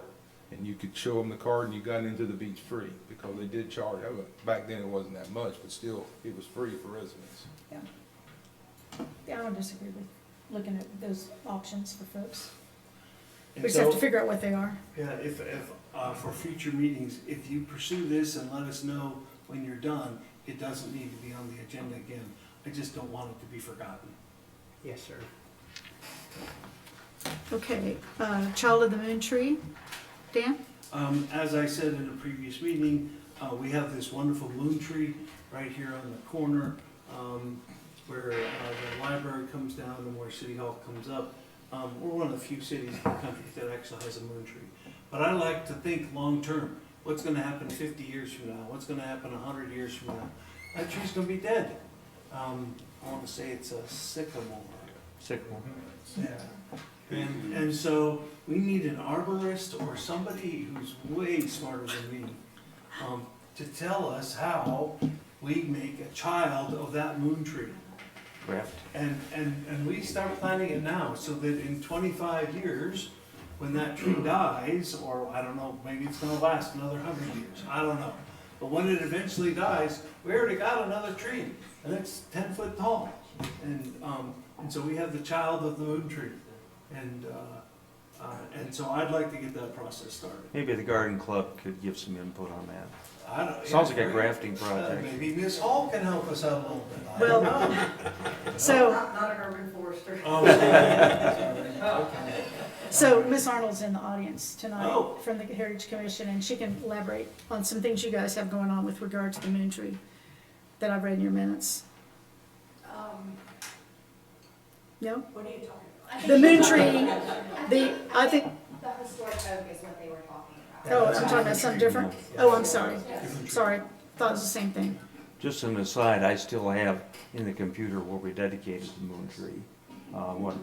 and you could show them the card, and you got into the beach free, because they did charge. Back then, it wasn't that much, but still, it was free for residents. Yeah. Yeah, I don't disagree with looking at those options for folks. We just have to figure out what they are. Yeah, if for future meetings, if you pursue this and let us know when you're done, it doesn't need to be on the agenda again. I just don't want it to be forgotten. Yes, sir. Okay, Child of the Moon Tree, Dan? As I said in a previous meeting, we have this wonderful moon tree right here on the corner, where the library comes down and where City Hall comes up. We're one of the few cities in the country that actually has a moon tree. But I like to think long-term. What's gonna happen 50 years from now? What's gonna happen 100 years from now? That tree's gonna be dead. I wanna say it's a sycamore. Sycamore. Yeah. And so we need an arborist or somebody who's way smarter than me, to tell us how we make a child of that moon tree. Correct. And we start planning it now, so that in 25 years, when that tree dies, or I don't know, maybe it's gonna last another 100 years, I don't know. But when it eventually dies, we already got another tree, and it's 10 foot tall. And so we have the child of the moon tree. And so I'd like to get that process started. Maybe the garden club could give some input on that. I don't, Sounds yeah, like a great. grafting project. Maybe Miss Hall can help us out a little bit. I Well, don't know. So, Not an urban forester. Oh, sorry. Okay. so Miss Arnold's in the audience tonight Oh. from the Heritage Commission, and she can elaborate on some things you guys have going on with regard to the moon tree that I've read in your minutes. No? What are you talking I think The moon she- tree, I think, The historic oak is what they were talking about. oh, I'm talking about something different? Oh, I'm sorry. Sorry, thought it was the same thing. Just an aside, I still have in the computer where we dedicated the moon tree,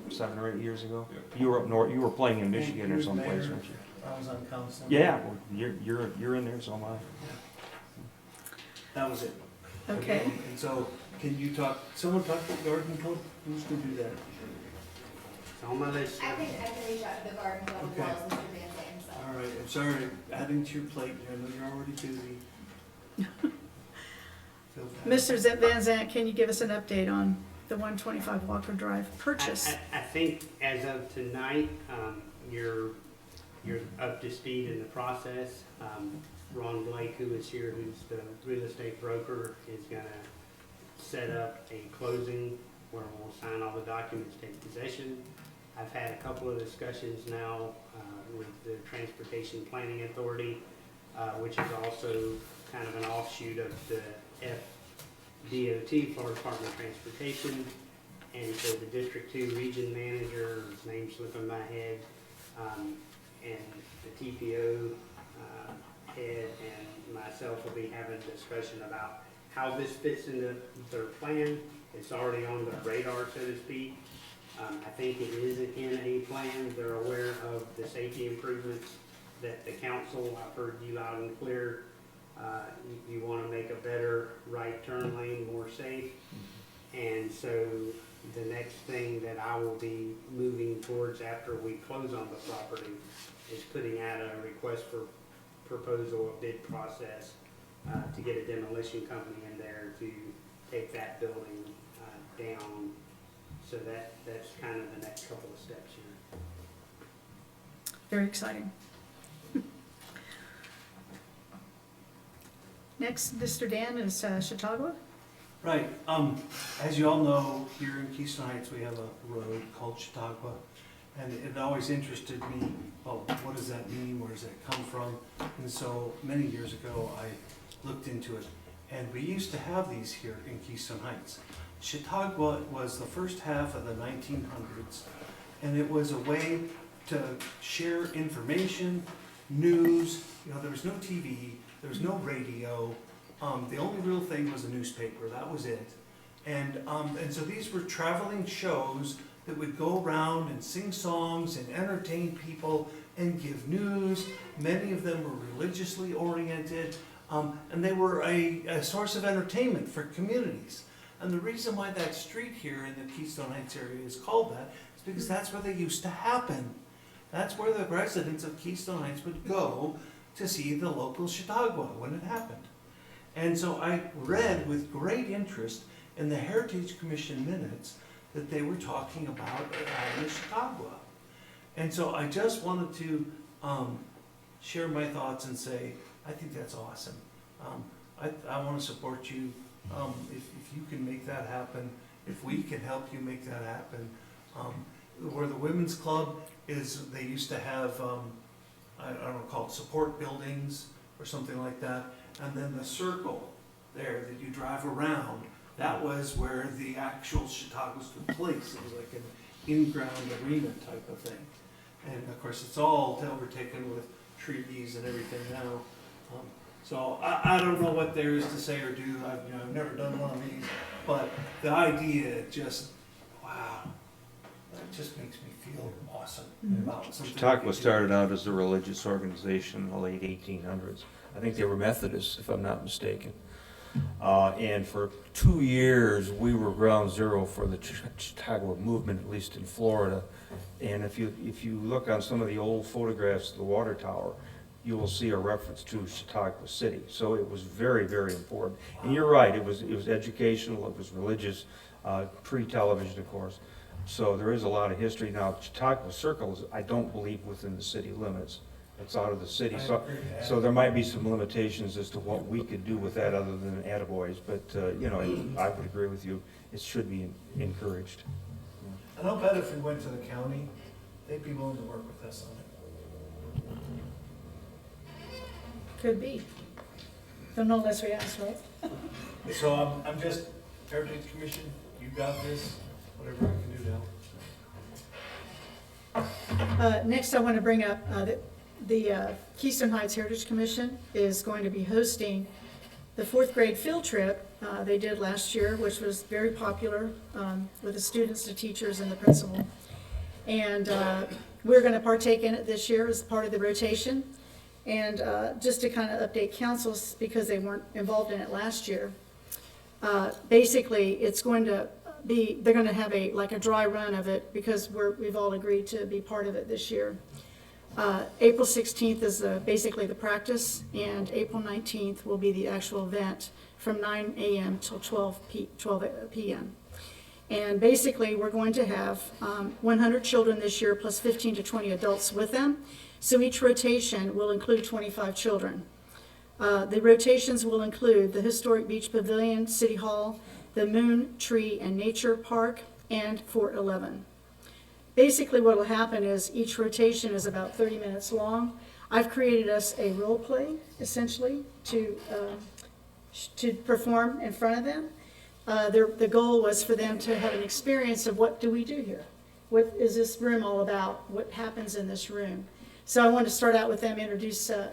7 or 8 years ago? You were up north, you were playing in Michigan or someplace, weren't you? I was on council. Yeah, well, you're in there, so am I. That was it. Okay. And so, can you someone talk to the garden club? Who's gonna do that? It's on my list. I can reach out to the garden club as well as Mr. Van Zandt, so. All right, I'm sorry, adding to your plate, I know you're already busy. Feel bad. Mr. Van Zandt, can you give us an update on the 125 Walker Drive purchase? I think as of tonight, you're up to speed in the process. Ron Blake, who is here, who's the real estate broker, is gonna set up a closing where we'll sign all the documents, take possession. I've had a couple of discussions now with the Transportation Planning Authority, which is also kind of an offshoot of the FDOT, Florida Department of Transportation. And so the District 2 Region Manager, his name's slipping my head, and the TPO head and myself will be having a discussion about how this fits into their plan. It's already on the radar, so to speak. I think it is in a plan. They're aware of the safety improvements that the council, I've heard you loud and clear, you want to make a better right turn lane more safe. And so the next thing that I will be moving towards after we close on the property is putting out a request for proposal, a bid process, to get a demolition company in there to take that building down. So that's kind of the next couple of steps here. Very exciting. Next, Mr. Dan is Chautauqua. Right, as you all know, here in Keystone Heights, we have a road called Chautauqua, and it always interested me, well, what does that mean, where does that come from? And so, many years ago, I looked into it, and we used to have these here in Keystone Heights. Chautauqua was the first half of the 1900s, and it was a way to share information, news. You know, there was no TV, there was no radio. The only real thing was a newspaper, that was it. And so these were traveling shows that would go around and sing songs and entertain people and give news. Many of them were religiously oriented, and they were a source of entertainment for communities. And the reason why that street here in the Keystone Heights area is called that is because that's where they used to happen. That's where the residents of Keystone Heights would go to see the local Chautauqua when it happened. And so I read with great interest in the Heritage Commission minutes that they were talking about the Chautauqua. And so I just wanted to share my thoughts and say, I think that's awesome. I want to support you. If you can make that happen, if we can help you make that happen. Where the Women's Club is, they used to have, I don't know, called support buildings or something like that. And then the circle there that you drive around, that was where the actual Chautauquas took place. It was like an in-ground arena type of thing. And of course, it's all overtaken with trees and everything now. So I don't know what there is to say or do. I've never done one of these, but the idea just, wow, that just makes me feel awesome about something. Chautauqua started out as a religious organization in the late 1800s. I think they were Methodists, if I'm not mistaken. And for 2 years, we were ground zero for the Chautauqua movement, at least in Florida. And if you look on some of the old photographs of the water tower, you will see a reference to Chautauqua City. So it was very, very important. And you're right, it was educational, it was religious, pre-television, of course. So there is a lot of history. Now, Chautauqua Circle is, I don't believe, within the city limits. It's out of the city. So there might be some limitations as to what we could do with that other than attaboys. But, you know, I would agree with you. It should be encouraged. And I'll bet if we went to the county, they'd be willing to work with us on it. Could be. Don't know unless we ask, right? So I'm just, Heritage Commission, you got this, whatever I can do now. Next, I want to bring up the Keystone Heights Heritage Commission is going to be hosting the 4th grade field trip they did last year, which was very popular with the students, the teachers, and the principal. And we're going to partake in it this year as part of the rotation. And just to kind of update councils, because they weren't involved in it last year, basically it's going to be, they're going to have like a dry run of it because we've all agreed to be part of it this year. April 16th is basically the practice, and April 19th will be the actual event from 9 a.m. till 12 p.m. And basically, we're going to have 100 children this year, plus 15 to 20 adults with them. So each rotation will include 25 children. The rotations will include the Historic Beach Pavilion, City Hall, the Moon, Tree, and Nature Park, and Fort 11. Basically, what will happen is each rotation is about 30 minutes long. I've created us a role play, essentially, to perform in front of them. The goal was for them to have an experience of what do we do here? What is this room all about? What happens in this room? So I want to start out with them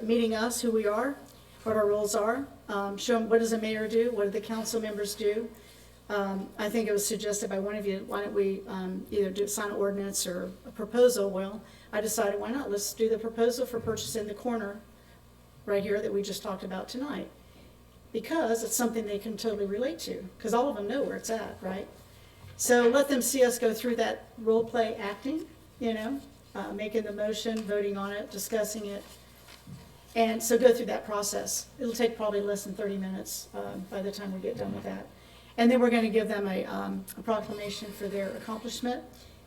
meeting us, who we are, what our roles are, show them what does a mayor do, what do the council members do. I think it was suggested by one of you, why don't we either sign an ordinance or a proposal? Well, I decided, why not? Let's do the proposal for purchase in the corner right here that we just talked about tonight. Because it's something they can totally relate to, because all of them know where it's at, right? So let them see us go through that role play acting, making the motion, voting on it, discussing it. And so go through that process. It'll take probably less than 30 minutes by the time we get done with that. And then we're going to give them a proclamation for their accomplishment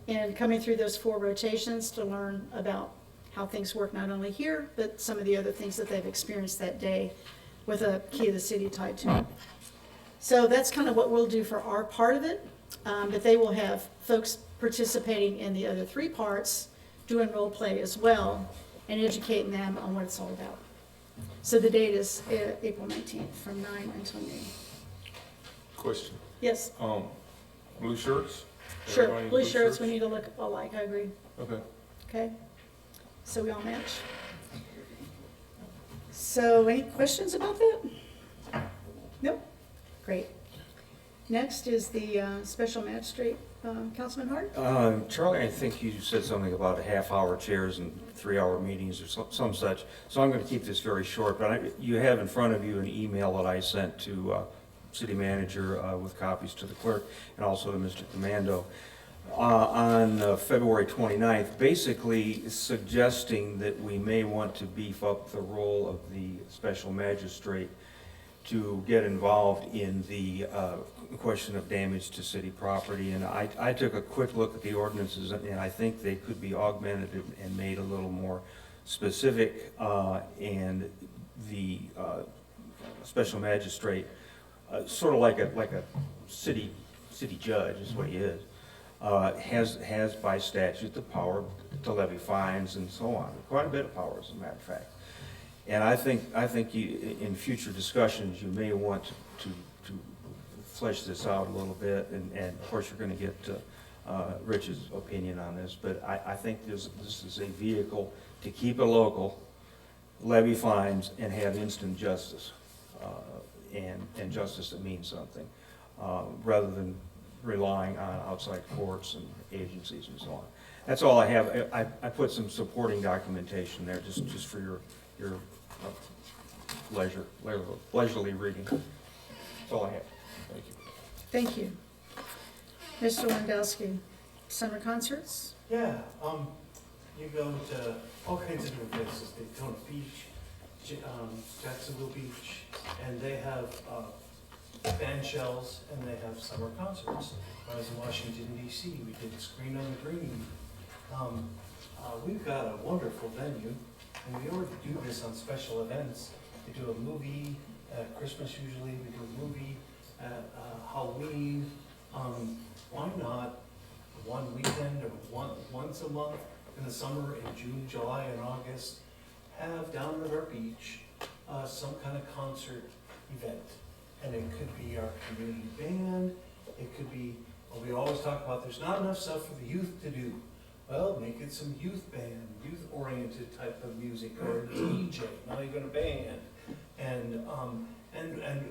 and coming through those 4 rotations to learn about how things work not only here, but some of the other things that they've experienced that day with a key of the city tied to it. So that's kind of what we'll do for our part of it, but they will have folks participating in the other 3 parts, doing role play as well, and educating them on what it's all about. So the date is April 19th from 9 until noon. Question. Yes. Blue shirts? Sure, Everybody in blue shirts, we need to look alike, I agree. Okay. Okay, so we all match. So any questions about that? Nope, great. Next is the special magistrate, Councilman Hart? Charlie, I think you said something about half-hour chairs and 3-hour meetings or some such. So I'm going to keep this very short, but you have in front of you an email that I sent to city manager with copies to the clerk and also to Mr. Commando on February 29th, basically suggesting that we may want to beef up the role of the special magistrate to get involved in the question of damage to city property. And I took a quick look at the ordinances, and I think they could be augmented and made a little more specific, and the special magistrate, sort of like a city judge is what he is, has by statute the power to levy fines and so on. Quite a bit of power, as a matter of fact. And I think you, in future discussions, you may want to flesh this out a little bit, and of course you're going to get Rich's opinion on this, but I think this is a vehicle to keep it local, levy fines, and have instant justice, and justice that means something, rather than relying on outside courts and agencies and so on. That's all I have. I put some supporting documentation there just for your leisurely reading. all I have. Thank you. Thank you. Mr. Lewandowski, summer concerts? Yeah, you go to all kinds of different places, Daytona Beach, Jacksonville Beach, and they have band shells and they have summer concerts. When I was in Washington DC, we did Screen on the Green. We've got a wonderful venue, and we already do this on special events. We do a movie at Christmas usually, we do a movie at Halloween. Why not one weekend or once a month in the summer, in June, July, and August, have down at our beach some kind of concert event? And it could be our community band, it could be, well, we always talk about there's not enough stuff for the youth to do. Well, make it some youth band, youth-oriented type of music, or a DJ, not even a band. And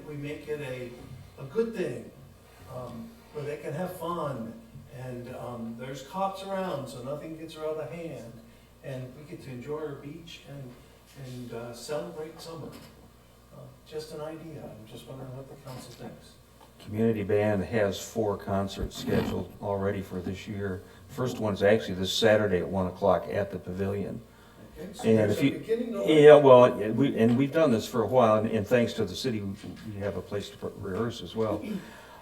we make it a good thing, where they can have fun, and there's cops around, so nothing gets out of hand, and we get to enjoy our beach and celebrate summer. Just an idea. I'm just wondering what the council thinks. Community Band has 4 concerts scheduled already for this year. First one's actually this Saturday at 1 o'clock at the Pavilion. Okay, so And there's if a you, beginning of- yeah, well, we've done this for a while, and thanks to the city, we have a place to rehearse as well.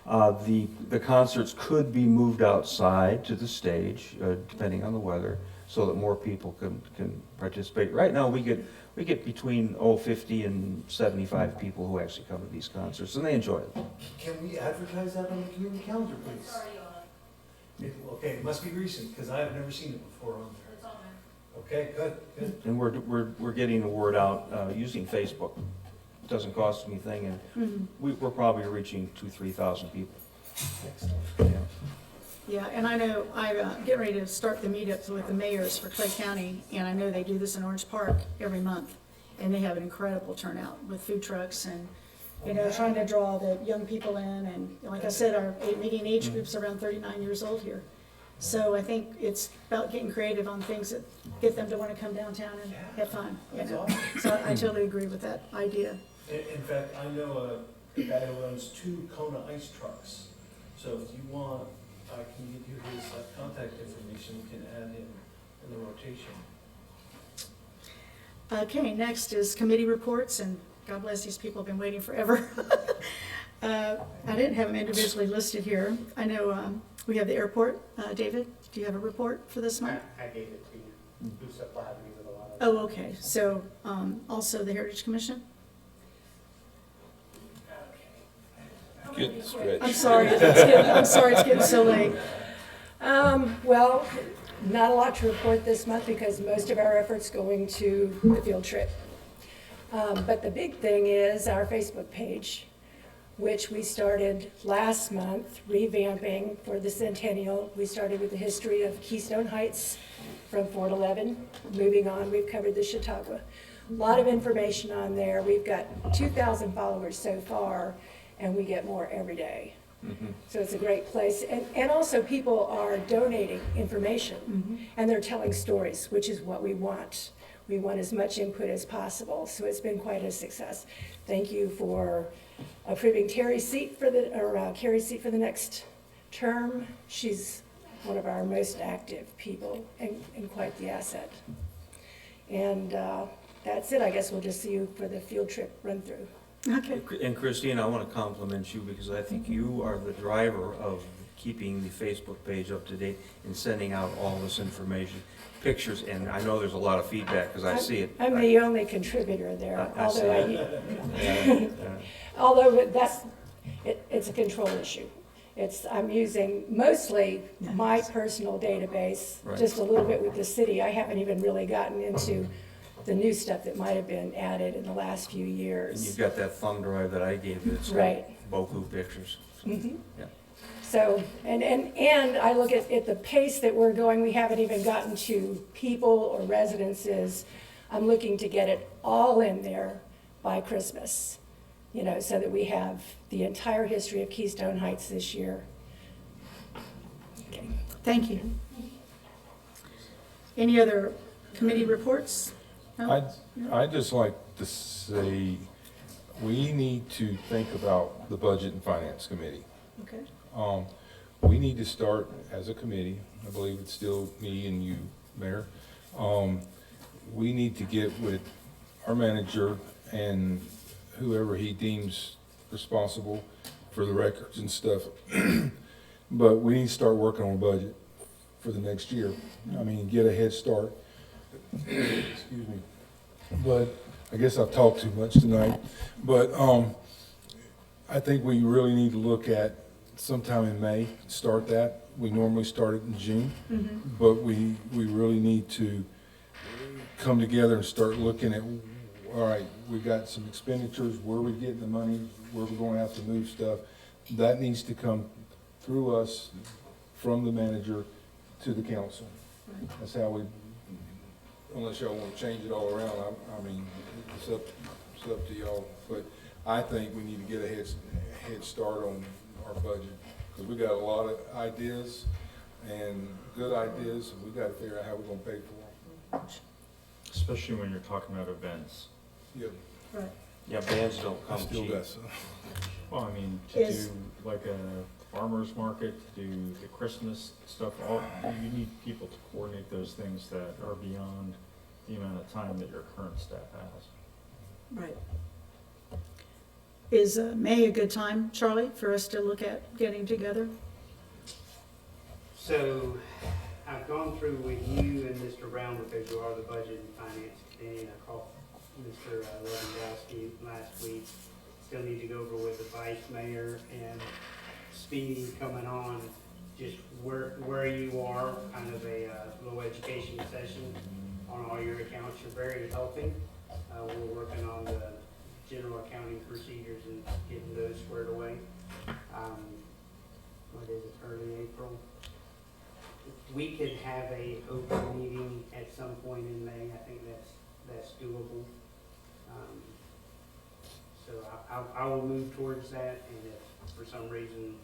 The concerts could be moved outside to the stage, depending on the weather, so that more people can participate. Right now, we get between 50 and 75 people who actually come to these concerts, and they enjoy it. Can we advertise that on the community calendar, please? Okay, it must be recent, because I have never seen it before on there. It's on there. Okay, good. And we're getting the word out using Facebook. It doesn't cost anything, and we're probably reaching 2,000-3,000 people. Excellent. Yeah. Yeah, and I know I'm getting ready to start the meetups with the mayors for Clay County, and I know they do this in Orange Park every month, and they have an incredible turnout with food trucks and, you know, trying to draw the young people in, and like I said, our median age group's around 39 years old here. So I think it's about getting creative on things that get them to want to come downtown and have fun, you know. So I totally agree with that idea. In fact, I know a guy who runs 2 Kona ice trucks. So if you want, I can give you his contact information, we can add him in the rotation. Okay, next is committee reports, and God bless these people have been waiting forever. I didn't have them individually listed here. I know we have the airport. David, do you have a report for this month? I gave it to you. You supplied me with a lot of. Oh, okay. So also the Heritage Commission? Get stretched. I'm sorry, it's getting so late. Well, not a lot to report this month because most of our effort's going to the field trip. But the big thing is our Facebook page, which we started last month revamping for the centennial. We started with the history of Keystone Heights from Fort 11. Moving on, we've covered the Chautauqua. A lot of information on there. We've got 2,000 followers so far, and we get more every day. So it's a great place. And also people are donating information, and they're telling stories, which is what we want. We want as much input as possible. So it's been quite a success. Thank you for approving Carrie's seat for the next term. She's one of our most active people and quite the asset. And that's it. I guess we'll just see you for the field trip run through. Okay. And Christine, I want to compliment you because I think you are the driver of keeping the Facebook page up to date and sending out all this information, pictures, and I know there's a lot of feedback because I see it. I'm the only contributor there, I see it. although it's a control issue. I'm using mostly my personal database, Right. just a little bit with the city. I haven't even really gotten into the new stuff that might have been added in the last few years. And you've got that thumb drive that I gave you that's got Right. Boku pictures. Yeah. So, and I look at the pace that we're going, we haven't even gotten to people or residences. I'm looking to get it all in there by Christmas, you know, so that we have the entire history of Keystone Heights this year. Okay. Thank you. Any other committee reports? No? I'd just like to say, we need to think about the Budget and Finance Committee. Okay. We need to start as a committee, I believe it's still me and you, Mayor. We need to get with our manager and whoever he deems responsible for the records and stuff. But we need to start working on a budget for the next year. I mean, get a head start. Excuse me. But I guess I've talked too much tonight. But I think we really need to look at sometime in May, start that. We normally start it in June. But we really need to come together and start looking at, all right, we got some expenditures, where are we getting the money, where we're going to have to move stuff. That needs to come through us, from the manager to the council. That's how we, unless y'all want to change it all around, I mean, it's up to y'all. But I think we need to get a head start on our budget, because we got a lot of ideas and good ideas, and we got to figure out how we're going to pay for them. Especially when you're talking about events. Yep. Right. Yeah, bands don't come Still cheap. got some. Well, I mean, to do like a farmer's market, to do the Christmas stuff, you need people to coordinate those things that are beyond the amount of time that your current staff has. Right. Is May a good time, Charlie, for us to look at getting together? So I've gone through with you and Mr. Brown, because you are the Budget and Finance Committee, and I called Mr. Lewandowski last week. Still need to go over with the Vice Mayor and Speedy coming on, just where you are, kind of a little education session on all your accounts. You're very helping. We're working on the general accounting procedures and getting those squared away. What is it, early April? We could have a open meeting at some point in May. I think that's doable. So I will move towards that, and if for some reason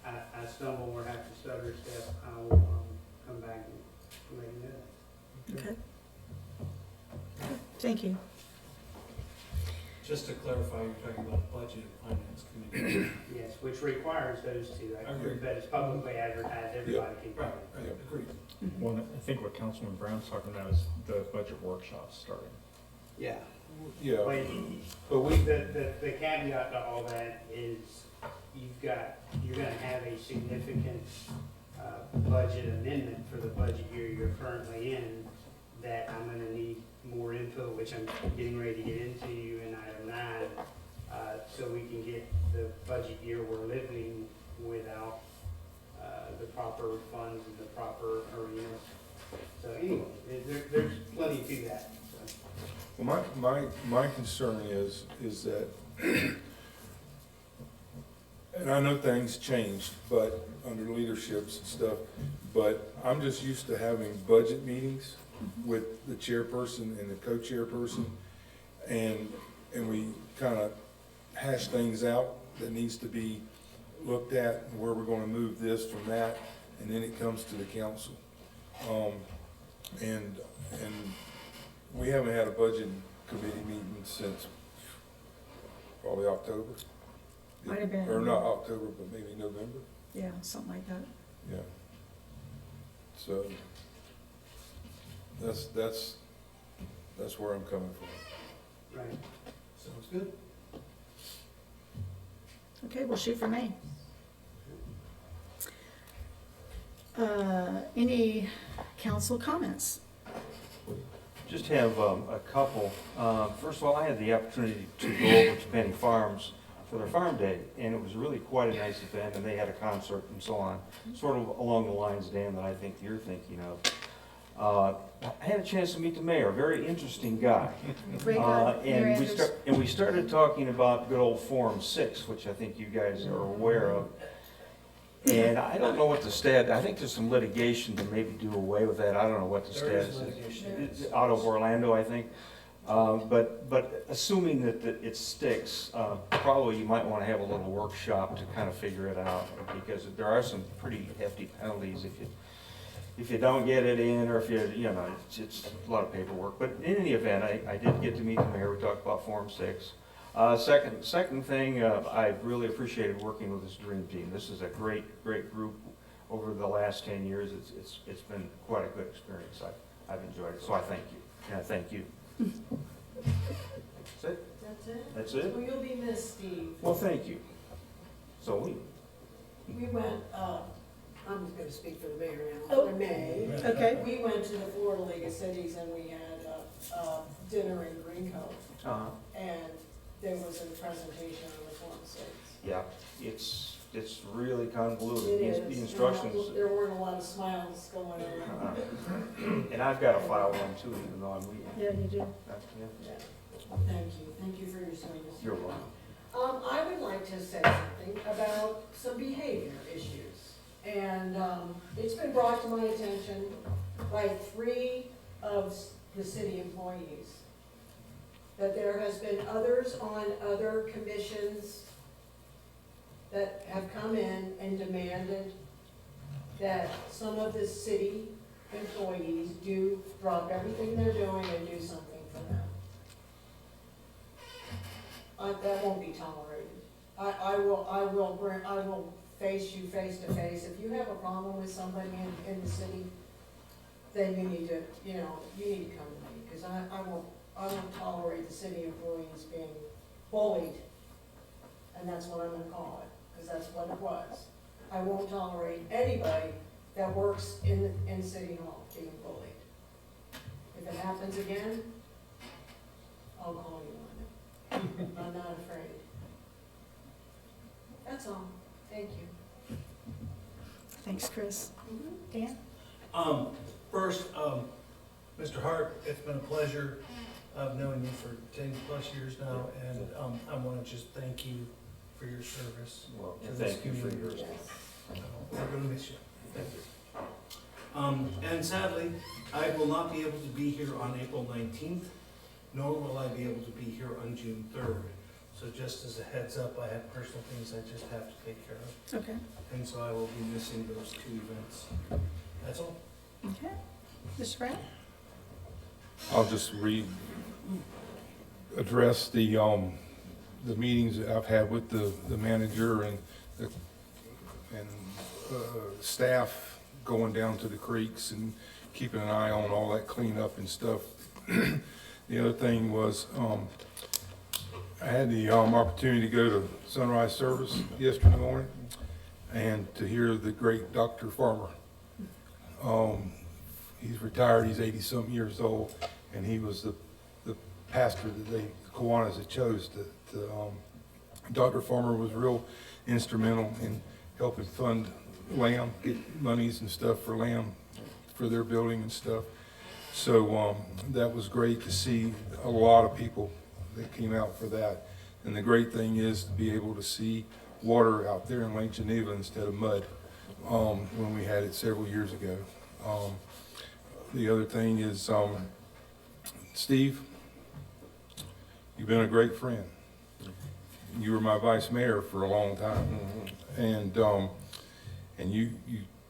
I stumble or have to stutter step, I will come back and let you know. Okay. Thank you. Just to clarify, you're talking about Budget and Finance Committee. Yes, which requires those two. I agree, but it's publicly advertised, everybody can come. Agreed. Well, I think what Councilman Brown's talking about is the budget workshops starting. Yeah. Yeah. But the caveat to all that is you're gonna have a significant budget amendment for the budget year you're currently in, that I'm gonna need more input, which I'm getting ready to get into you in item 9, so we can get the budget year we're living without the proper funds and the proper arenas. So anyway, there's plenty to that. So. Well, my concern is that, and I know things changed, but under leaderships and stuff, but I'm just used to having budget meetings with the chairperson and the co-chairperson, and we kind of hash things out that needs to be looked at, where we're going to move this from that, and then it comes to the council. And we haven't had a budget committee meeting since probably October. Might have been. Or not October, but maybe November. Yeah, something like that. Yeah. So that's where I'm coming from. Right. Sounds good. Okay, we'll shoot for May. Any council comments? Just have a couple. First of all, I had the opportunity to go over to Penny Farms for their farm day, and it was really quite a nice event, and they had a concert and so on, sort of along the lines, Dan, that I think you're thinking of. I had a chance to meet the mayor, a very interesting guy. Great guy, Mayor Andrews. And we started talking about good old Form 6, which I think you guys are aware of. And I don't know what the I think there's some litigation to maybe do away with that. I don't know what the status is. It's out of Orlando, I think. But assuming that it sticks, probably you might want to have a little workshop to kind of figure it out, because there are some pretty hefty penalties if you don't get it in, or if it's a lot of paperwork. But in any event, I did get to meet the mayor. We talked about Form 6. Second thing, I really appreciated working with this dream team. This is a great group. Over the last 10 years, it's been quite a good experience. I've enjoyed it, so I thank you. And I thank you. That's it? That's it? That's it? Well, you'll be missed, Steve. Well, thank you. So We went, I'm gonna speak for the mayor now, Oh. if I may. Okay. We went to the Florida League of Cities and we had dinner in Green Cove. Uh-huh. And there was a presentation on the Florida States. Yeah, it's really convoluted. It The is. The instructions. There weren't a lot of smiles going on. And I've got to file one too, even though I'm leaving. Yeah, you do. Yeah. Thank you for your service. You're welcome. I would like to say something about some behavior issues. And it's been brought to my attention by 3 of the city employees that there has been others on other commissions that have come in and demanded that some of the city employees do drop everything they're doing and do something for them. That won't be tolerated. I will face you face to face. If you have a problem with somebody in the city, then you need to come to me, because I won't tolerate the city employees being bullied. And that's what I'm gonna call it, because that's what it was. I won't tolerate anybody that works in City Hall being bullied. If it happens again, I'll call you on it. I'm not afraid. That's all. Thank you. Thanks, Chris. Dan? First, Mr. Hart, it's been a pleasure. I've known you for 10 plus years now, and I want to just thank you for your service. Well, to this thank you for yours. community. We're going to miss you. Thank you. And sadly, I will not be able to be here on April 19th, nor will I be able to be here on June 3rd. So just as a heads up, I have personal things I just have to take care of. Okay. And so I will be missing those 2 events. That's all. Okay. Mr. Brown? I'll just address the meetings that I've had with the manager and staff going down to the creeks and keeping an eye on all that cleanup and stuff. The other thing was, I had the opportunity to go to sunrise service yesterday morning and to hear the great Dr. Farmer. He's retired, he's 80-something years old, and he was the pastor that the Kiwanis had chose. Dr. Farmer was real instrumental in helping fund LAM, get monies and stuff for LAM, for their building and stuff. So that was great to see a lot of people that came out for that. And the great thing is to be able to see water out there in Lake Geneva instead of mud when we had it several years ago. The other thing is, Steve, you've been a great friend. You were my vice mayor for a long time. And you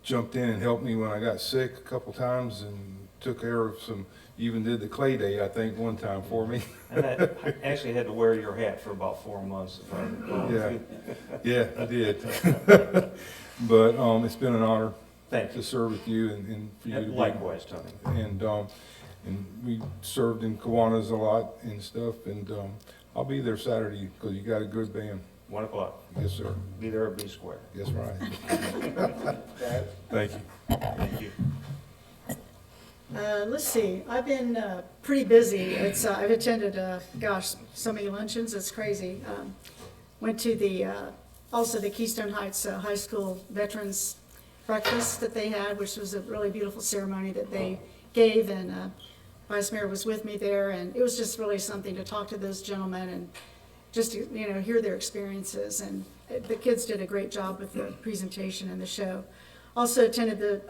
jumped in and helped me when I got sick a couple times and took care of some, you even did the clay day, I think, one time for me. And I actually had to wear your hat for about 4 months. If I recall. Yeah, I did. But it's been an honor to serve with you and for you to be. Likewise, Tony. And we served in Kiwanis a lot and stuff, and I'll be there Saturday because you got a good band. 1 o'clock. Yes, sir. Be there at B Square. Yes, right. Thank you. Thank you. Let's see, I've been pretty busy. I've attended, so many luncheons, it's crazy. Went to also the Keystone Heights High School Veterans Breakfast that they had, which was a really beautiful ceremony that they gave, and Vice Mayor was with me there, and it was just really something to talk to those gentlemen and just to, hear their experiences. And the kids did a great job with the presentation and the show. Also attended the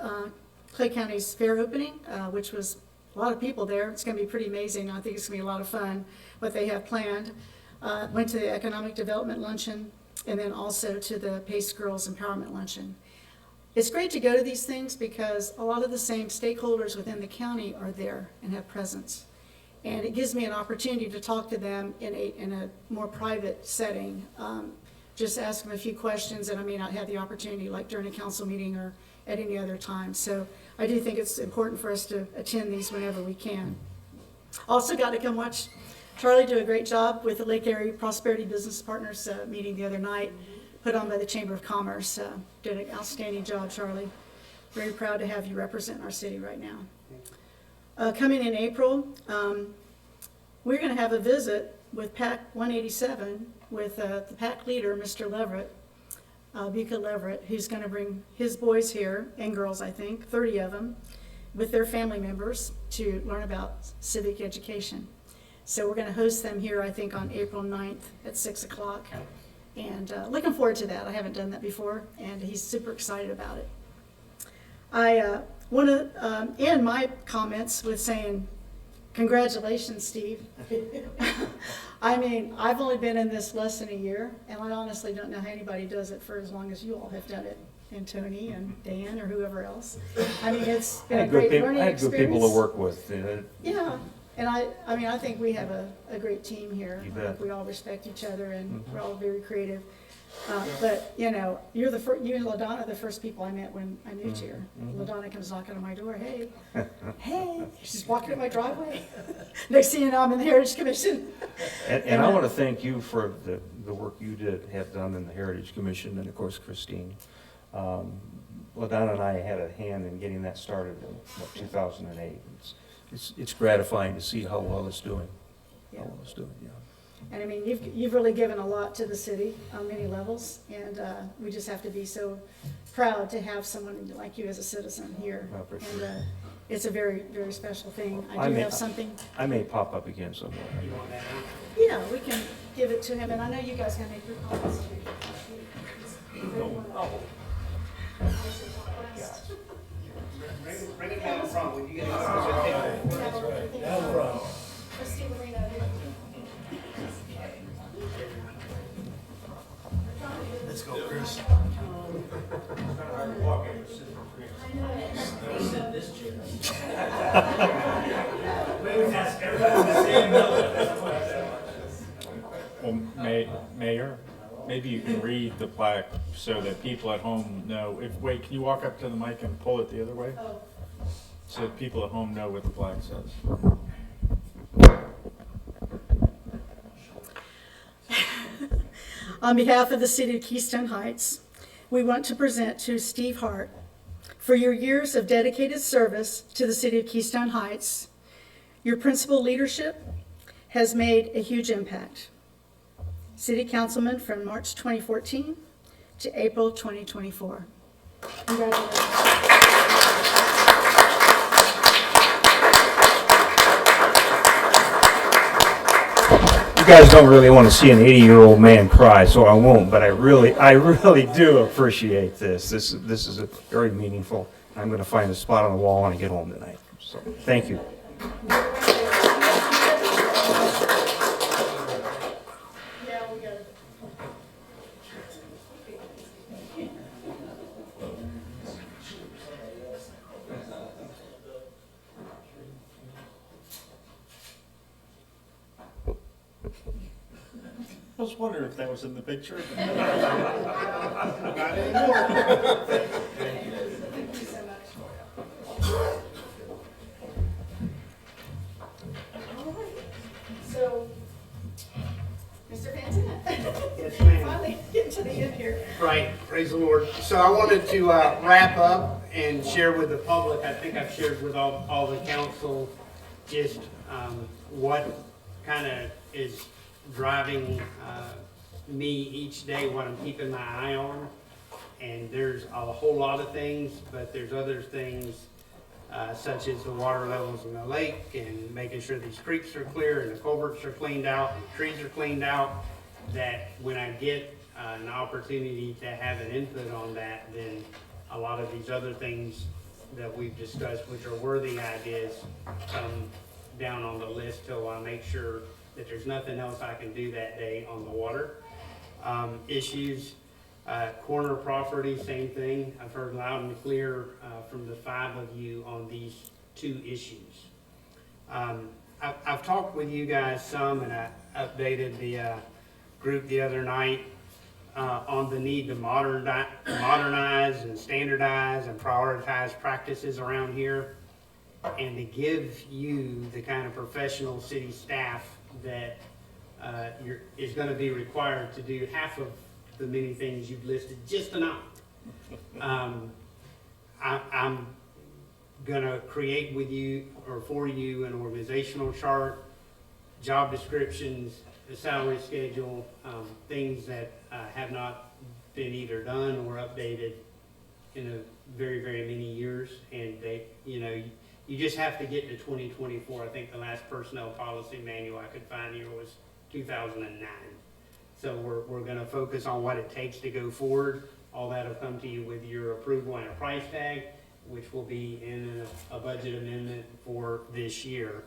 Clay County's fair opening, which was a lot of people there. It's going to be pretty amazing. I think it's going to be a lot of fun what they have planned. Went to the Economic Development Luncheon, and then also to the Pace Girls Empowerment Luncheon. It's great to go to these things because a lot of the same stakeholders within the county are there and have presence. And it gives me an opportunity to talk to them in a more private setting. Just ask them a few questions that I may not have the opportunity, like during a council meeting or at any other time. So I do think it's important for us to attend these whenever we can. Also got to come watch Charlie do a great job with the Lake Erie Prosperity Business Partners meeting the other night, put on by the Chamber of Commerce. Did an outstanding job, Charlie. Very proud to have you represent our city right now. Coming in April, we're going to have a visit with PAC 187 with the PAC leader, Mr. Leverett, Buka Leverett, who's going to bring his boys here, and girls, I think, 30 of them, with their family members to learn about civic education. So we're going to host them here, I think, on April 9th at 6 o'clock. And looking forward to that. I haven't done that before, and he's super excited about it. I want to end my comments with saying, congratulations, Steve. I mean, I've only been in this less than a year, and I honestly don't know how anybody does it for as long as you all have done it, and Tony and Dan or whoever else. I mean, it's been a great learning I had good experience. people to work with. Yeah, and I mean, I think we have a great team here. You I bet. think we all respect each other, and we're all very creative. But you know, you and LaDonna are the first people I met when I moved here. LaDonna comes knocking on my door. Hey, hey, she's walking up my driveway. Next thing you know, I'm in the Heritage Commission. And I want to thank you for the work you have done in the Heritage Commission, and of course Christine. LaDonna and I had a hand in getting that started in 2008. It's gratifying to see how well it's doing. Yeah. How well it's doing, yeah. And I mean, you've really given a lot to the city on many levels, and we just have to be so proud to have someone like you as a citizen here. I appreciate And it. it's a very, very special thing. I do have something. I may pop up again somewhere. Yeah, we can give it to him, and I know you guys can make your comments too. Bring it down front when you get Let's go, Chris. Well, Mayor, maybe you can read the plaque so that people at home know. Wait, can you walk up to the mic and pull it the other way? So that people at home know what the plaque says. On behalf of the city of Keystone Heights, we want to present to Steve Hart for your years of dedicated service to the city of Keystone Heights. Your principal leadership has made a huge impact. City Councilman from March 2014 to April 2024. Congratulations. You guys don't really want to see an 80-year-old man cry, so I won't, but I really do appreciate this. This is a very meaningful. I'm going to find a spot on the wall when I get home tonight. So, thank you. I was wondering if that was in the picture. Not anymore. Thank you so much. All right. So, Mr. Fenton? Yes, ma'am. Finally getting to the end here. Right, praise the Lord. So I wanted to wrap up and share with the public. I think I've shared with all the council just what kind of is driving me each day, what I'm keeping my eye on. And there's a whole lot of things, but there's other things such as the water levels in the lake and making sure these creeks are clear and the culverts are cleaned out and the trees are cleaned out, that when I get an opportunity to have an input on that, then a lot of these other things that we've discussed, which are worthy ideas, come down on the list till I make sure that there's nothing else I can do that day on the water issues. Corner property, same thing. I've heard loud and clear from the 5 of you on these 2 issues. I've talked with you guys some, and I updated the group the other night on the need to modernize and standardize and prioritize practices around here, and to give you the kind of professional city staff that is going to be required to do half of the many things you've listed just tonight. I'm going to create with you or for you an organizational chart, job descriptions, a salary schedule, things that have not been either done or updated in a very, very many years. And they, you just have to get to 2024. I think the last personnel policy manual I could find here was 2009. So we're going to focus on what it takes to go forward. All that will come to you with your approval and a price tag, which will be in a budget amendment for this year.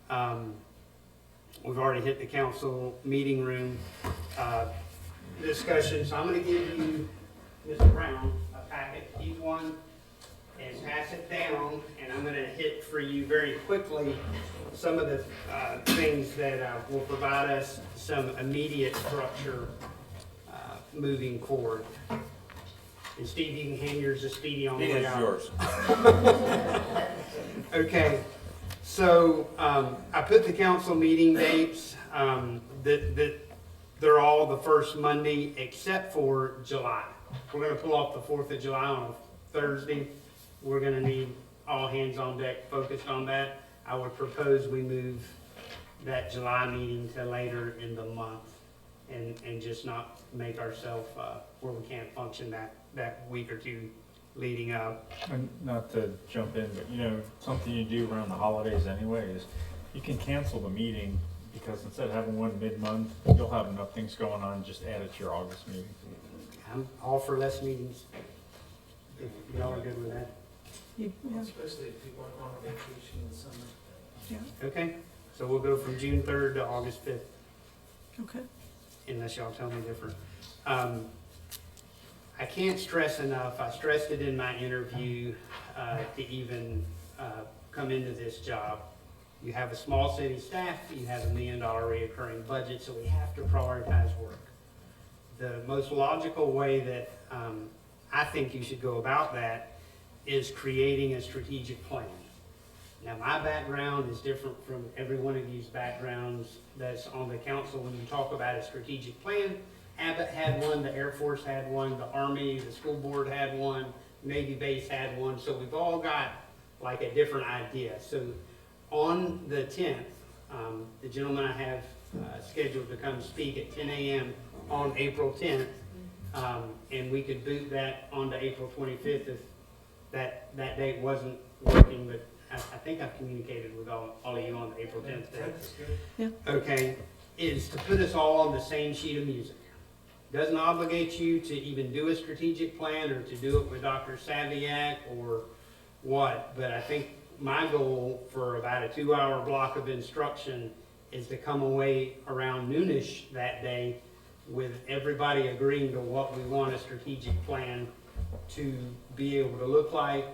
We've already hit the council meeting room discussion, so I'm going to give you, Mr. Brown, a packet, each one, and pass it down, and I'm going to hit for you very quickly some of the things that will provide us some immediate structure moving forward. And Steve, you can hand yours to Speedy on the way out. Yours. Okay, so I put the council meeting dates that they're all the first Monday except for July. We're going to pull off the 4th of July on a Thursday. We're going to need all hands on deck focused on that. I would propose we move that July meeting to later in the month and just not make ourselves where we can't function that week or two leading up. And not to jump in, but something you do around the holidays anyway is you can cancel the meeting, because instead of having one mid-month, you'll have enough things going on, just add it to your August meeting. I'm all for less meetings. If y'all are good with that. Especially if people are on vacation in the summer. Yeah, Okay, so we'll go from June 3rd to August 5th, okay. unless y'all tell me different. I can't stress enough, I stressed it in my interview to even come into this job. You have a small city staff, you have $1 million reoccurring budget, so we have to prioritize work. The most logical way that I think you should go about that is creating a strategic plan. Now, my background is different from every one of you's backgrounds that's on the council. When you talk about a strategic plan, Abbott had one, the Air Force had one, the Army, the school board had one, Navy base had one, so we've all got like a different idea. So on the 10th, the gentleman I have scheduled to come speak at 10 a.m. on April 10th, and we could boot that onto April 25th if that date wasn't working, but I think I've communicated with all of you on the April 10th day. Yeah. Okay, is to put us all on the same sheet of music. Doesn't obligate you to even do a strategic plan or to do it with Dr. Saviak or what, but I think my goal for about a 2-hour block of instruction is to come away around noonish that day with everybody agreeing to what we want a strategic plan to be able to look like,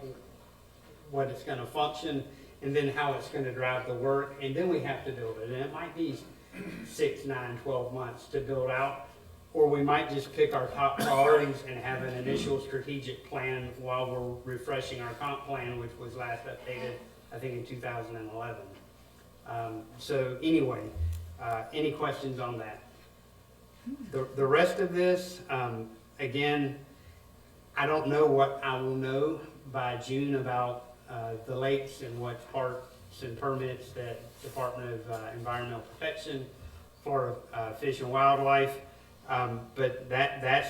what it's going to function, and then how it's going to drive the work. And then we have to build it. And it might be 6, 9, 12 months to build out, or we might just pick our top priorities and have an initial strategic plan while we're refreshing our comp plan, which was last updated, I think, in 2011. So anyway, any questions on that? The rest of this, again, I don't know what I will know by June about the lakes and what parts and permits that Department of Environmental Protection, Florida Fish and Wildlife, but that's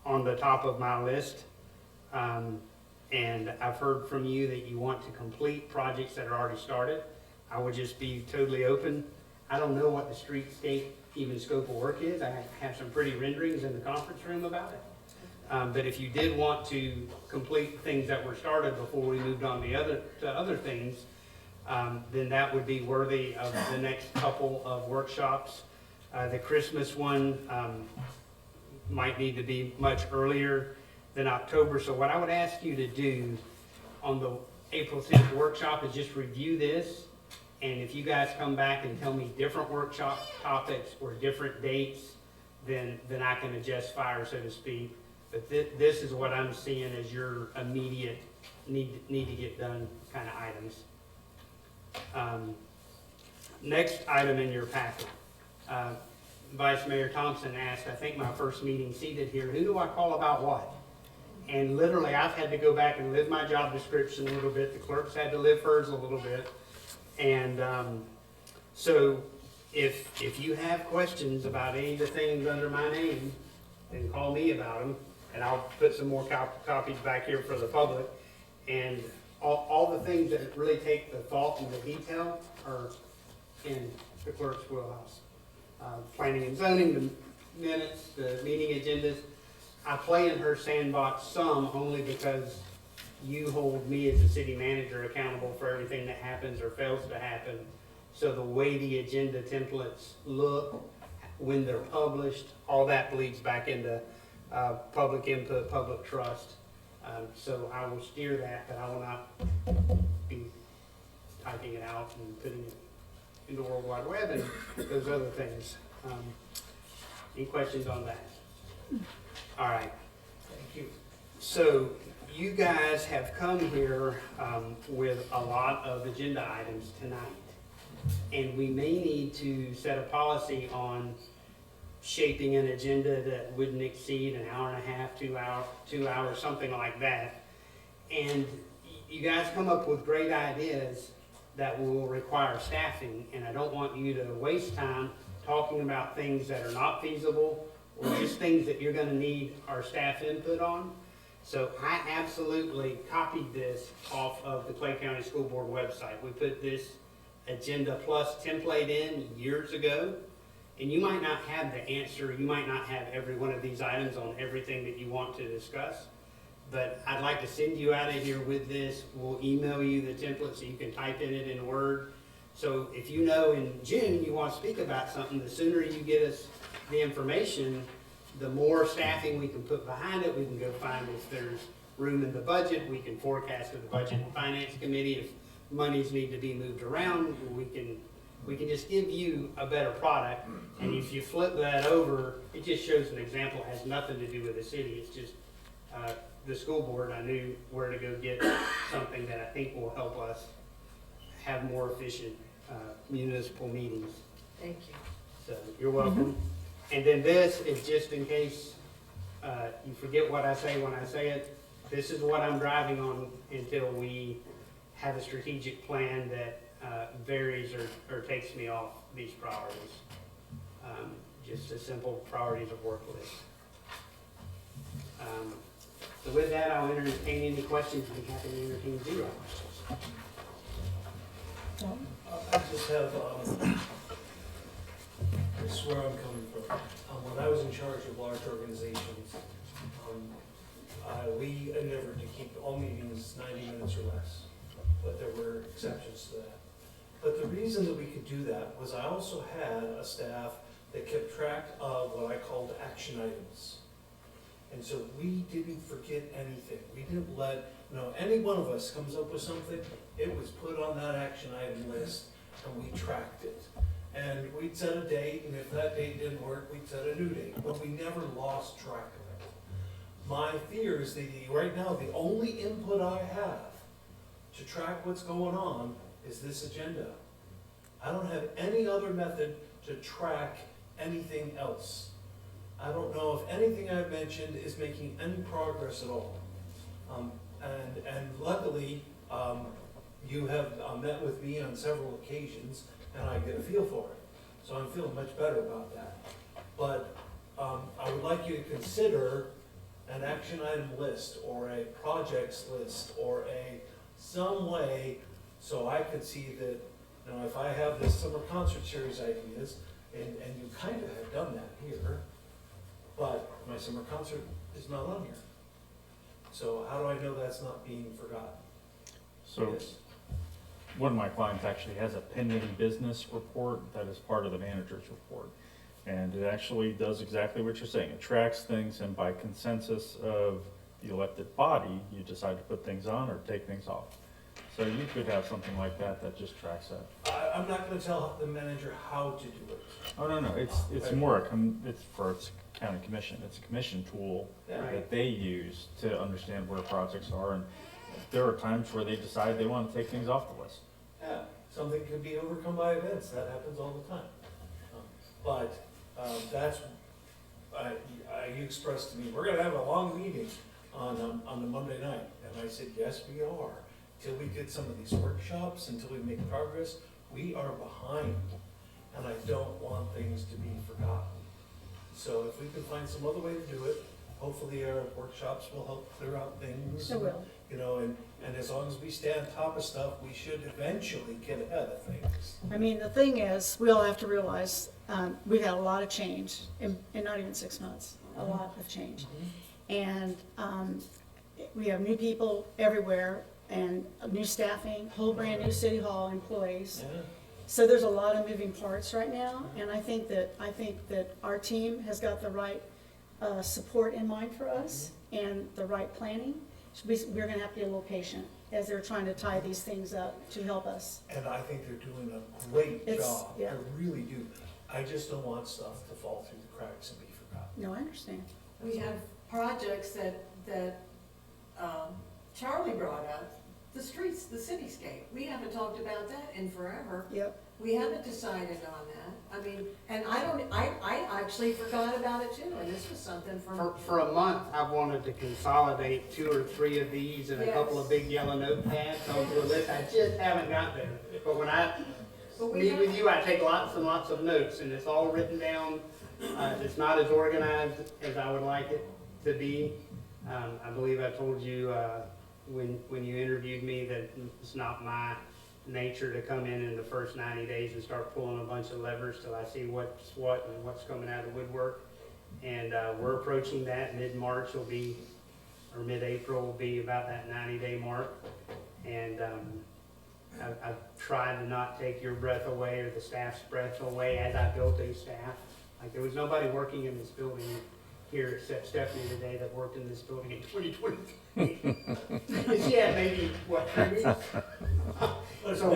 on the top of my list. And I've heard from you that you want to complete projects that are already started. I would just be totally open. I don't know what the streetscape even scope of work is. I have some pretty renderings in the conference room about it. But if you did want to complete things that were started before we moved on to other things, then that would be worthy of the next couple of workshops. The Christmas one might need to be much earlier than October. So what I would ask you to do on the April 10th workshop is just review this And if you guys come back and tell me different workshop topics or different dates, then I can adjust fire, so to speak. But this is what I'm seeing as your immediate need to get done kind of items. Next item in your packet. Vice Mayor Thompson asked, I think my first meeting seated here, who do I call about what? And literally, I've had to go back and live my job description a little bit. The clerks had to live hers a little bit. And so if you have questions about any of the things under my name, then call me about them. And I'll put some more copies back here for the public. And all the things that really take the thought and the detail are in the clerk's wheelhouse. Planning and zoning, the minutes, the meeting agendas. I play in her sandbox some only because you hold me as a city manager accountable for everything that happens or fails to happen. So the way the agenda templates look, when they're published, all that bleeds back into public input, public trust. So I will steer that, but I will not be typing it out and putting it in the World Wide Web and those other things. Any questions on that? All right. Thank you. So you guys have come here with a lot of agenda items tonight. And we may need to set a policy on shaping an agenda that wouldn't exceed an hour and a half, 2 hours, something like that. And you guys come up with great ideas that will require staffing, and I don't want you to waste time talking about things that are not feasible or just things that you're going to need our staff input on. So I absolutely copied this off of the Clay County School Board website. We put this Agenda Plus template in years ago, and you might not have the answer, you might not have every one of these items on everything that you want to discuss, but I'd like to send you out of here with this. We'll email you the template so you can type in it in Word. So if you know in June you want to speak about something, the sooner you get us the information, the more staffing we can put behind it. We can go find if there's room in the budget. We can forecast with the Budget and Finance Committee if monies need to be moved around. We can just give you a better product. And if you flip that over, it just shows an example. It has nothing to do with the city. It's just the school board. I knew where to go get something that I think will help us have more efficient municipal meetings. Thank you. So you're welcome. And then this is just in case you forget what I say when I say it. This is what I'm driving on until we have a strategic plan that varies or takes me off these priorities. Just a simple priorities of work list. So with that, I'll entertain any questions. I'd be happy to entertain 0 questions. I just have, this is where I'm coming from. When I was in charge of large organizations, we endeavored to keep all meetings 90 minutes or less, but there were exceptions to that. But the reason that we could do that was I also had a staff that kept track of what I called action items. And so we didn't forget anything. We didn't let, any one of us comes up with something, it was put on that action item list and we tracked it. And we'd set a date, and if that date didn't work, we'd set a new date, but we never lost track of it. My fear is that right now, the only input I have to track what's going on is this agenda. I don't have any other method to track anything else. I don't know if anything I've mentioned is making any progress at all. And luckily, you have met with me on several occasions, and I get a feel for it. So I'm feeling much better about that. But I would like you to consider an action item list or a projects list or some way so I could see that, if I have this summer concert series ideas, and you kind of have done that here, but my summer concert is not on here. So how do I know that's not being forgotten? So one of my clients actually has a pending business report that is part of the manager's report. And it actually does exactly what you're saying. It tracks things, and by consensus of the elected body, you decide to put things on or take things off. So you could have something like that that just tracks that. I'm not gonna tell the manager how to do it. Oh, no, it's more, it's for its county commission. It's a commission tool Yeah. that they use to understand where projects are. And there are times where they decide they want to take things off the list. Yeah, something could be overcome by events, that happens all the time. That's, you expressed to me, we're gonna have a long meeting on the Monday night, and I said, yes, we are. Till we get some of these workshops, until we make progress, we are behind, and I don't want things to be forgotten. So if we can find some other way to do it, hopefully our workshops will help clear out things. It will. You know, and as long as we stay on top of stuff, we should eventually get ahead of things. I mean, the thing is, we all have to realize, we've had a lot of change in not even 6 months, a lot of change. And we have new people everywhere and new staffing, whole brand new city hall employees. Yeah. So there's a lot of moving parts right now, and I think that our team has got the right support in mind for us and the right planning. We're gonna have to be a little patient as they're trying to tie these things up to help us. And I think they're doing a great job. Yeah. I really do. I just don't want stuff to fall through the cracks and be forgotten. No, I understand. We have projects that Charlie brought up, the streets, the cityscape. We haven't talked about that in forever. Yep. We haven't decided on that. I mean, and I actually forgot about it too, and this was something For a month, I've wanted to consolidate 2 or 3 of these and a couple of big yellow notepads onto a list. I just haven't got there. But when I meet with you, I take lots and lots of notes, and it's all written down. It's not as organized as I would like it to be. I believe I told you when you interviewed me that it's not my nature to come in the first 90 days and start pulling a bunch of levers till I see what's what and what's coming out of the woodwork. And we're approaching that. Mid-March will be, or mid-April will be about that 90-day mark. And I've tried to not take your breath away or the staff's breath away as I built a staff. Like, there was nobody working in this building here except Stephanie today that worked in this building in 2023. Yeah, maybe, what, 3 weeks? So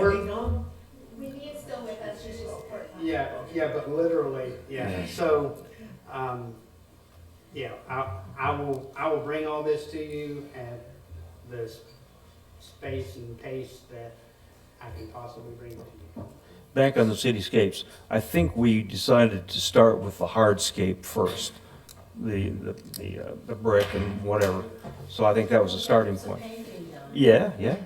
Mindy is still with us, she's just part-time. yeah, but literally, yeah. So, yeah, I will bring all this to you at the space and pace that I can possibly bring it to you. Back on the cityscapes, I think we decided to start with the hardscape first, the brick and whatever. So I think that was a starting point. Yeah.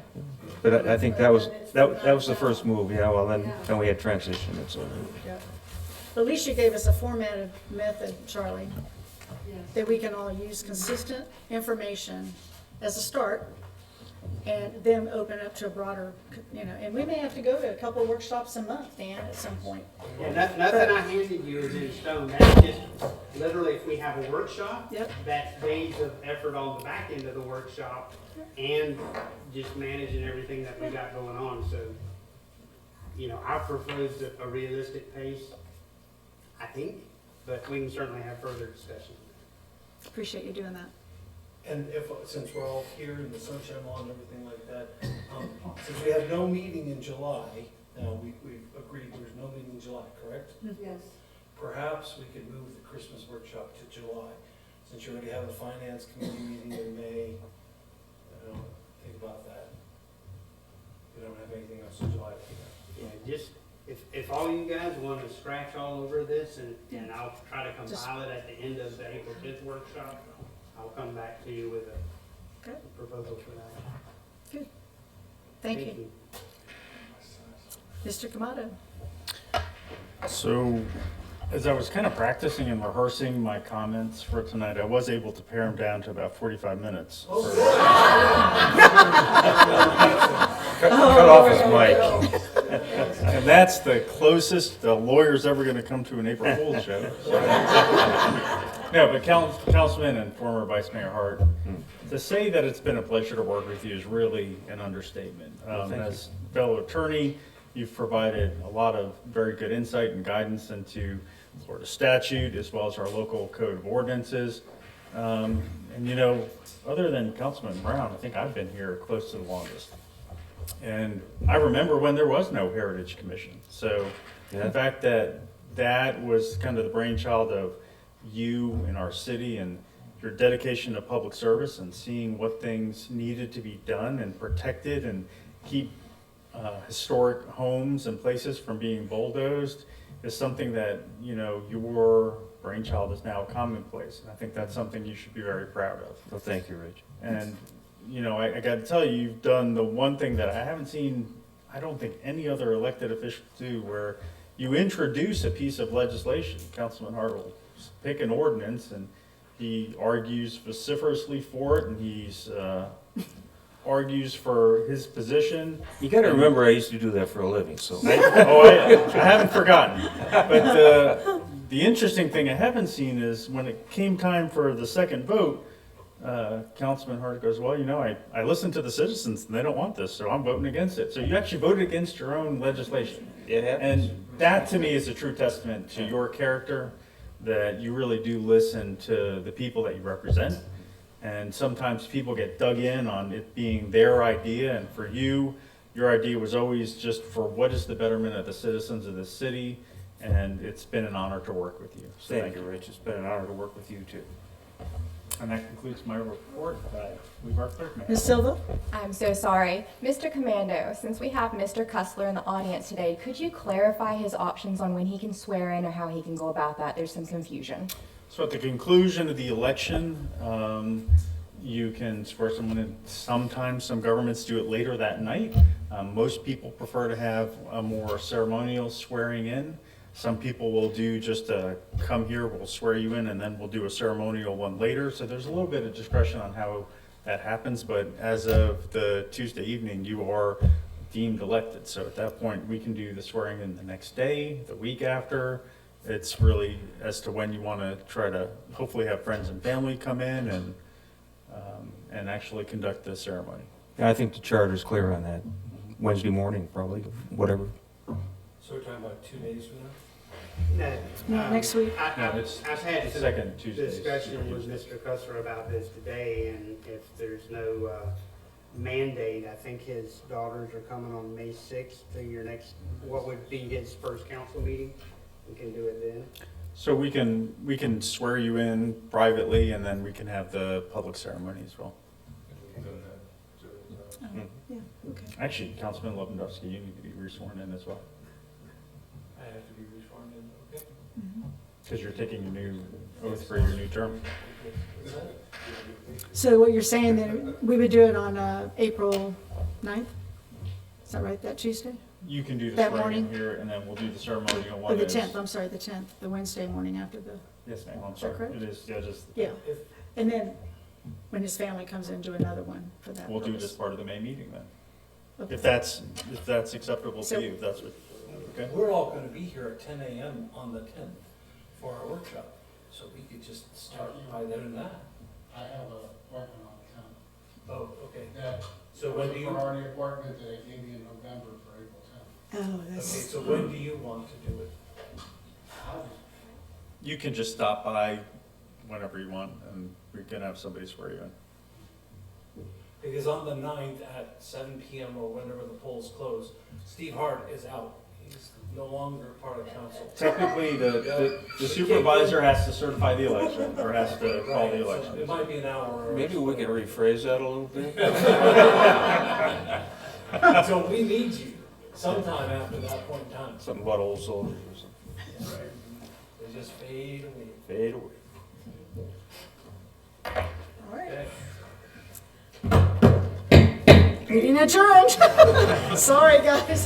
But I think that was the first move. Yeah. Well, then we had transition and so on. Yeah. But at least you gave us a formatted method, Charlie, that we can all use consistent information as a start, and then open up to a broader, and we may have to go to a couple of workshops a month, Dan, at some point. Yeah, nothing I handed you is in stone. That's just literally if we have a workshop, that's days of effort on the back end of the workshop and just managing everything that we got going on. So, I proposed a realistic pace, I think, but we can certainly have further discussion. Appreciate you doing that. And since we're all here in the sunshine law and everything like that, since we have no meeting in July, now we've agreed there's no meeting in July, correct? Yes. Perhaps we could move the Christmas workshop to July, since you already have the finance committee meeting in May. Think about that. We don't have anything else in July. Yeah, just, if all you guys want to scratch all over this, and I'll try to compile it at the end of the April 5th workshop, I'll come back to you with a proposal for that. Good. Thank you. Mr. Kamato. So, as I was kind of practicing and rehearsing my comments for tonight, I was able to pare them down to about 45 minutes. Cut off his mic. And that's the closest the lawyer's ever going to come to an April Fool's joke. No, but Councilman and former Vice Mayor Hart, to say that it's been a pleasure to work with you is really an understatement. As fellow attorney, you've provided a lot of very good insight and guidance into Florida statute as well as our local code of ordinances. And other than Councilman Brown, I think I've been here close to the longest. And I remember when there was no Heritage Commission. So the fact that that was kind of the brainchild of you in our city and your dedication to public service and seeing what things needed to be done and protected and keep historic homes and places from being bulldozed is something that, you know, your brainchild is now commonplace. And I think that's something you should be very proud of. Well, thank you, Rich. And, you know, I got to tell you, you've done the one thing that I haven't seen, I don't think any other elected official do, where you introduce a piece of legislation. Councilman Hart will pick an ordinance and he argues vociferously for it, and he's argues for his position. You got to remember, I used to do that for a living, so. I haven't forgotten. But the interesting thing I haven't seen is when it came time for the second vote, Councilman Hart goes, well, you know, I listened to the citizens and they don't want this, so I'm voting against it. So you actually voted against your own legislation. It happens. And that to me is a true testament to your character, that you really do listen to the people that you represent. And sometimes people get dug in on it being their idea, and for you, your idea was always just for what is the betterment of the citizens of the city, and it's been an honor to work with you. So Thank you, Rich. It's been an honor to work with you, too. And that concludes my report. Leave our clerk, ma'am. Ms. Silva? I'm so sorry. Mr. Commando, since we have Mr. Cussler in the audience today, could you clarify his options on when he can swear in or how he can go about that? There's some confusion. So at the conclusion of the election, you can swear someone in. Sometimes some governments do it later that night. Most people prefer to have a more ceremonial swearing in. Some people will do just a come here, we'll swear you in, and then we'll do a ceremonial one later. So there's a little bit of discretion on how that happens, but as of the Tuesday evening, you are deemed elected. So at that point, we can do the swearing in the next day, the week after. It's really as to when you want to try to hopefully have friends and family come in and actually conduct the ceremony. Yeah, I think the charter's clear on that. Wednesday morning, probably, whatever. So we're talking about 2 days from now? No, next week. I've had second Tuesday. discussion with Mr. Cussler about this today, and if there's no mandate, I think his daughters are coming on May 6th to your next, what would be his first council meeting. We can do it then. So we can swear you in privately, and then we can have the public ceremony as well. Yeah, okay. Actually, Councilman Lewandowski, you need to be re-sworn in as well, I have to be re-sworn in, okay? because you're taking your new oath for your new term. So what you're saying, then we would do it on April 9th? Is that right, that Tuesday? You can do the That swearing in morning? here, and then we'll do the ceremonial Or one. the is- 10th, I'm sorry, the 10th, the Wednesday morning after the, Yes, ma'am, I'm Is that sorry. correct? It is, yeah, just. yeah. And then when his family comes in, do another one for that We'll do it purpose. as part of the May meeting then. Okay. If that's acceptable So- to you, if that's what, okay? We're all gonna be here at 10 a.m. on the 10th for our workshop, so we could just start by then and that. I have an appointment on the 10th. Oh, okay. Yeah. So when do you? Already appointment that I gave you in November for April 10th. Oh, Okay, that's, so when do you want to do it? You can just stop by whenever you want, and we can have somebody swear you in. Because on the 9th at 7 p.m. or whenever the polls close, Steve Hart is out. He's no longer part of council. Technically, the supervisor has to certify the election, or has to call the Right, so election. it might be an hour. Or Maybe we can rephrase that a little bit. So we need you sometime after that point in time. Something about old soldiers or something. They just fade away. Fade away. all right. Okay. Meeting adjourned. Sorry, guys.